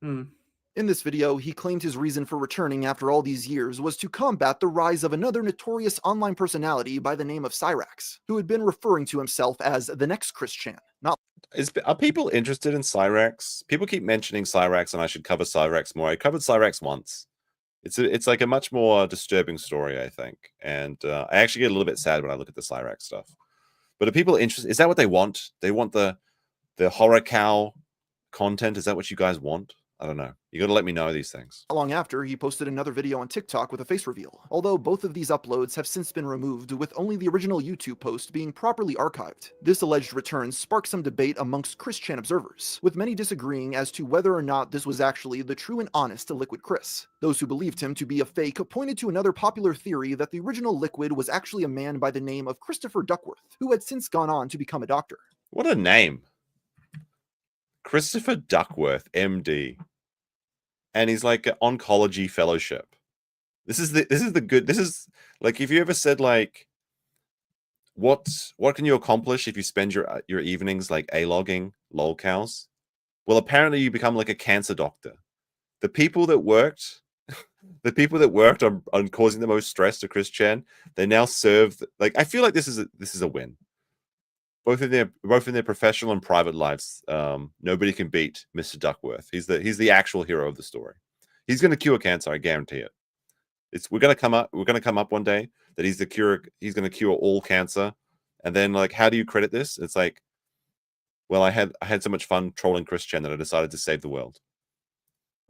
In this video, he claimed his reason for returning after all these years was to combat the rise of another notorious online personality by the name of Cyrax, who had been referring to himself as the next Chrischan. Are people interested in Cyrax? People keep mentioning Cyrax, and I should cover Cyrax more. I covered Cyrax once. It's like a much more disturbing story, I think, and I actually get a little bit sad when I look at the Cyrax stuff. But are people interested? Is that what they want? They want the horror cow content? Is that what you guys want? I don't know. You got to let me know these things. Not long after, he posted another video on TikTok with a face reveal, although both of these uploads have since been removed, with only the original YouTube post being properly archived. This alleged return sparked some debate amongst Chrischan observers, with many disagreeing as to whether or not this was actually the true and honest Liquid Chris. Those who believed him to be a fake pointed to another popular theory that the original Liquid was actually a man by the name of Christopher Duckworth, who had since gone on to become a doctor. What a name. Christopher Duckworth, MD, and he's like an oncology fellowship. This is the good. This is like if you ever said like, what can you accomplish if you spend your evenings like logging lolcows? Well, apparently you become like a cancer doctor. The people that worked on causing the most stress to Chrischan, they now serve. Like I feel like this is a win. Both in their professional and private lives, nobody can beat Mr. Duckworth. He's the actual hero of the story. He's going to cure cancer, I guarantee it. We're going to come up one day that he's going to cure all cancer, and then like, how do you credit this? It's like, well, I had so much fun trolling Chrischan that I decided to save the world.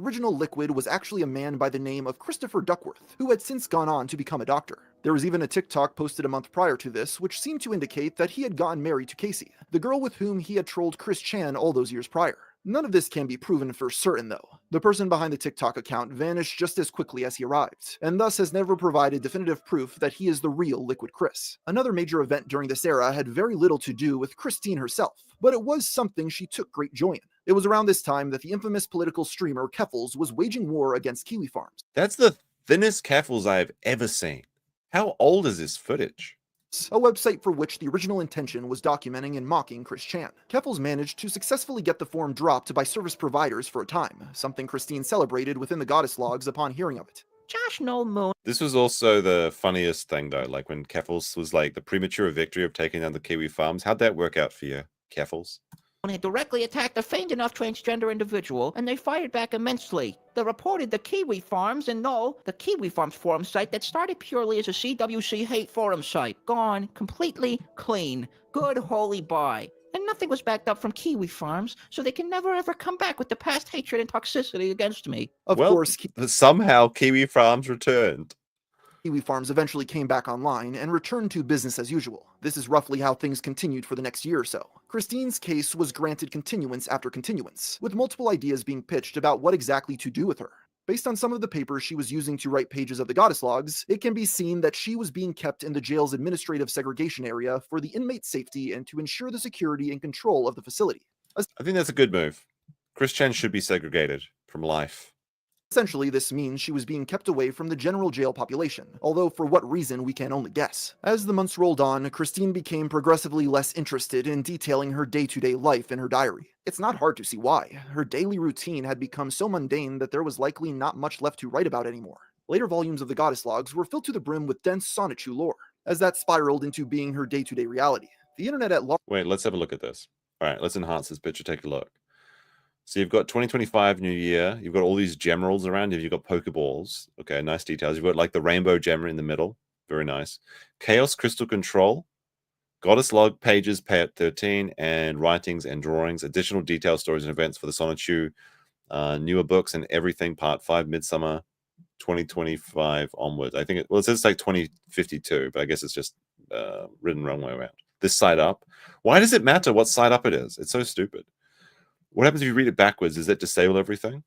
Original Liquid was actually a man by the name of Christopher Duckworth, who had since gone on to become a doctor. There was even a TikTok posted a month prior to this, which seemed to indicate that he had gotten married to Casey, the girl with whom he had trolled Chrischan all those years prior. None of this can be proven for certain though. The person behind the TikTok account vanished just as quickly as he arrived, and thus has never provided definitive proof that he is the real Liquid Chris. Another major event during this era had very little to do with Christine herself, but it was something she took great joy in. It was around this time that the infamous political streamer Keffals was waging war against Kiwi farms. That's the thinnest Keffals I have ever seen. How old is this footage? A website for which the original intention was documenting and mocking Chrischan. Keffals managed to successfully get the forum dropped by service providers for a time, something Christine celebrated within the goddess logs upon hearing of it. Josh No Moon. This was also the funniest thing though, like when Keffals was like the premature victory of taking down the Kiwi farms. How'd that work out for you, Keffals? Had directly attacked a faint enough transgender individual, and they fired back immensely. They reported the Kiwi Farms, and no, the Kiwi Farms forum site that started purely as a CWC hate forum site. Gone, completely clean. Good holy bye. And nothing was backed up from Kiwi Farms, so they can never ever come back with the past hatred and toxicity against me. Of course, somehow Kiwi Farms returned. Kiwi Farms eventually came back online and returned to business as usual. This is roughly how things continued for the next year or so. Christine's case was granted continuance after continuance, with multiple ideas being pitched about what exactly to do with her. Based on some of the papers she was using to write pages of the goddess logs, it can be seen that she was being kept in the jail's administrative segregation area for the inmate safety and to ensure the security and control of the facility. I think that's a good move. Chrischan should be segregated from life. Essentially, this means she was being kept away from the general jail population, although for what reason we can only guess. As the months rolled on, Christine became progressively less interested in detailing her day-to-day life in her diary. It's not hard to see why. Her daily routine had become so mundane that there was likely not much left to write about anymore. Later volumes of the goddess logs were filled to the brim with dense Sonichu lore, as that spiraled into being her day-to-day reality. The internet at large... Wait, let's have a look at this. All right, let's enhance this picture. Take a look. So you've got 2025 New Year. You've got all these gem rolls around you. You've got Pokeballs. Okay, nice details. You've got like the rainbow gem in the middle. Very nice. Chaos Crystal Control. Goddess Log pages, Pay at 13, and writings and drawings. Additional detailed stories and events for the Sonichu. Newer books and everything. Part 5, Midsummer 2025 onwards. I think it says like 2052, but I guess it's just written wrong way around. This side up. Why does it matter what side up it is? It's so stupid. What happens if you read it backwards? Does that disable everything?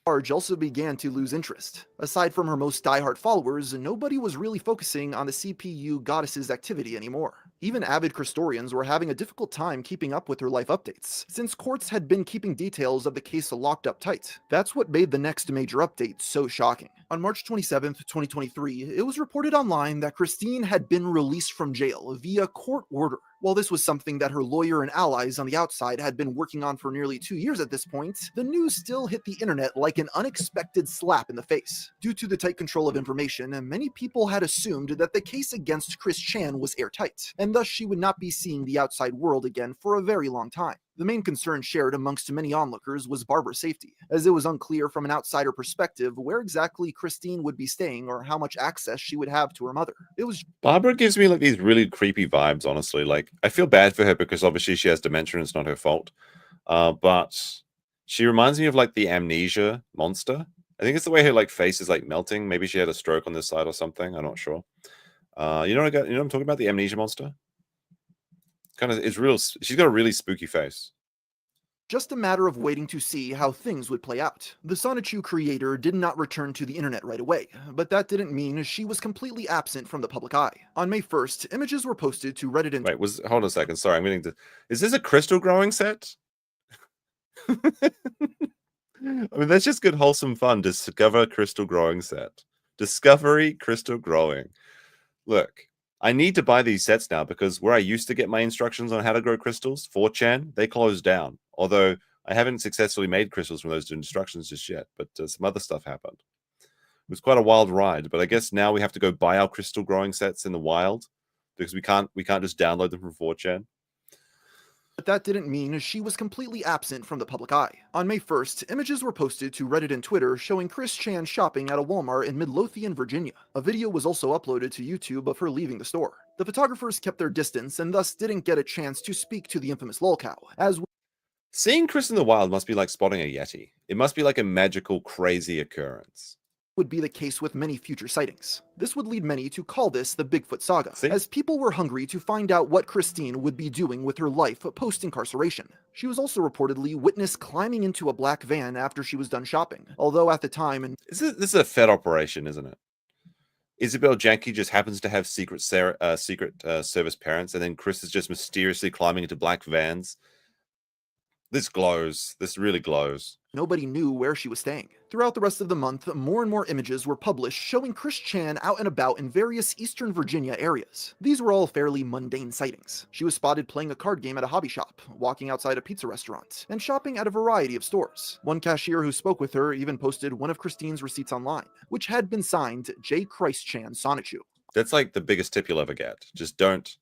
Also began to lose interest. Aside from her most diehard followers, nobody was really focusing on the CPU goddess's activity anymore. Even avid Christorians were having a difficult time keeping up with her life updates, since courts had been keeping details of the case locked up tight. That's what made the next major update so shocking. On March 27th, 2023, it was reported online that Christine had been released from jail via court order. While this was something that her lawyer and allies on the outside had been working on for nearly 2 years at this point, the news still hit the internet like an unexpected slap in the face. Due to the tight control of information, many people had assumed that the case against Chrischan was airtight, and thus she would not be seeing the outside world again for a very long time. The main concern shared amongst many onlookers was Barbara's safety, as it was unclear from an outsider perspective where exactly Christine would be staying or how much access she would have to her mother. Barbara gives me like these really creepy vibes, honestly. Like, I feel bad for her because obviously she has dementia and it's not her fault. But she reminds me of like the amnesia monster. I think it's the way her like face is like melting. Maybe she had a stroke on this side or something. I'm not sure. You know what I'm talking about? The amnesia monster? It's real. She's got a really spooky face. Just a matter of waiting to see how things would play out. The Sonichu creator did not return to the internet right away, but that didn't mean she was completely absent from the public eye. On May 1st, images were posted to Reddit and... Wait, hold on a second. Sorry, I'm getting to... Is this a crystal growing set? I mean, that's just good, wholesome fun. Discover crystal growing set. Discovery crystal growing. Look, I need to buy these sets now because where I used to get my instructions on how to grow crystals, 4chan, they closed down. Although I haven't successfully made crystals from those instructions just yet, but some other stuff happened. It was quite a wild ride, but I guess now we have to go buy our crystal growing sets in the wild because we can't just download them from 4chan. But that didn't mean she was completely absent from the public eye. On May 1st, images were posted to Reddit and Twitter showing Chrischan shopping at a Walmart in Midlothian, Virginia. A video was also uploaded to YouTube of her leaving the store. The photographers kept their distance and thus didn't get a chance to speak to the infamous lolcow, as seeing Chris in the wild must be like spotting a Yeti. It must be like a magical, crazy occurrence. Would be the case with many future sightings. This would lead many to call this the Bigfoot saga, See? as people were hungry to find out what Christine would be doing with her life post-incarceration. She was also reportedly witnessed climbing into a black van after she was done shopping, although at the time... This is a Fed operation, isn't it? Isabel Janke just happens to have secret service parents, and then Chris is just mysteriously climbing into black vans. This glows. This really glows. Nobody knew where she was staying. Throughout the rest of the month, more and more images were published showing Chrischan out and about in various Eastern Virginia areas. These were all fairly mundane sightings. She was spotted playing a card game at a hobby shop, walking outside a pizza restaurant, and shopping at a variety of stores. One cashier who spoke with her even posted one of Christine's receipts online, which had been signed J. Chrischan Sonichu. That's like the biggest tip you'll ever get. Just don't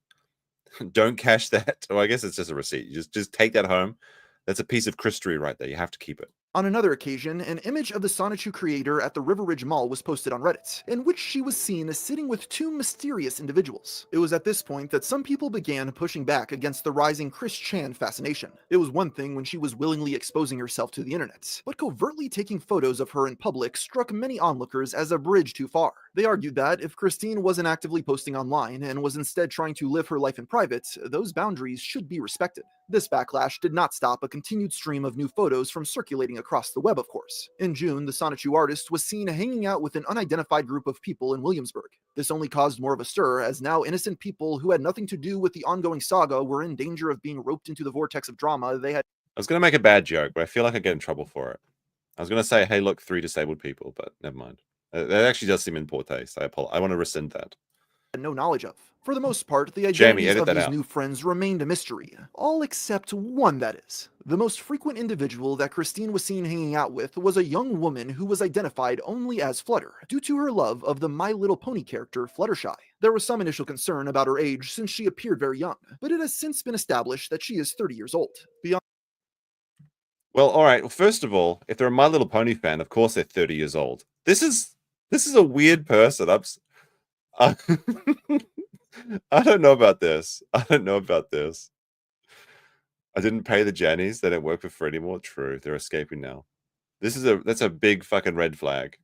cash that. Well, I guess it's just a receipt. Just take that home. That's a piece of Christery right there. You have to keep it. On another occasion, an image of the Sonichu creator at the River Ridge Mall was posted on Reddit, in which she was seen sitting with two mysterious individuals. It was at this point that some people began pushing back against the rising Chrischan fascination. It was one thing when she was willingly exposing herself to the internet, but covertly taking photos of her in public struck many onlookers as a bridge too far. They argued that if Christine wasn't actively posting online and was instead trying to live her life in private, those boundaries should be respected. This backlash did not stop a continued stream of new photos from circulating across the web, of course. In June, the Sonichu artist was seen hanging out with an unidentified group of people in Williamsburg. This only caused more of a stir, as now innocent people who had nothing to do with the ongoing saga were in danger of being roped into the vortex of drama they had. I was going to make a bad joke, but I feel like I get in trouble for it. I was going to say, hey, look, 3 disabled people, but never mind. That actually does seem in poor taste. I want to rescind that. No knowledge of. For the most part, the identities of these out. new friends remained a mystery. All except one, that is. The most frequent individual that Christine was seen hanging out with was a young woman who was identified only as Flutter, due to her love of the My Little Pony character Fluttershy. There was some initial concern about her age since she appeared very young, but it has since been established that she is 30 years old. Well, all right. Well, first of all, if they're a My Little Pony fan, of course they're 30 years old. This is a weird person. I don't know about this. I didn't pay the jannies. They don't work for free anymore. True. They're escaping now. That's a big fucking red flag.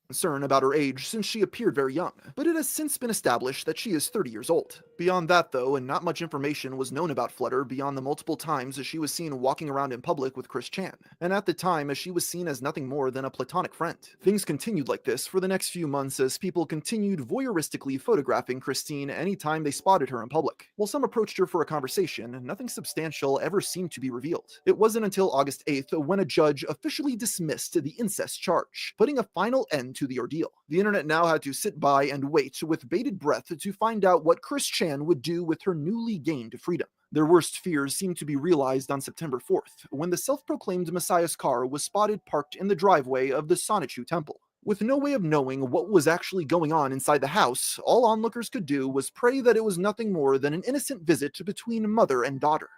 Concern about her age since she appeared very young, but it has since been established that she is 30 years old. Beyond that though, and not much information was known about Flutter beyond the multiple times she was seen walking around in public with Chrischan, and at the time she was seen as nothing more than a platonic friend. Things continued like this for the next few months as people continued voyeuristically photographing Christine anytime they spotted her in public. While some approached her for a conversation, nothing substantial ever seemed to be revealed. It wasn't until August 8th when a judge officially dismissed the incest charge, putting a final end to the ordeal. The internet now had to sit by and wait with bated breath to find out what Chrischan would do with her newly gained freedom. Their worst fears seemed to be realized on September 4th, when the self-proclaimed Messiah's car was spotted parked in the driveway of the Sonichu temple. With no way of knowing what was actually going on inside the house, all onlookers could do was pray that it was nothing more than an innocent visit between mother and daughter.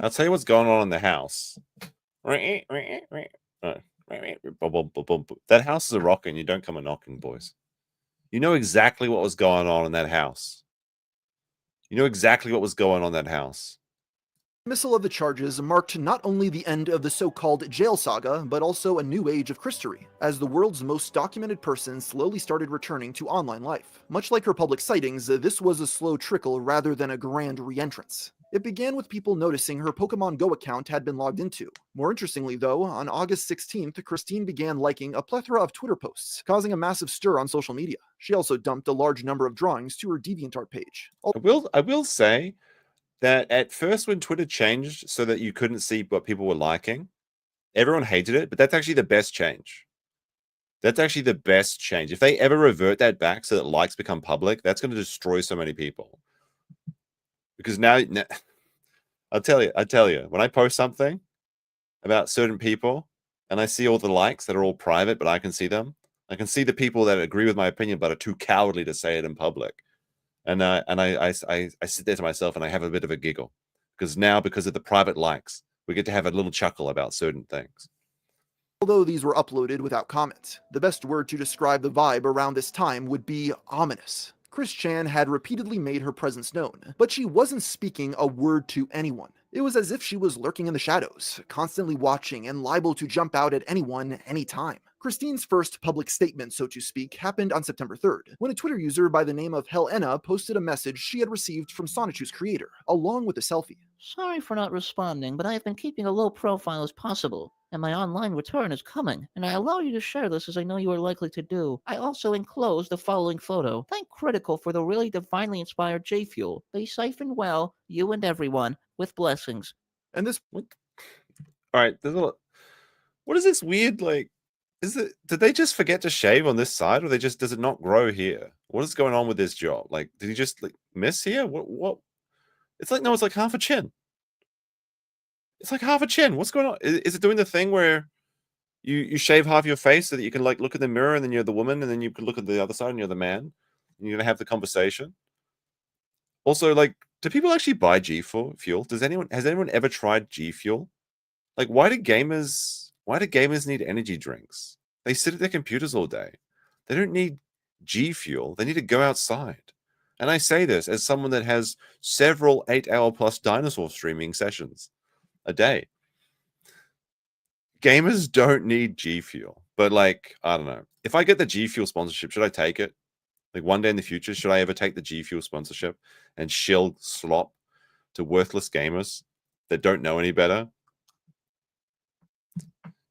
I'll tell you what's going on in the house. That house is a rocking. You don't come a knocking, boys. You know exactly what was going on in that house. Dismissal of the charges marked not only the end of the so-called jail saga, but also a new age of Christery, as the world's most documented person slowly started returning to online life. Much like her public sightings, this was a slow trickle rather than a grand re-entrance. It began with people noticing her Pokemon Go account had been logged into. More interestingly though, on August 16th, Christine began liking a plethora of Twitter posts, causing a massive stir on social media. She also dumped a large number of drawings to her DeviantArt page. I will say, that at first when Twitter changed so that you couldn't see what people were liking, everyone hated it, but that's actually the best change. That's actually the best change. If they ever revert that back so that likes become public, that's going to destroy so many people. Because now I tell you, when I post something about certain people and I see all the likes that are all private, but I can see them, I can see the people that agree with my opinion but are too cowardly to say it in public. And I sit there to myself and I have a bit of a giggle. Because now, because of the private likes, we get to have a little chuckle about certain things. Although these were uploaded without comment, the best word to describe the vibe around this time would be ominous. Chrischan had repeatedly made her presence known, but she wasn't speaking a word to anyone. It was as if she was lurking in the shadows, constantly watching and liable to jump out at anyone, anytime. Christine's first public statement, so to speak, happened on September 3rd, when a Twitter user by the name of Helena posted a message she had received from Sonichu's creator, along with a selfie. Sorry for not responding, but I have been keeping a low profile as possible, and my online return is coming, and I allow you to share this as I know you are likely to do. I also enclose the following photo. Thank Critical for the really divinely inspired J Fuel. They siphon well, you and everyone, with blessings. And this... All right, what is this weird, like, did they just forget to shave on this side, or does it not grow here? What is going on with this job? Like, did he just like miss here? What? It's like, no, it's like half a chin. It's like half a chin. What's going on? Is it doing the thing where you shave half your face so that you can like look in the mirror and then you're the woman and then you can look at the other side and you're the man and you're gonna have the conversation? Also, like, do people actually buy G Fuel? Has anyone ever tried G Fuel? Like, why do gamers need energy drinks? They sit at their computers all day. They don't need G Fuel. They need to go outside. And I say this as someone that has several 8-hour-plus dinosaur streaming sessions a day. Gamers don't need G Fuel. But, like, I don't know. If I get the G Fuel sponsorship, should I take it? Like, one day in the future, should I ever take the G Fuel sponsorship and shill slop to worthless gamers that don't know any better?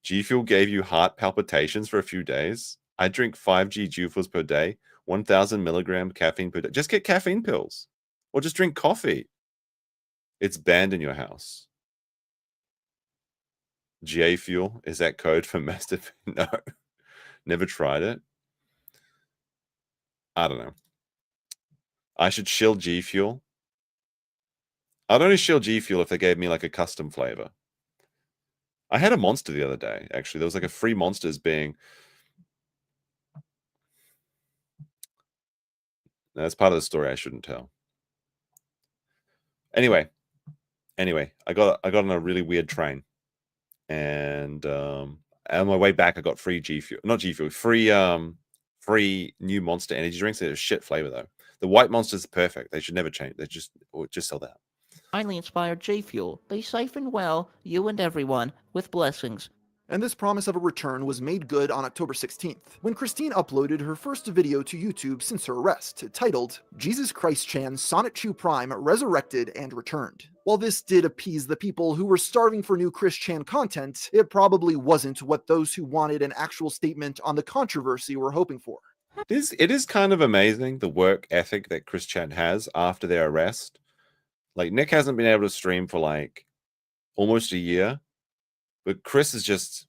G Fuel gave you heart palpitations for a few days. I drink 5 G Fuels per day, 1,000 milligram caffeine per day. Just get caffeine pills or just drink coffee. It's banned in your house. J Fuel, is that code for masturbation? No, never tried it. I don't know. I should shill G Fuel. I'd only shill G Fuel if they gave me like a custom flavor. I had a monster the other day, actually. There was like a free monsters being... That's part of the story I shouldn't tell. Anyway, I got on a really weird train. And on my way back, I got free G Fuel. Not G Fuel, free new Monster energy drinks. They're a shit flavor, though. The white Monster's perfect. They should never change. They just sell that. Finally inspired J Fuel. They siphon well, you and everyone, with blessings. And this promise of a return was made good on October 16th, when Christine uploaded her first video to YouTube since her arrest, titled, Jesus Christ Chan Sonichu Prime Resurrected and Returned. While this did appease the people who were starving for new Chrischan content, it probably wasn't what those who wanted an actual statement on the controversy were hoping for. It is kind of amazing, the work ethic that Chrischan has after their arrest. Like, Nick hasn't been able to stream for like almost a year. But Chris is just,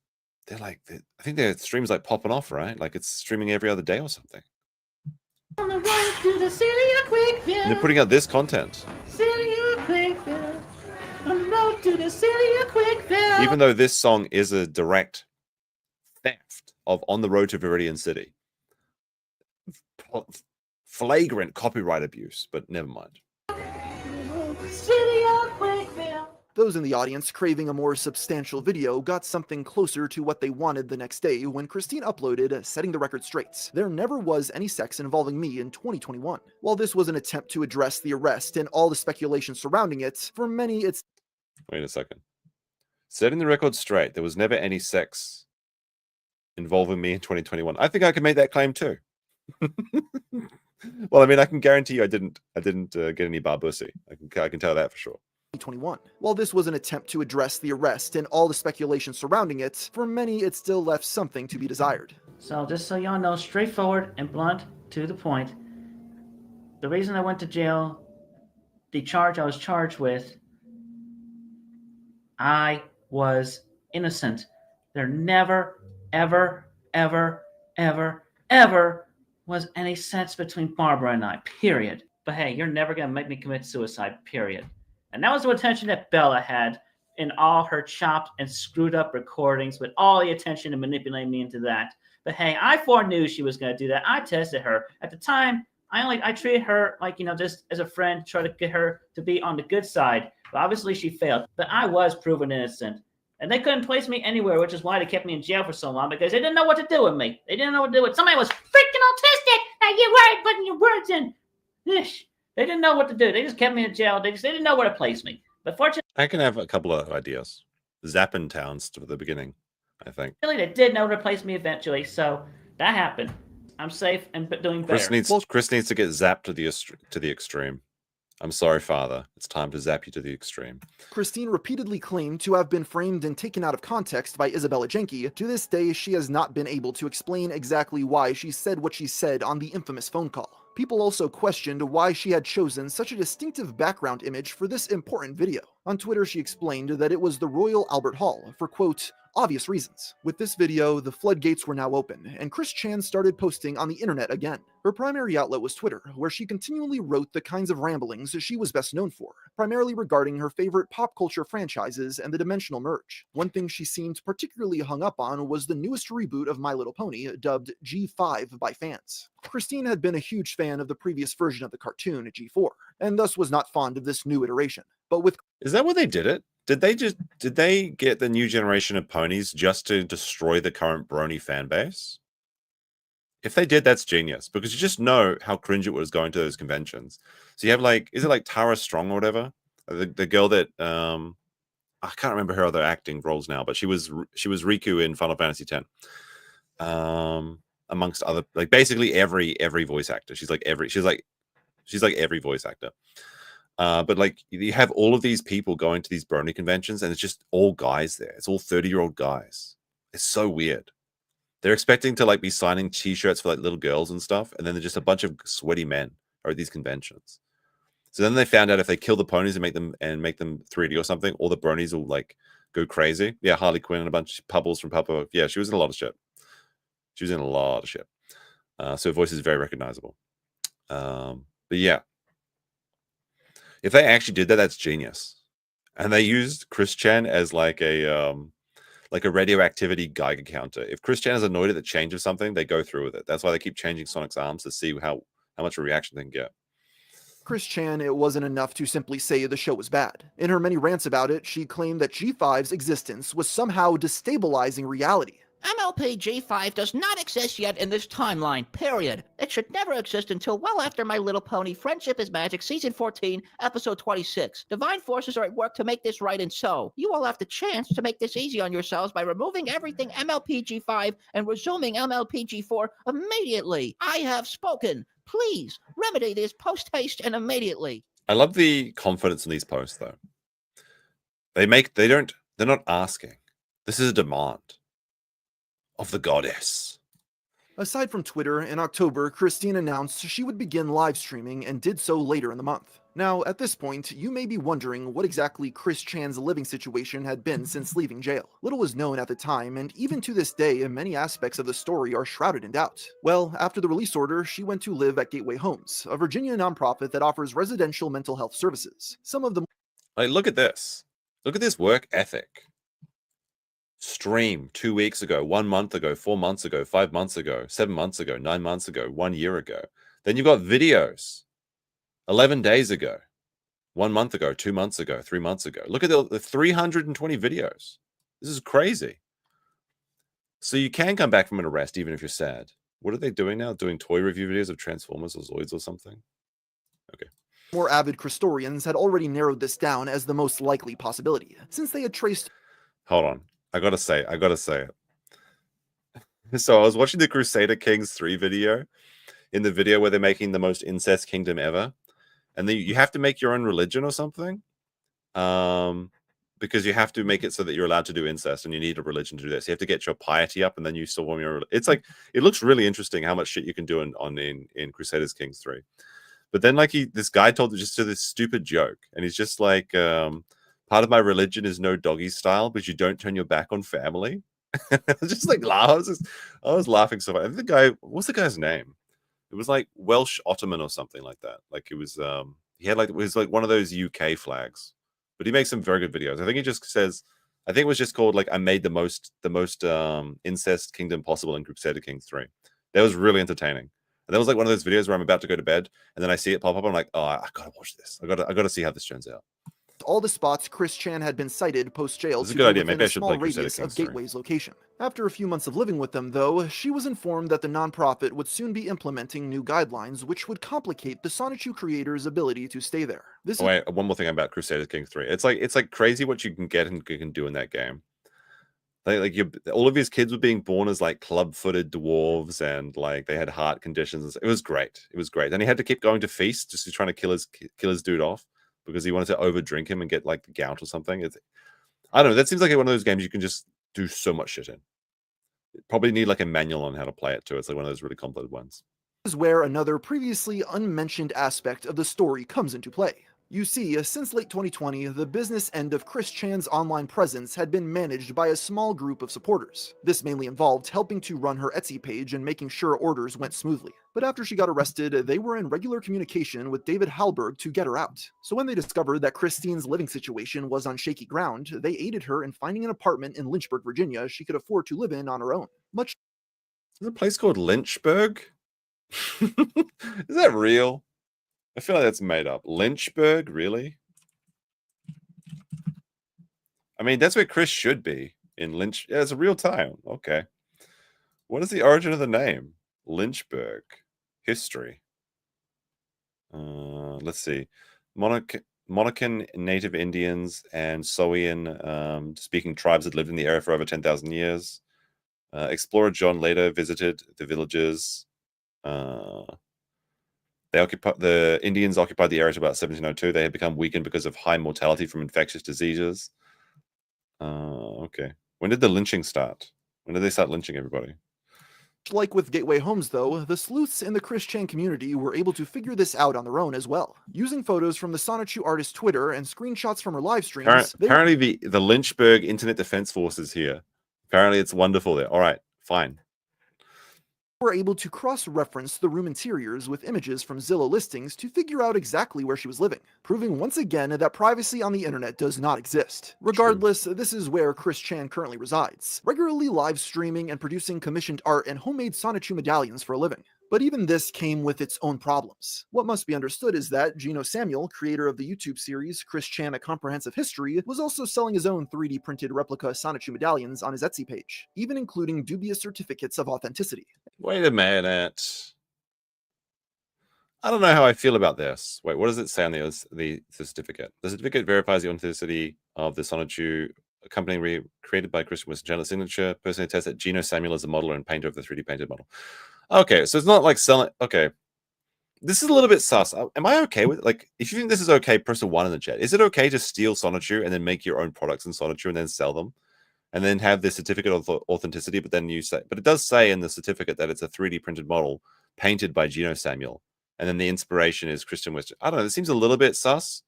I think their stream's like popping off, right? Like it's streaming every other day or something. On the road to the city of Quickville. And they're putting out this content. City of Quickville. On the road to the city of Quickville. Even though this song is a direct theft of On the Road to Viridian City. Flagrant copyright abuse, but never mind. City of Quickville. Those in the audience craving a more substantial video got something closer to what they wanted the next day when Christine uploaded Setting the Record Straight. There never was any sex involving me in 2021. While this was an attempt to address the arrest and all the speculation surrounding it, for many it's... Wait a second. Setting the record straight. There was never any sex involving me in 2021. I think I can make that claim too. Well, I mean, I can guarantee you I didn't get any barbussy. I can tell that for sure. 2021. While this was an attempt to address the arrest and all the speculation surrounding it, for many it still left something to be desired. So just so y'all know, straightforward and blunt, to the point. The reason I went to jail the charge I was charged with, I was innocent. There never, ever, ever, ever, ever was any sense between Barbara and I, period. But hey, you're never going to make me commit suicide, period. And that was the attention that Bella had in all her chopped and screwed up recordings, with all the attention to manipulate me into that. But hey, I foreknew she was going to do that. I tested her. At the time, I treated her like, just as a friend, try to get her to be on the good side. But obviously she failed. But I was proven innocent. And they couldn't place me anywhere, which is why they kept me in jail for so long, because they didn't know what to do with me. They didn't know what to do with somebody was freaking autistic and you weren't putting your words in. Ish. They didn't know what to do. They just kept me in jail. They didn't know where to place me. But fortunately, I can have a couple of ideas. Zappin towns to the beginning, I think. they did know where to place me eventually, so that happened. I'm safe and doing better. Chris needs to get zapped to the extreme. I'm sorry, Father. It's time to zap you to the extreme. Christine repeatedly claimed to have been framed and taken out of context by Isabella Jenke. To this day, she has not been able to explain exactly why she said what she said on the infamous phone call. People also questioned why she had chosen such a distinctive background image for this important video. On Twitter, she explained that it was the Royal Albert Hall for, quote, obvious reasons. With this video, the floodgates were now open, and Chrischan started posting on the internet again. Her primary outlet was Twitter, where she continually wrote the kinds of ramblings she was best known for, primarily regarding her favorite pop culture franchises and the Dimensional Merge. One thing she seemed particularly hung up on was the newest reboot of My Little Pony, dubbed G5 by fans. Christine had been a huge fan of the previous version of the cartoon, G4, and thus was not fond of this new iteration. But with... Is that why they did it? Did they get the new generation of ponies just to destroy the current brony fan base? If they did, that's genius, because you just know how cringe it was going to those conventions. So you have is it Tara Strong or whatever? The girl that I can't remember her other acting roles now, but she was Riku in Final Fantasy X. Amongst other, basically every voice actor. She's like every voice actor. But you have all of these people going to these brony conventions, and it's just all guys there. It's all 30-year-old guys. It's so weird. They're expecting to be signing t-shirts for little girls and stuff, and then they're just a bunch of sweaty men are at these conventions. So then they found out if they kill the ponies and make them 3D or something, all the bronies will go crazy. Yeah, Harley Quinn and a bunch of Pubbles from Papa. Yeah, she was in a lot of shit. So her voice is very recognizable. But yeah. If they actually did that, that's genius. And they used Chrischan as a radioactivity Geiger counter. If Chrischan is annoyed at the change of something, they go through with it. That's why they keep changing Sonic's arms to see how much of a reaction they can get. Chrischan, it wasn't enough to simply say the show was bad. In her many rants about it, she claimed that G5's existence was somehow destabilizing reality. MLP G5 does not exist yet in this timeline, period. It should never exist until well after My Little Pony Friendship is Magic Season 14, Episode 26. Divine forces are at work to make this right, and so you all have the chance to make this easy on yourselves by removing everything MLP G5 and resuming MLP G4 immediately. I have spoken. Please remedy this post-haste and immediately. I love the confidence in these posts, though. They're not asking. This is a demand of the goddess. Aside from Twitter, in October, Christine announced she would begin live streaming and did so later in the month. Now, at this point, you may be wondering what exactly Chrischan's living situation had been since leaving jail. Little was known at the time, and even to this day, many aspects of the story are shrouded in doubt. Well, after the release order, she went to live at Gateway Homes, a Virginia nonprofit that offers residential mental health services. Some of them... Look at this. Look at this work ethic. Stream 2 weeks ago, 1 month ago, 4 months ago, 5 months ago, 7 months ago, 9 months ago, 1 year ago. Then you've got videos 11 days ago, 1 month ago, 2 months ago, 3 months ago. Look at the 320 videos. This is crazy. So you can come back from an arrest even if you're sad. What are they doing now? Doing toy review videos of Transformers or Zoids or something? Okay. More avid Christorians had already narrowed this down as the most likely possibility, since they had traced... Hold on. I gotta say it. So I was watching the Crusader Kings 3 video, in the video where they're making the most incest kingdom ever. And then you have to make your own religion or something. Because you have to make it so that you're allowed to do incest, and you need a religion to do this. You have to get your piety up, and then you still want your... It's it looks really interesting how much shit you can do in Crusaders Kings 3. But then like this guy told just to this stupid joke, and he's just like, part of my religion is no doggy style, but you don't turn your back on family. Just like I was laughing so much. I think the guy, what's the guy's name? It was like Welsh Ottoman or something like that. Like it was he had like it was like one of those UK flags. But he makes some very good videos. I think he just says, I think it was just called like I made the most incest kingdom possible in Crusader Kings 3. That was really entertaining. And that was like one of those videos where I'm about to go to bed and then I see it pop up. I'm like, oh, I gotta watch this. I gotta see how this turns out. All the spots Chrischan had been cited post-jail This is to a good be idea. within Maybe I a should small play Crusader radius of Kings 3. Gateway's location. After a few months of living with them, though, she was informed that the nonprofit would soon be implementing new guidelines which would complicate the Sonichu creators' ability to stay there. Wait, one more thing about Crusader Kings 3. It's like crazy what you can get and you can do in that game. Like all of his kids were being born as like club-footed dwarves, and like they had heart conditions. It was great. It was great. And he had to keep going to feast just to trying to kill his dude off because he wanted to overdrink him and get like the gout or something. I don't know. That seems like one of those games you can just do so much shit in. You probably need like a manual on how to play it too. It's like one of those really complicated ones. This is where another previously unmentioned aspect of the story comes into play. You see, since late 2020, the business end of Chrischan's online presence had been managed by a small group of supporters. This mainly involved helping to run her Etsy page and making sure orders went smoothly. But after she got arrested, they were in regular communication with David Halberg to get her out. So when they discovered that Christine's living situation was on shaky ground, they aided her in finding an apartment in Lynchburg, Virginia she could afford to live in on her own. There's a place called Lynchburg? Is that real? I feel like that's made up. Lynchburg, really? I mean, that's where Chris should be. In Lynch. Yeah, it's a real town. Okay. What is the origin of the name? Lynchburg. History. Let's see. Monacan Native Indians and Saugeen speaking tribes that lived in the area for over 10,000 years. Explorer John later visited the villages. The Indians occupied the area until about 1702. They had become weakened because of high mortality from infectious diseases. Okay. When did the lynching start? When did they start lynching everybody? Like with Gateway Homes, though, the sleuths in the Chrischan community were able to figure this out on their own as well. Using photos from the Sonichu artist's Twitter and screenshots from her live streams... Apparently the Lynchburg Internet Defense Force is here. Apparently it's wonderful there. All right, fine. Were able to cross-reference the room interiors with images from Zillow listings to figure out exactly where she was living, proving once again that privacy on the internet does not exist. Regardless, this is where Chrischan currently resides, regularly live streaming and producing commissioned art and homemade Sonichu medallions for a living. But even this came with its own problems. What must be understood is that Gino Samuel, creator of the YouTube series Chrischan: A Comprehensive History, was also selling his own 3D printed replica Sonichu medallions on his Etsy page, even including dubious certificates of authenticity. Wait a minute. I don't know how I feel about this. Wait, what does it say on the certificate? The certificate verifies the authenticity of the Sonichu company created by Christian Western Channel signature. Personally attests that Gino Samuel is the modeler and painter of the 3D painted model. Okay, so it's not like selling. Okay, this is a little bit sus. Am I okay with, like, if you think this is okay, press a 1 in the chat. Is it okay to steal Sonichu and then make your own products in Sonichu and then sell them, and then have the certificate of authenticity? But then you say, but it does say in the certificate that it's a 3D printed model painted by Gino Samuel, and then the inspiration is Christian Western. I don't know. It seems a little bit sus,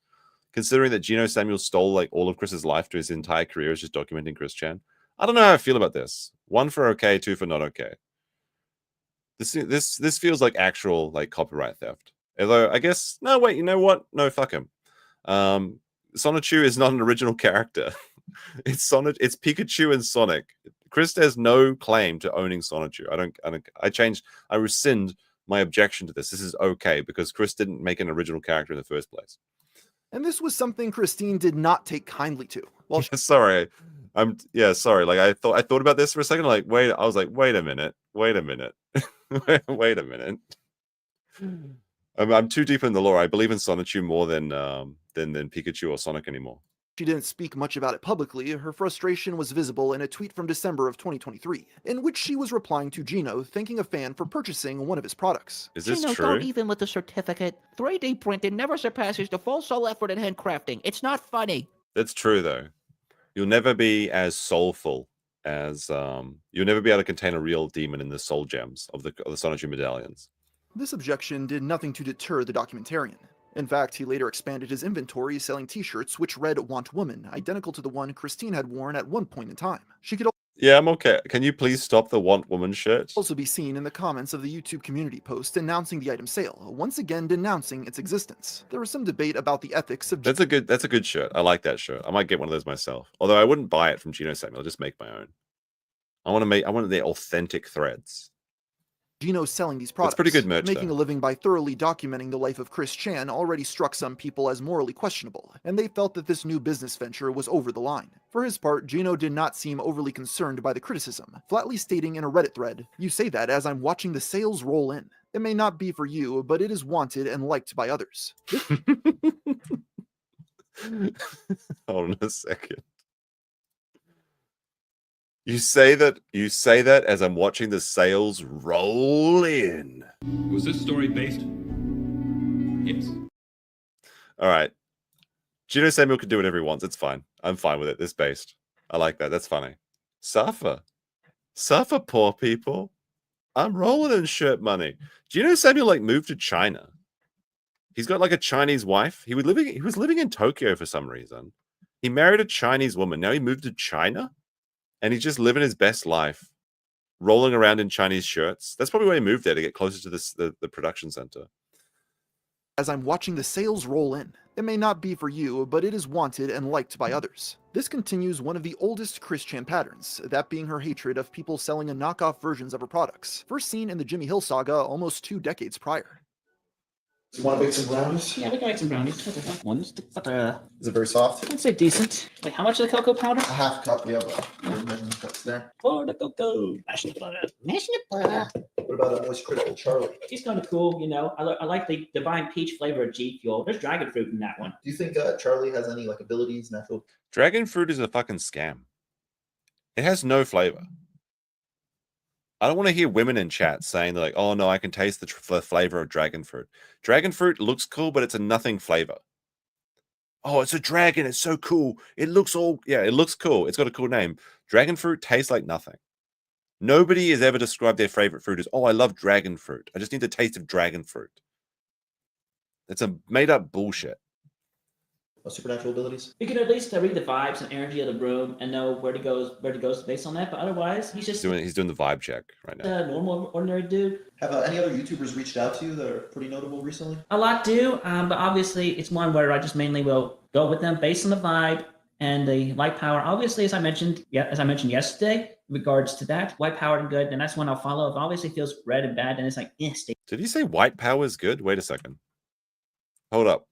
considering that Gino Samuel stole like all of Chris's life to his entire career is just documenting Chrischan. I don't know how I feel about this. 1 for okay, 2 for not okay. This feels like actual like copyright theft. Although I guess no, wait, you know what? No, fuck him. Sonichu is not an original character. It's Pikachu and Sonic. Chris has no claim to owning Sonichu. I rescind my objection to this. This is okay because Chris didn't make an original character in the first place. And this was something Christine did not take kindly to. Well, sorry. Sorry. Like I thought about this for a second. Like, wait a minute. Wait a minute. I'm too deep in the lore. I believe in Sonichu more than Pikachu or Sonic anymore. She didn't speak much about it publicly. Her frustration was visible in a tweet from December of 2023, in which she was replying to Gino, thanking a fan for purchasing one of his products. Is this Gino, true? don't even with the certificate. 3D printing never surpasses the full soul effort in handcrafting. It's not funny. That's true, though. You'll never be as soulful as you'll never be able to contain a real demon in the soul gems of the Sonichu medallions. This objection did nothing to deter the documentarian. In fact, he later expanded his inventory, selling t-shirts which read "Want Woman," identical to the one Christine had worn at one point in time. She could Yeah, I'm okay. Can you please stop the Want Woman shit? also be seen in the comments of the YouTube community post announcing the item sale, once again denouncing its existence. There was some debate about the ethics of That's a good shirt. I like that shirt. I might get one of those myself. Although I wouldn't buy it from Gino Samuel. I'll just make my own. I want the authentic threads. Gino selling these products. That's pretty good merch, Making though. a living by thoroughly documenting the life of Chrischan already struck some people as morally questionable, and they felt that this new business venture was over the line. For his part, Gino did not seem overly concerned by the criticism, flatly stating in a Reddit thread, "You say that as I'm watching the sales roll in. It may not be for you, but it is wanted and liked by others." Hold on a second. You say that as I'm watching the sales roll in. Was this story based? Yes. All right. Gino Samuel can do whatever he wants. It's fine. I'm fine with it. It's based. I like that. That's funny. Suffer, poor people. I'm rolling in shirt money. Gino Samuel like moved to China. He's got like a Chinese wife. He was living in Tokyo for some reason. He married a Chinese woman. Now he moved to China. And he's just living his best life, rolling around in Chinese shirts. That's probably why he moved there, to get closer to the production center. As I'm watching the sales roll in. It may not be for you, but it is wanted and liked by others. This continues one of the oldest Chrischan patterns, that being her hatred of people selling a knockoff versions of her products, first seen in the Jimmy Hill saga almost 2 decades prior. You want to make some brownies? Yeah, we can make some brownies. One stick butter. Is it very soft? I'd say decent. Wait, how much of the cocoa powder? A half cup. We have measurement cups there. For the cocoa. Mashing the butter. Mashing the butter. What about a moist critical Charlie? She's kind of cool, you know. I like the divine peach flavor of G Fuel. There's dragon fruit in that one. Do you think Charlie has any like abilities, natural? Dragon fruit is a fucking scam. It has no flavor. I don't want to hear women in chat saying they're like, "Oh no, I can taste the flavor of dragon fruit." Dragon fruit looks cool, but it's a nothing flavor. Oh, it's a dragon. It's so cool. It looks cool. It's got a cool name. Dragon fruit tastes like nothing. Nobody has ever described their favorite fruit as, "Oh, I love dragon fruit. I just need the taste of dragon fruit." It's a made up bullshit. Supernatural abilities? You can at least read the vibes and energy of the room and know where to go based on that. But otherwise, he's just He's doing the vibe check right now. a normal, ordinary dude. Have any other YouTubers reached out to you that are pretty notable recently? A lot do, but obviously it's one where I just mainly will go with them based on the vibe and the light power. Obviously, as I mentioned yesterday, in regards to that, white power and good, and that's one I'll follow. If obviously feels red and bad, then it's like, stay. Did he say white power is good? Wait a second. Hold up.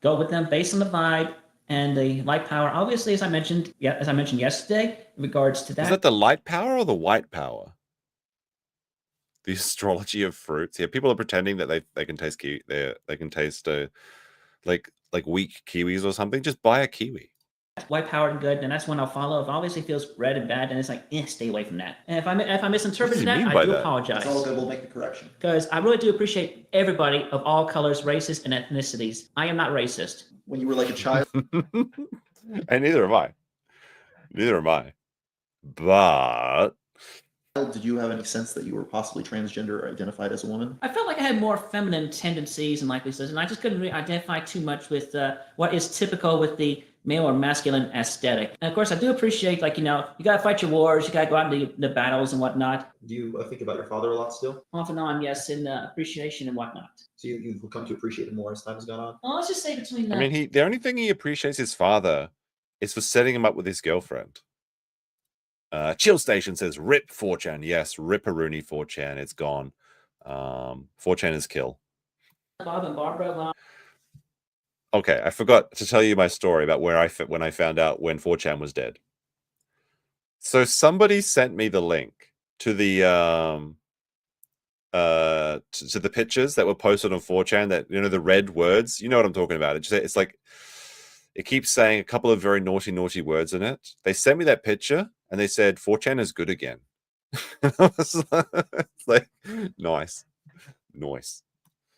Go with them based on the vibe and the light power. Obviously, as I mentioned yesterday, in regards to that. Is that the light power or the white power? The astrology of fruits. Yeah, people are pretending that they can taste like weak kiwis or something. Just buy a kiwi. White power and good, and that's one I'll follow. If obviously feels red and bad, then it's like, stay away from that. And if I misinterpreted that, I do apologize. It's all good. We'll make the correction. Because I really do appreciate everybody of all colors, races, and ethnicities. I am not racist. When you were like a child. And neither am I. But did you have any sense that you were possibly transgender or identified as a woman? I felt like I had more feminine tendencies and likenesses, and I just couldn't really identify too much with what is typical with the male or masculine aesthetic. And of course, I do appreciate, you gotta fight your wars, you gotta go out into the battles and whatnot. Do you think about your father a lot still? Off and on, yes, in appreciation and whatnot. So you've come to appreciate him more as time has gone on? Well, let's just say between I mean, the only thing he appreciates his father is for setting him up with his girlfriend. Chill Station says, "Rip 4chan." Yes, rip-a-rooney 4chan. It's gone. 4chan is kill. Bob and Barbara. Okay, I forgot to tell you my story about when I found out when 4chan was dead. So somebody sent me the link to the to the pictures that were posted on 4chan, that the red words. You know what I'm talking about. It's like it keeps saying a couple of very naughty words in it. They sent me that picture and they said 4chan is good again. It's like nice.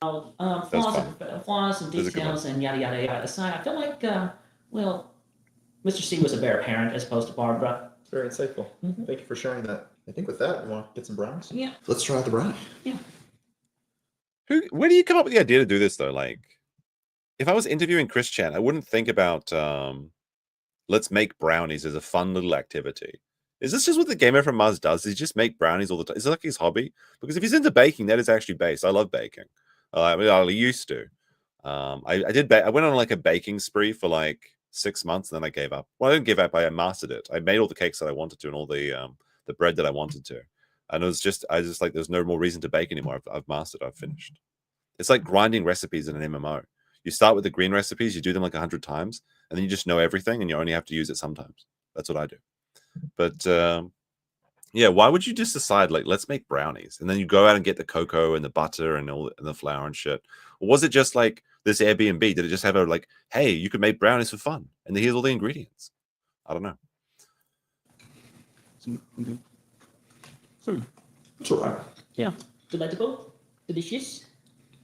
Flaws and details and yada yada yada aside, I feel like Mr. C was a better parent as opposed to Barbara. It's very insightful. Thank you for sharing that. I think with that, we want to get some brownies. Yeah. Let's try out the brownie. Yeah. Where do you come up with the idea to do this though? Like, if I was interviewing Chrischan, I wouldn't think about let's make brownies as a fun little activity. Is this just what the Gamer from Mars does? Does he just make brownies all the time? Is it like his hobby? Because if he's into baking, that is actually based. I love baking. I mean, I used to. I did. I went on like a baking spree for like 6 months, and then I gave up. Well, I didn't give up. I mastered it. I made all the cakes that I wanted to, and all the bread that I wanted to. And it was just, I just like, there's no more reason to bake anymore. I've mastered. I've finished. It's like grinding recipes in an MMO. You start with the green recipes, you do them like 100 times, and then you just know everything, and you only have to use it sometimes. That's what I do. But yeah, why would you just decide like let's make brownies, and then you go out and get the cocoa and the butter and all and the flour and shit? Or was it just like this Airbnb? Did it just have a like, hey, you could make brownies for fun, and here's all the ingredients? I don't know. It's all right. Yeah. Delightful, delicious,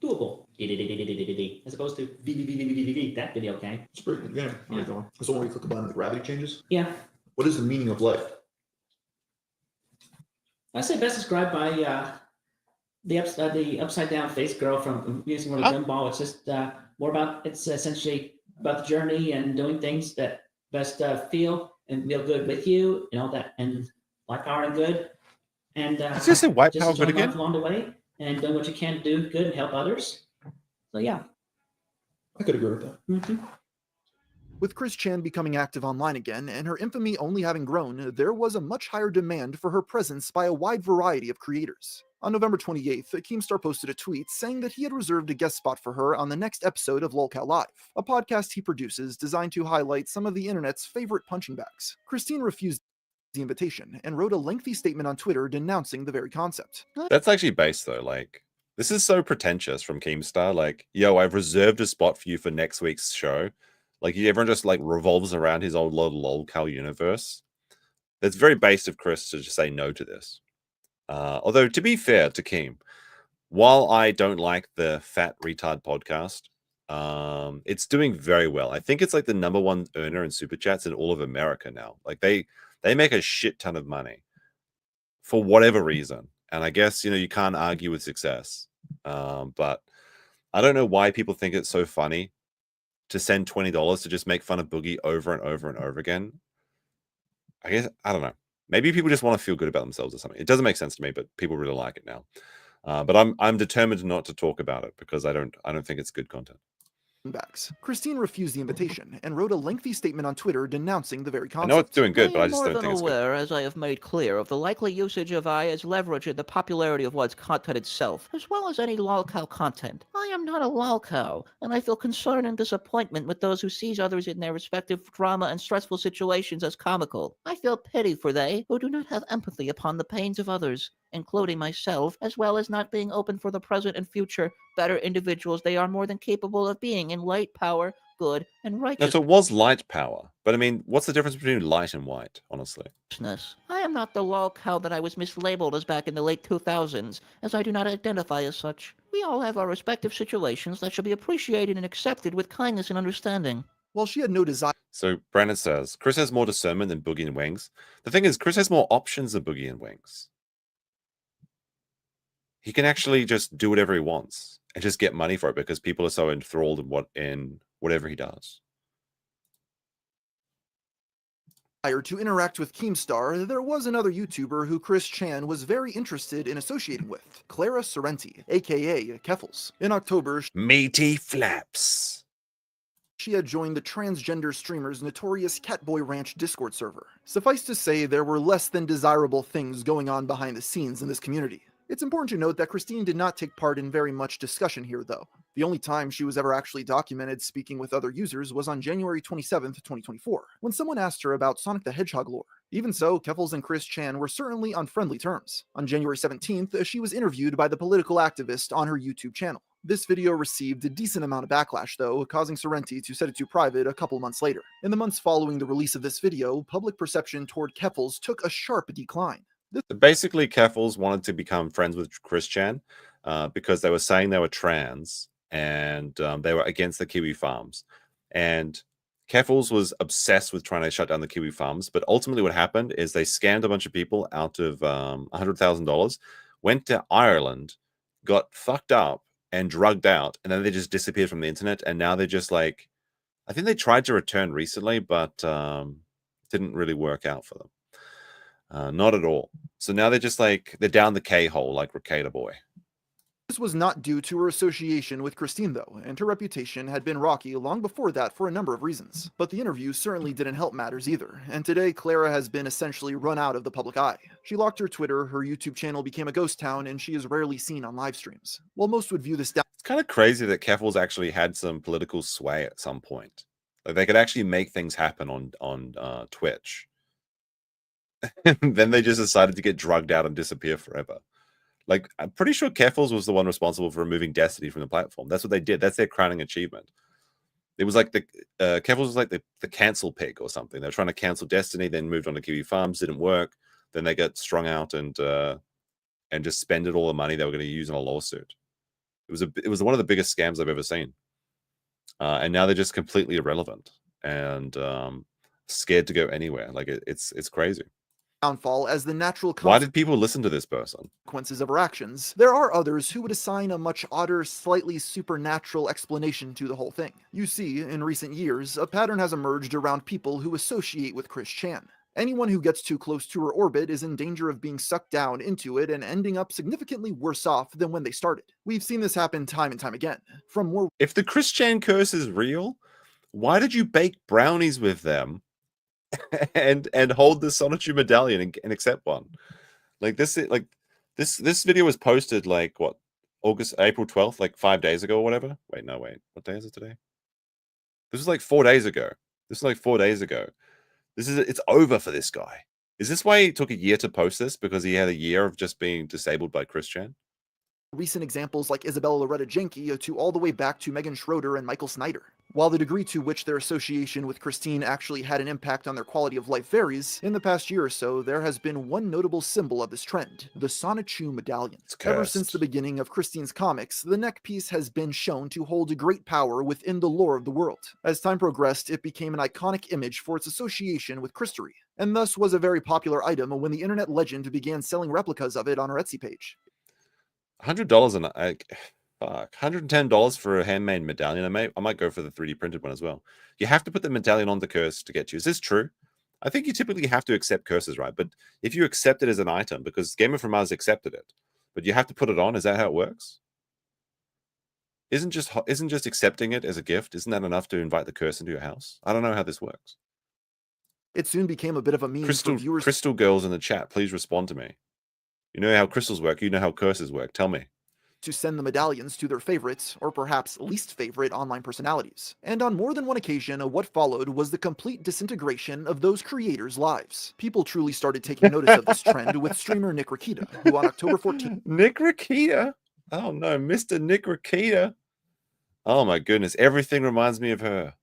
doable. As opposed to that video game. It's pretty good game. Yeah. It's the one where you click a button and the gravity changes. Yeah. What is the meaning of life? I say best described by the upside down face girl from using one of the Gumball. It's just more about, it's essentially about the journey and doing things that best feel good with you, you know, that, and like power and good. And Is this a white just power enjoying good again? life along the way and doing what you can to do good and help others. So yeah. I could agree with that. Mm-hmm. With Chrischan becoming active online again and her infamy only having grown, there was a much higher demand for her presence by a wide variety of creators. On November 28th, Keemstar posted a tweet saying that he had reserved a guest spot for her on the next episode of Lolcow Live, a podcast he produces designed to highlight some of the internet's favorite punching bags. Christine refused the invitation and wrote a lengthy statement on Twitter denouncing the very concept. That's actually based though. Like, this is so pretentious from Keemstar. Like, yo, I've reserved a spot for you for next week's show. Like, everyone just like revolves around his old little lolcow universe. That's very based of Chris to just say no to this. Although, to be fair to Keem, while I don't like the Fat Retard podcast, it's doing very well. I think it's like the #1 earner in Super Chats in all of America now. Like, they make a shit ton of money for whatever reason. And I guess, you know, you can't argue with success. But I don't know why people think it's so funny to send $20 to just make fun of Boogie over and over and over again. I guess, I don't know. Maybe people just want to feel good about themselves or something. It doesn't make sense to me, but people really like it now. But I'm determined not to talk about it because I don't think it's good content. Backs. Christine refused the invitation and wrote a lengthy statement on Twitter denouncing the very I concept. know it's doing good, but I am just more don't than think it's good. aware, as I have made clear, of the likely usage of AI as leverage in the popularity of one's content itself, as well as any lolcow content. I am not a lolcow, and I feel concern and disappointment with those who sees others in their respective drama and stressful situations as comical. I feel pity for they who do not have empathy upon the pains of others, including myself, as well as not being open for the present and future better individuals they are more than capable of being in light, power, good, and No, righteousness. so it was light power. But I mean, what's the difference between light and white, honestly? I am not the lolcow that I was mislabeled as back in the late 2000s, as I do not identify as such. We all have our respective situations that should be appreciated and accepted with kindness and understanding. While she had no desire. So Brandon says, Chris has more discernment than Boogie and Wings. The thing is, Chris has more options than Boogie and Wings. He can actually just do whatever he wants and just get money for it because people are so enthralled in whatever he does. To interact with Keemstar, there was another YouTuber who Chrischan was very interested in associating with, Clara Sorrenti, aka Keffels. In October, Meaty Flaps. She had joined the transgender streamer's notorious Catboy Ranch Discord server. Suffice to say, there were less than desirable things going on behind the scenes in this community. It's important to note that Christine did not take part in very much discussion here, though. The only time she was ever actually documented speaking with other users was on January 27th, 2024, when someone asked her about Sonic the Hedgehog lore. Even so, Keffels and Chrischan were certainly on friendly terms. On January 17th, she was interviewed by the political activist on her YouTube channel. This video received a decent amount of backlash, though, causing Sorrenti to set it to private a couple months later. In the months following the release of this video, public perception toward Keffels took a sharp decline. Basically, Keffels wanted to become friends with Chrischan because they were saying they were trans and they were against the Kiwi farms. And Keffels was obsessed with trying to shut down the Kiwi farms. But ultimately what happened is they scammed a bunch of people out of $100,000, went to Ireland, got fucked up, and drugged out, and then they just disappeared from the internet, and now they're just like, I think they tried to return recently, but didn't really work out for them. Not at all. So now they're just like, they're down the K-hole like Ricada Boy. This was not due to her association with Christine, though, and her reputation had been rocky long before that for a number of reasons. But the interview certainly didn't help matters either, and today Clara has been essentially run out of the public eye. She locked her Twitter, her YouTube channel became a ghost town, and she is rarely seen on live streams. While most would view this down... It's kind of crazy that Keffels actually had some political sway at some point. Like they could actually make things happen on Twitch. And then they just decided to get drugged out and disappear forever. Like, I'm pretty sure Keffels was the one responsible for removing Destiny from the platform. That's what they did. That's their crowning achievement. It was like the Keffels was like the cancel pig or something. They were trying to cancel Destiny, then moved on to Kiwi Farms, didn't work. Then they got strung out and just spended all the money they were going to use in a lawsuit. It was one of the biggest scams I've ever seen. And now they're just completely irrelevant and scared to go anywhere. Like it's crazy. Downfall as the natural Why did people listen to this person? Consequences of her actions. There are others who would assign a much odder, slightly supernatural explanation to the whole thing. You see, in recent years, a pattern has emerged around people who associate with Chrischan. Anyone who gets too close to her orbit is in danger of being sucked down into it and ending up significantly worse off than when they started. We've seen this happen time and time again. From more... If the Chrischan curse is real, why did you bake brownies with them and hold the Sonichu medallion and accept one? Like this video was posted like what, April 12th, like 5 days ago or whatever. Wait, what day is it today? This was like 4 days ago. It's over for this guy. Is this why he took a year to post this? Because he had a year of just being disabled by Chrischan? Recent examples like Isabella Loretta Jenke to all the way back to Megan Schroeder and Michael Snyder. While the degree to which their association with Christine actually had an impact on their quality of life varies, in the past year or so, there has been one notable symbol of this trend, the Sonichu medallion. Ever since the beginning of Christine's comics, the neck piece has been shown to hold great power within the lore of the world. As time progressed, it became an iconic image for its association with Christery, and thus was a very popular item when the internet legend began selling replicas of it on her Etsy page. $100 and $110 for a handmade medallion. I might go for the 3D printed one as well. You have to put the medallion on the curse to get you. Is this true? I think you typically have to accept curses, right? But if you accept it as an item, because GamerFromMars accepted it, but you have to put it on, is that how it works? Isn't just accepting it as a gift, isn't that enough to invite the curse into your house? I don't know how this works. It soon became a bit of a meme for viewers. Crystal girls in the chat, please respond to me. You know how crystals work. You know how curses work. Tell me. To send the medallions to their favorites, or perhaps least favorite online personalities. And on more than one occasion, what followed was the complete disintegration of those creators' lives. People truly started taking notice of this trend with streamer Nick Rakita, who on October 14th... Nick Rakita? Oh no, Mr. Nick Rakita. Oh my goodness, everything reminds me of her.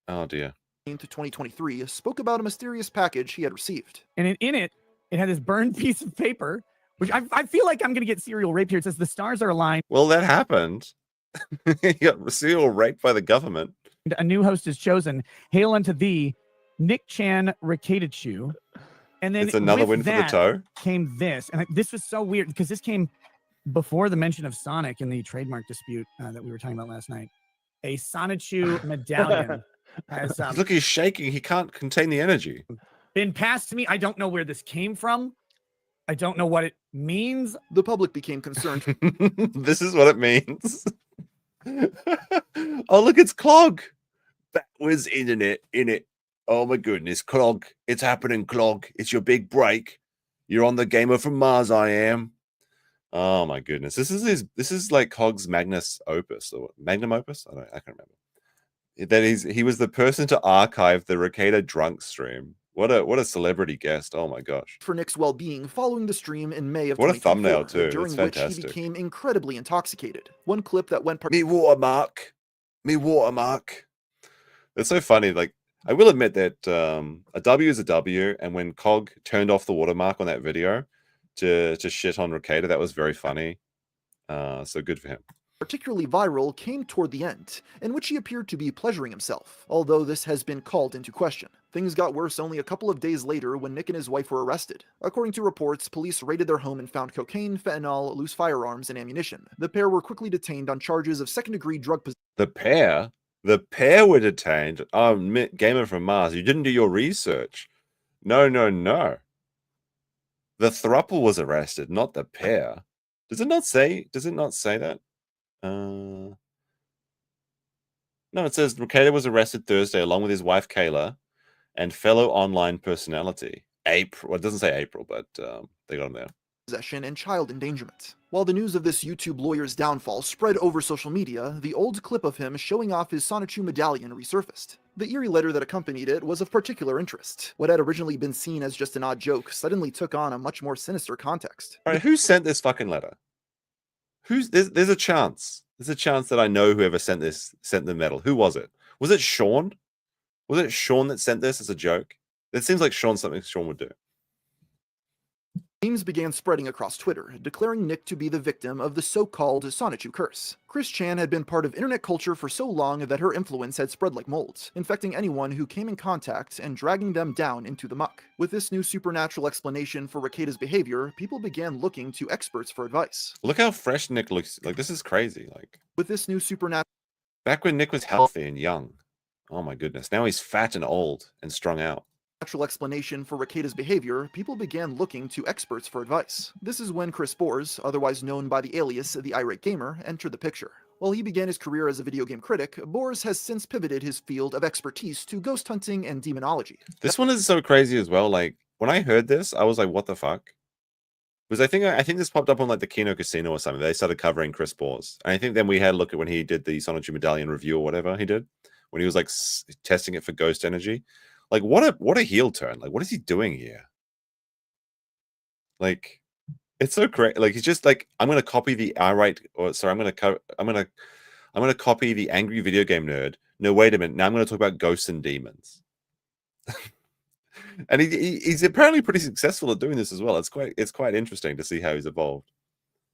Oh dear. ...to 2023, spoke about a mysterious package he had received. And in it had this burned piece of paper, which I feel like I'm going to get serial rape here. It says the stars are aligned. Well, that happened. He got serial raped by the government. A new host is chosen. Hail unto thee, Nick Chan Rakatachu. And then it's another win for the toe. Came this. And this was so weird because this came before the mention of Sonic in the trademark dispute that we were talking about last night. A Sonichu medallion. Look, he's shaking. He can't contain the energy. Been passed to me. I don't know where this came from. I don't know what it means. The public became concerned. This is what it means. Oh, look, it's Clog. That was in it. Oh my goodness, Clog. It's happening, Clog. It's your big break. You're on the GamerFromMars, I am. Oh my goodness. This is like Cog's magnum opus. I can't remember. That he was the person to archive the Ricada drunk stream. What a celebrity guest. Oh my gosh. For Nick's well-being following the stream in May of what a thumbnail too. During which he became incredibly intoxicated. One clip that went Me watermark. It's so funny. Like, I will admit that a W is a W, and when Cog turned off the watermark on that video to shit on Ricada, that was very funny. So good for him. particularly viral came toward the end, in which he appeared to be pleasuring himself, although this has been called into question. Things got worse only a couple of days later when Nick and his wife were arrested. According to reports, police raided their home and found cocaine, fentanyl, loose firearms, and ammunition. The pair were quickly detained on charges of second-degree drug possession. The pair? The pair were detained? Oh, Gamer from Mars, you didn't do your research. No, no, no. The throuple was arrested, not the pair. Does it not say that? No, it says Ricada was arrested Thursday along with his wife Kayla and fellow online personality. April. Well, it doesn't say April, but they got him there. Possession and child endangerment. While the news of this YouTube lawyer's downfall spread over social media, the old clip of him showing off his Sonichu medallion resurfaced. The eerie letter that accompanied it was of particular interest. What had originally been seen as just an odd joke suddenly took on a much more sinister context. All right, who sent this fucking letter? There's a chance. There's a chance that I know whoever sent the medal. Who was it? Was it Sean? Was it Sean that sent this as a joke? It seems like something Sean would do. Memes began spreading across Twitter, declaring Nick to be the victim of the so-called Sonichu curse. Chrischan had been part of internet culture for so long that her influence had spread like mold, infecting anyone who came in contact and dragging them down into the muck. With this new supernatural explanation for Ricada's behavior, people began looking to experts for advice. Look how fresh Nick looks. Like, this is crazy. Like, with this new supernatural... Back when Nick was healthy and young. Oh my goodness. Now he's fat and old and strung out. Natural explanation for Ricada's behavior, people began looking to experts for advice. This is when Chris Bors, otherwise known by the alias The Irate Gamer, entered the picture. While he began his career as a video game critic, Bors has since pivoted his field of expertise to ghost hunting and demonology. This one is so crazy as well. Like, when I heard this, I was like, what the fuck? Because I think this popped up on like the Kino Casino or something. They started covering Chris Bors. And I think then we had a look at when he did the Sonichu Medallion review or whatever he did, when he was like testing it for ghost energy. Like, what a heel turn. Like, what is he doing here? Like, it's so crazy. Like, he's just like, I'm gonna copy the irate, or sorry, I'm gonna copy the angry video game nerd. No, wait a minute. Now I'm gonna talk about ghosts and demons. And he's apparently pretty successful at doing this as well. It's quite interesting to see how he's evolved.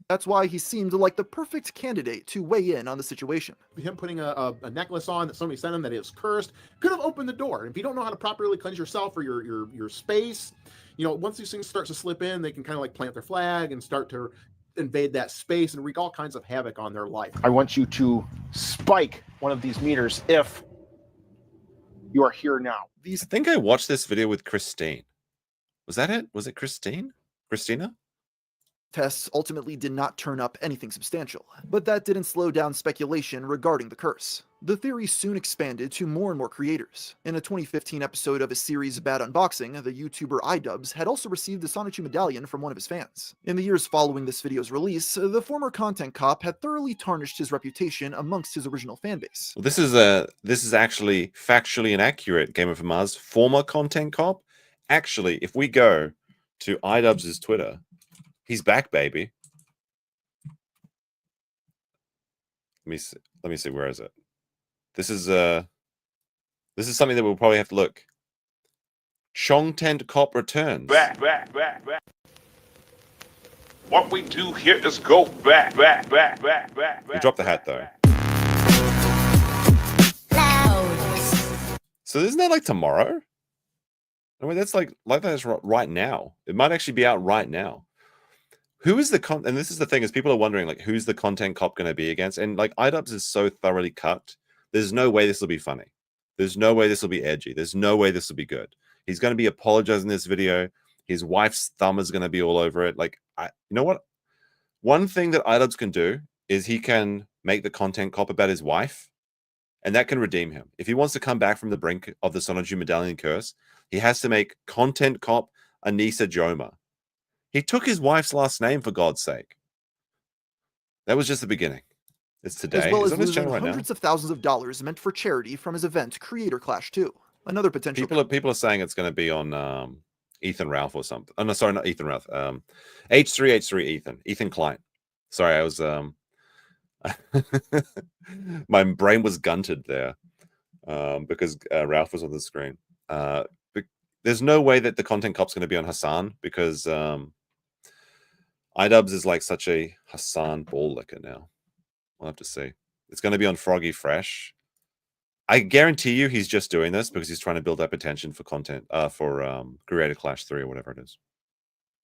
That's why he seemed like the perfect candidate to weigh in on the situation. Him putting a necklace on that somebody sent him that is cursed could have opened the door. And if you don't know how to properly cleanse yourself or your space, you know, once these things start to slip in, they can kind of like plant their flag and start to invade that space and wreak all kinds of havoc on their life. I want you to spike one of these meters if you are here now. I think I watched this video with Christine. Was that it? Was it Christine? Christina? Tests ultimately did not turn up anything substantial, but that didn't slow down speculation regarding the curse. The theory soon expanded to more and more creators. In a 2015 episode of his series Bad Unboxing, the YouTuber iDubbbz had also received the Sonichu medallion from one of his fans. In the years following this video's release, the former content cop had thoroughly tarnished his reputation amongst his original fanbase. Well, this is actually factually inaccurate, GamerFromMars. Former content cop? Actually, if we go to iDubbbz's Twitter, he's back, baby. Let me see. Where is it? This is something that we'll probably have to look. Chongtent Cop returns. Back. What we do here is go back. We dropped the hat though. So isn't that like tomorrow? I mean, that's like that's right now. It might actually be out right now. Who is the and this is the thing, is people are wondering like, who's the content cop going to be against? And like, iDubbbz is so thoroughly cut. There's no way this will be funny. There's no way this will be edgy. There's no way this will be good. He's going to be apologizing in this video. His wife's thumb is going to be all over it. Like, you know what? One thing that iDubbbz can do is he can make the content cop about his wife, and that can redeem him. If he wants to come back from the brink of the Sonichu Medallion curse, he has to make content cop Anissa Joma. He took his wife's last name, for God's sake. That was just the beginning. It's today. As well as on this losing channel right hundreds now? of thousands of dollars meant for charity from his event Creator Clash 2. Another potential... People are saying it's going to be on Ethan Ralph or something. Oh, no, sorry, not Ethan Ralph. H3 Ethan Klein. Sorry, I was... my brain was gunted there because Ralph was on the screen. There's no way that the content cop's going to be on Hassan, because iDubbbz is like such a Hassan ball licker now. We'll have to see. It's going to be on Froggy Fresh. I guarantee you he's just doing this because he's trying to build up attention for content, for Creator Clash 3 or whatever it is.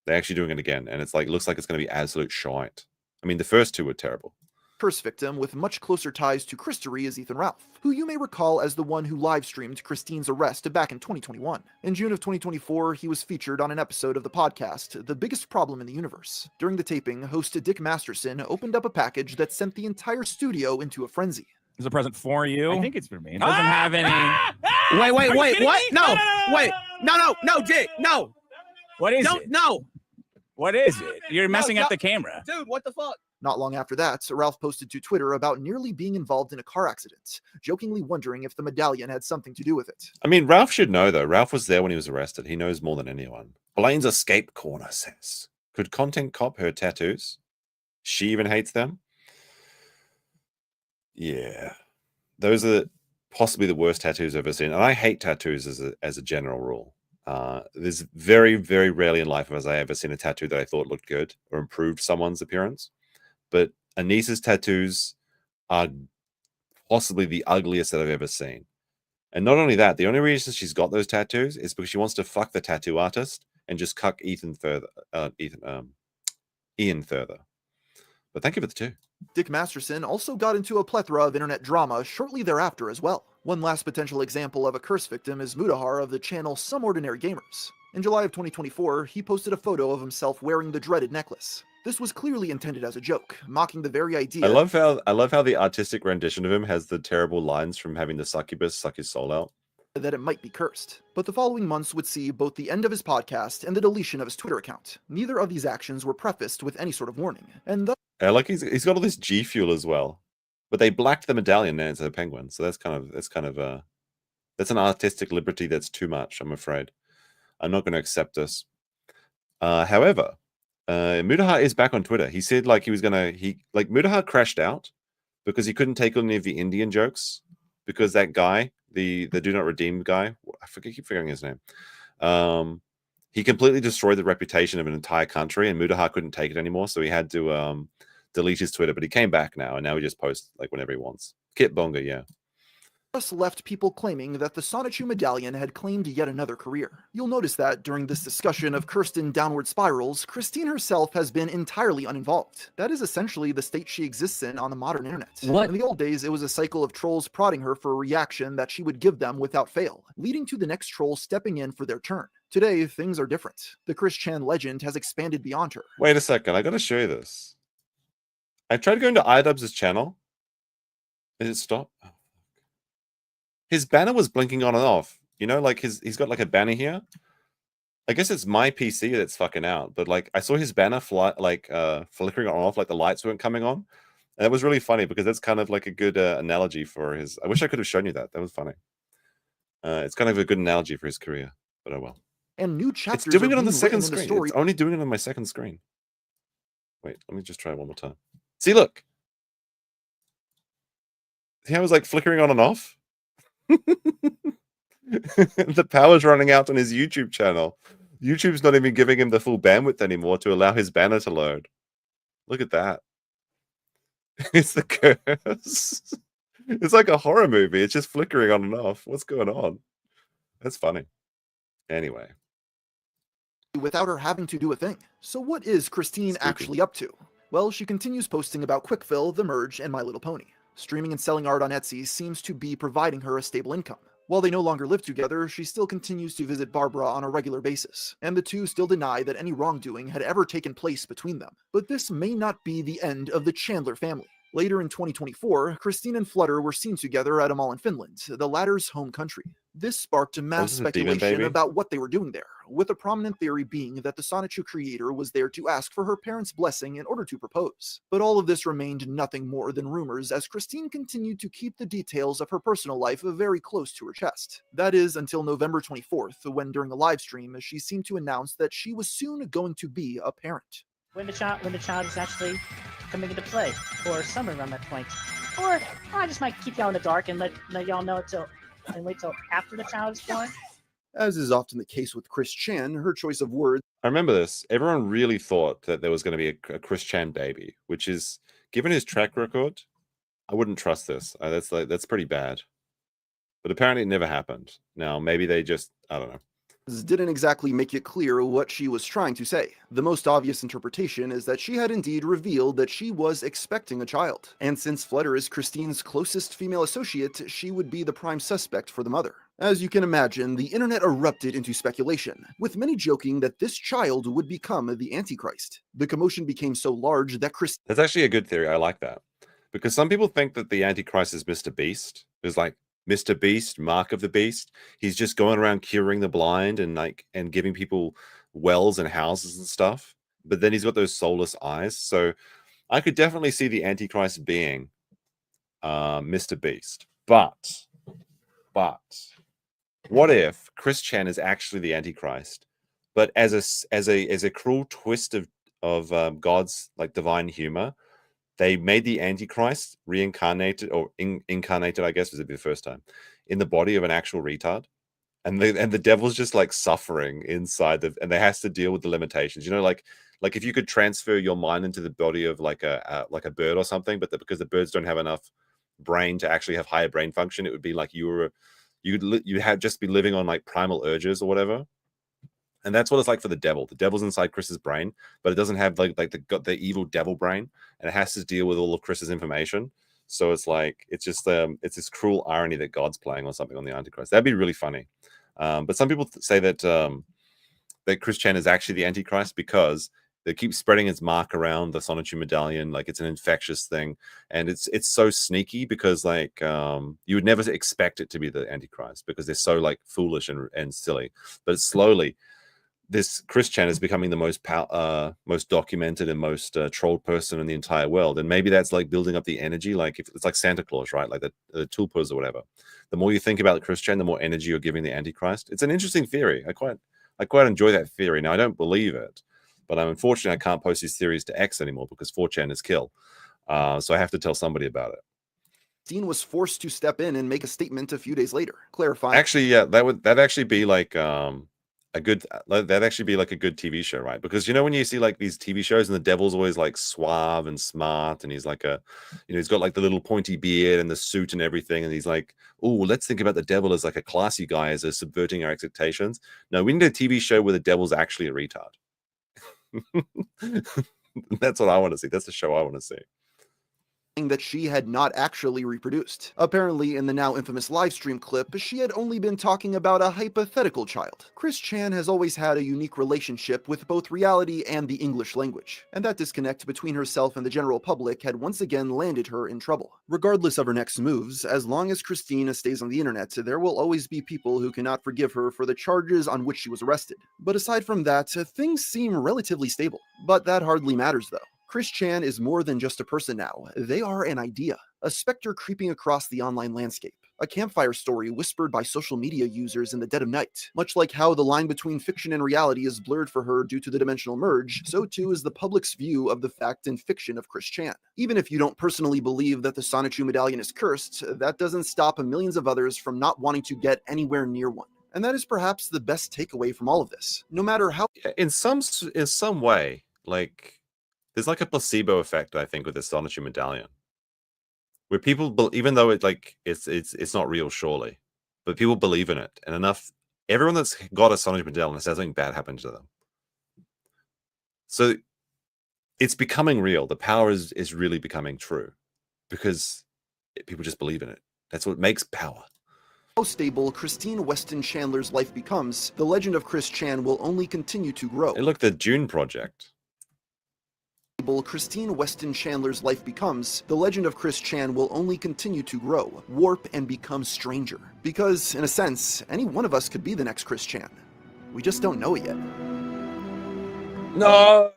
They're actually doing it again, and it's like, looks like it's going to be absolute shite. I mean, the first two were terrible. Curse victim with much closer ties to Christery is Ethan Ralph, who you may recall as the one who live-streamed Christine's arrest back in 2021. In June of 2024, he was featured on an episode of the podcast, The Biggest Problem in the Universe. During the taping, host Dick Masterson opened up a package that sent the entire studio into a frenzy. Is a present for you? I think it's for me. It doesn't have any. Wait, what? No, wait. No, Dick, no. What is Don't, it? no. What is it? You're messing up the camera. Dude, what the fuck? Not long after that, Ralph posted to Twitter about nearly being involved in a car accident, jokingly wondering if the medallion had something to do with it. I mean, Ralph should know, though. Ralph was there when he was arrested. He knows more than anyone. Blaine's Escape Corner says, could Content cop her tattoos? She even hates them? Yeah. Those are possibly the worst tattoos I've ever seen. And I hate tattoos as a general rule. There's very, very rarely in life have I ever seen a tattoo that I thought looked good or improved someone's appearance. But Anissa's tattoos are possibly the ugliest that I've ever seen. And not only that, the only reason she's got those tattoos is because she wants to fuck the tattoo artist and just cuck Ian further. But thank you for the two. Dick Masterson also got into a plethora of internet drama shortly thereafter as well. One last potential example of a curse victim is Mudahar of the channel Some Ordinary Gamers. In July of 2024, he posted a photo of himself wearing the dreaded necklace. This was clearly intended as a joke, mocking the very idea. I love how the artistic rendition of him has the terrible lines from having the succubus suck his soul out. That it might be cursed. But the following months would see both the end of his podcast and the deletion of his Twitter account. Neither of these actions were prefaced with any sort of warning, and thus I like he's got all this G Fuel as well, but they blacked the medallion and it's a penguin, so that's an artistic liberty that's too much. I'm afraid. I'm not going to accept this. However, Mudahar is back on Twitter. He said Mudahar crashed out because he couldn't take any of the Indian jokes because that guy, the Do Not Redeem guy, keep forgetting his name. He completely destroyed the reputation of an entire country, and Mudahar couldn't take it anymore, so he had to delete his Twitter. But he came back now, and now he just posts like whenever he wants. Kit Bonga, yeah. left people claiming that the Sonichu medallion had claimed yet another career. You'll notice that during this discussion of Kirsten downward spirals, Christine herself has been entirely uninvolved. That is essentially the state she exists in on the modern internet. What? In the old days, it was a cycle of trolls prodding her for a reaction that she would give them without fail, leading to the next troll stepping in for their turn. Today, things are different. The Chrischan legend has expanded beyond her. Wait a second, I gotta show you this. I tried going to iDubbbz's channel. Did it stop? His banner was blinking on and off. You know, like he's got like a banner here. I guess it's my PC that's fucking out, but like I saw his banner flickering on and off, like the lights weren't coming on. And that was really funny because that's kind of like a good analogy for his. I wish I could have shown you that. That was funny. It's kind of a good analogy for his career, but oh well. And new chapters. It's doing are it on the being second written in screen. story. It's only doing it on my second screen. Wait, let me just try it one more time. See, look. See how it was like flickering on and off? The power's running out on his YouTube channel. YouTube's not even giving him the full bandwidth anymore to allow his banner to load. Look at that. It's the curse. It's like a horror movie. It's just flickering on and off. What's going on? That's funny. Anyway. Without her having to do a thing. So what is Christine actually up to? Well, she continues posting about Quickfill, The Merge, and My Little Pony. Streaming and selling art on Etsy seems to be providing her a stable income. While they no longer live together, she still continues to visit Barbara on a regular basis, and the two still deny that any wrongdoing had ever taken place between them. But this may not be the end of the Chandler family. Later in 2024, Christine and Flutter were seen together at a mall in Finland, the latter's home country. This sparked a mass speculation about what they were doing there, with a prominent theory being that the Sonichu creator was there to ask for her parents' blessing in order to propose. But all of this remained nothing more than rumors as Christine continued to keep the details of her personal life very close to her chest. That is until November 24th, when during a live stream, she seemed to announce that she was soon going to be a parent. When the child is actually coming into play, or somewhere around that point. Or I just might keep y'all in the dark and let y'all know and wait till after the child is born. As is often the case with Chrischan, her choice of words. I remember this. Everyone really thought that there was going to be a Chrischan baby, which is, given his track record, I wouldn't trust this. That's pretty bad. But apparently it never happened. Now maybe they just, I don't know. Didn't exactly make it clear what she was trying to say. The most obvious interpretation is that she had indeed revealed that she was expecting a child. And since Flutter is Christine's closest female associate, she would be the prime suspect for the mother. As you can imagine, the internet erupted into speculation, with many joking that this child would become the Antichrist. The commotion became so large that That's actually a good theory. I like that. Because some people think that the Antichrist is Mr. Beast. There's like Mr. Beast, Mark of the Beast. He's just going around curing the blind and giving people wells and houses and stuff. But then he's got those soulless eyes. So I could definitely see the Antichrist being Mr. Beast. But what if Chrischan is actually the Antichrist, but as a cruel twist of God's like divine humor, they made the Antichrist reincarnated or incarnated, I guess, was it the first time, in the body of an actual retard, and the devil's just like suffering inside and they has to deal with the limitations. You know, like if you could transfer your mind into the body of like a bird or something, but because the birds don't have enough brain to actually have higher brain function, it would be like you'd have just be living on like primal urges or whatever. And that's what it's like for the devil. The devil's inside Chris's brain, but it doesn't have like the evil devil brain, and it has to deal with all of Chris's information. So it's like it's this cruel irony that God's playing on something on the Antichrist. That'd be really funny. But some people say that that Chrischan is actually the Antichrist because they keep spreading its mark around the Sonichu medallion like it's an infectious thing, and it's so sneaky because like you would never expect it to be the Antichrist because they're so like foolish and silly. But slowly, this Chrischan is becoming the most documented and most trolled person in the entire world, and maybe that's like building up the energy. Like if it's like Santa Claus, right? Like the tulpas or whatever. The more you think about the Chrischan, the more energy you're giving the Antichrist. It's an interesting theory. I quite enjoy that theory. Now I don't believe it, but unfortunately I can't post these theories to X anymore because 4chan is kill. So I have to tell somebody about it. Dean was forced to step in and make a statement a few days later, clarifying. Actually, yeah, that'd actually be like that'd actually be like a good TV show, right? Because you know when you see like these TV shows and the devil's always like suave and smart, and he's like he's got like the little pointy beard and the suit and everything, and he's like, oh, let's think about the devil as like a classy guy, as a subverting our expectations. No, we need a TV show where the devil's actually a retard. That's what I want to see. That's the show I want to see. That she had not actually reproduced. Apparently, in the now infamous livestream clip, she had only been talking about a hypothetical child. Chrischan has always had a unique relationship with both reality and the English language, and that disconnect between herself and the general public had once again landed her in trouble. Regardless of her next moves, as long as Christina stays on the internet, there will always be people who cannot forgive her for the charges on which she was arrested. But aside from that, things seem relatively stable. But that hardly matters though. Chrischan is more than just a person now. They are an idea, a specter creeping across the online landscape, a campfire story whispered by social media users in the dead of night. Much like how the line between fiction and reality is blurred for her due to the dimensional merge, so too is the public's view of the fact and fiction of Chrischan. Even if you don't personally believe that the Sonichu medallion is cursed, that doesn't stop millions of others from not wanting to get anywhere near one. And that is perhaps the best takeaway from all of this. No matter how... In some way, like... there's like a placebo effect, I think, with the Sonichu medallion, where people, even though it's not real, surely, but people believe in it, and everyone that's got a Sonichu medallion has had something bad happen to them. So it's becoming real. The power is really becoming true because people just believe in it. That's what makes power. How stable Christine Weston Chandler's life becomes, the legend of Chrischan will only continue to grow. Hey, look, the Dune project. Christine Weston Chandler's life becomes, the legend of Chrischan will only continue to grow, warp, and become stranger. Because, in a sense, any one of us could be the next Chrischan. We just don't know it yet. No!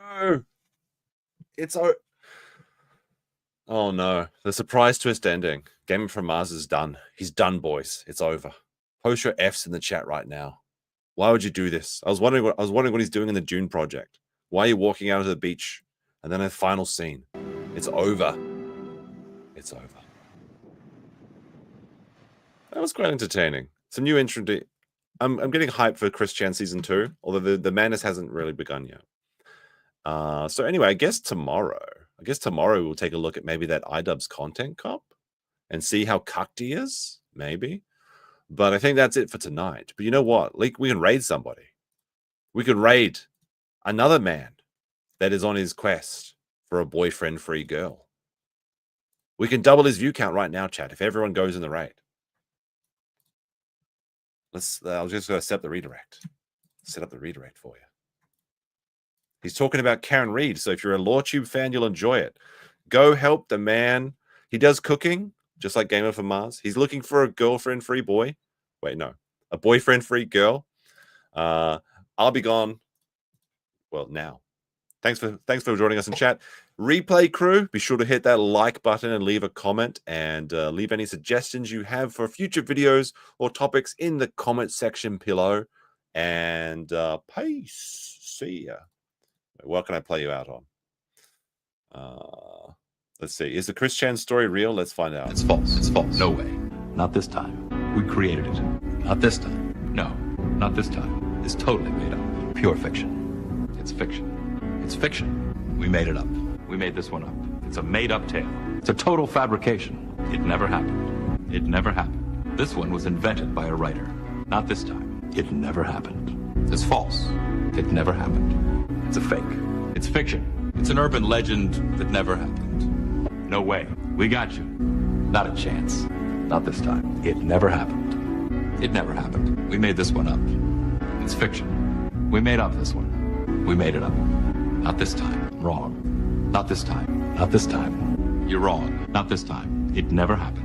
It's... oh no, the surprise twist ending. GamerFromMars is done. He's done, boys. It's over. Post your Fs in the chat right now. Why would you do this? I was wondering what he's doing in the Dune project. Why are you walking out of the beach? And then a final scene. It's over. It's over. That was quite entertaining. Some new intro. I'm getting hyped for Chrischan season 2, although the madness hasn't really begun yet. So anyway, I guess tomorrow we'll take a look at maybe that iDubbbz content cop. and see how cucked he is? Maybe. But I think that's it for tonight. But you know what? Like, we can raid somebody. We could raid another man that is on his quest for a boyfriend-free girl. We can double his view count right now, chat, if everyone goes in the raid. I'll just go set up the redirect. Set up the redirect for you. He's talking about Karen Reed, so if you're a LawTube fan, you'll enjoy it. Go help the man. He does cooking, just like GamerFromMars. He's looking for a girlfriend-free boy. Wait, no. A boyfriend-free girl. I'll be gone. Well, now. Thanks for joining us in chat. Replay crew, be sure to hit that like button and leave a comment, and leave any suggestions you have for future videos or topics in the comment section below. And peace. See ya. What can I play you out on? Let's see. Is the Chrischan story real? Let's find out. It's false. It's false. No way. Not this time. We created it. Not this time. No, not this time. It's totally made up. Pure fiction. It's fiction. It's fiction. We made it up. We made this one up. It's a made-up tale. It's a total fabrication. It never happened. It never happened. This one was invented by a writer. Not this time. It never happened. It's false. It never happened. It's a fake. It's fiction. It's an urban legend that never happened. No way. We got you. Not a chance. Not this time. It never happened. It never happened. We made this one up. It's fiction. We made up this one. We made it up. Not this time. Wrong. Not this time. Not this time. You're wrong. Not this time. It never happened.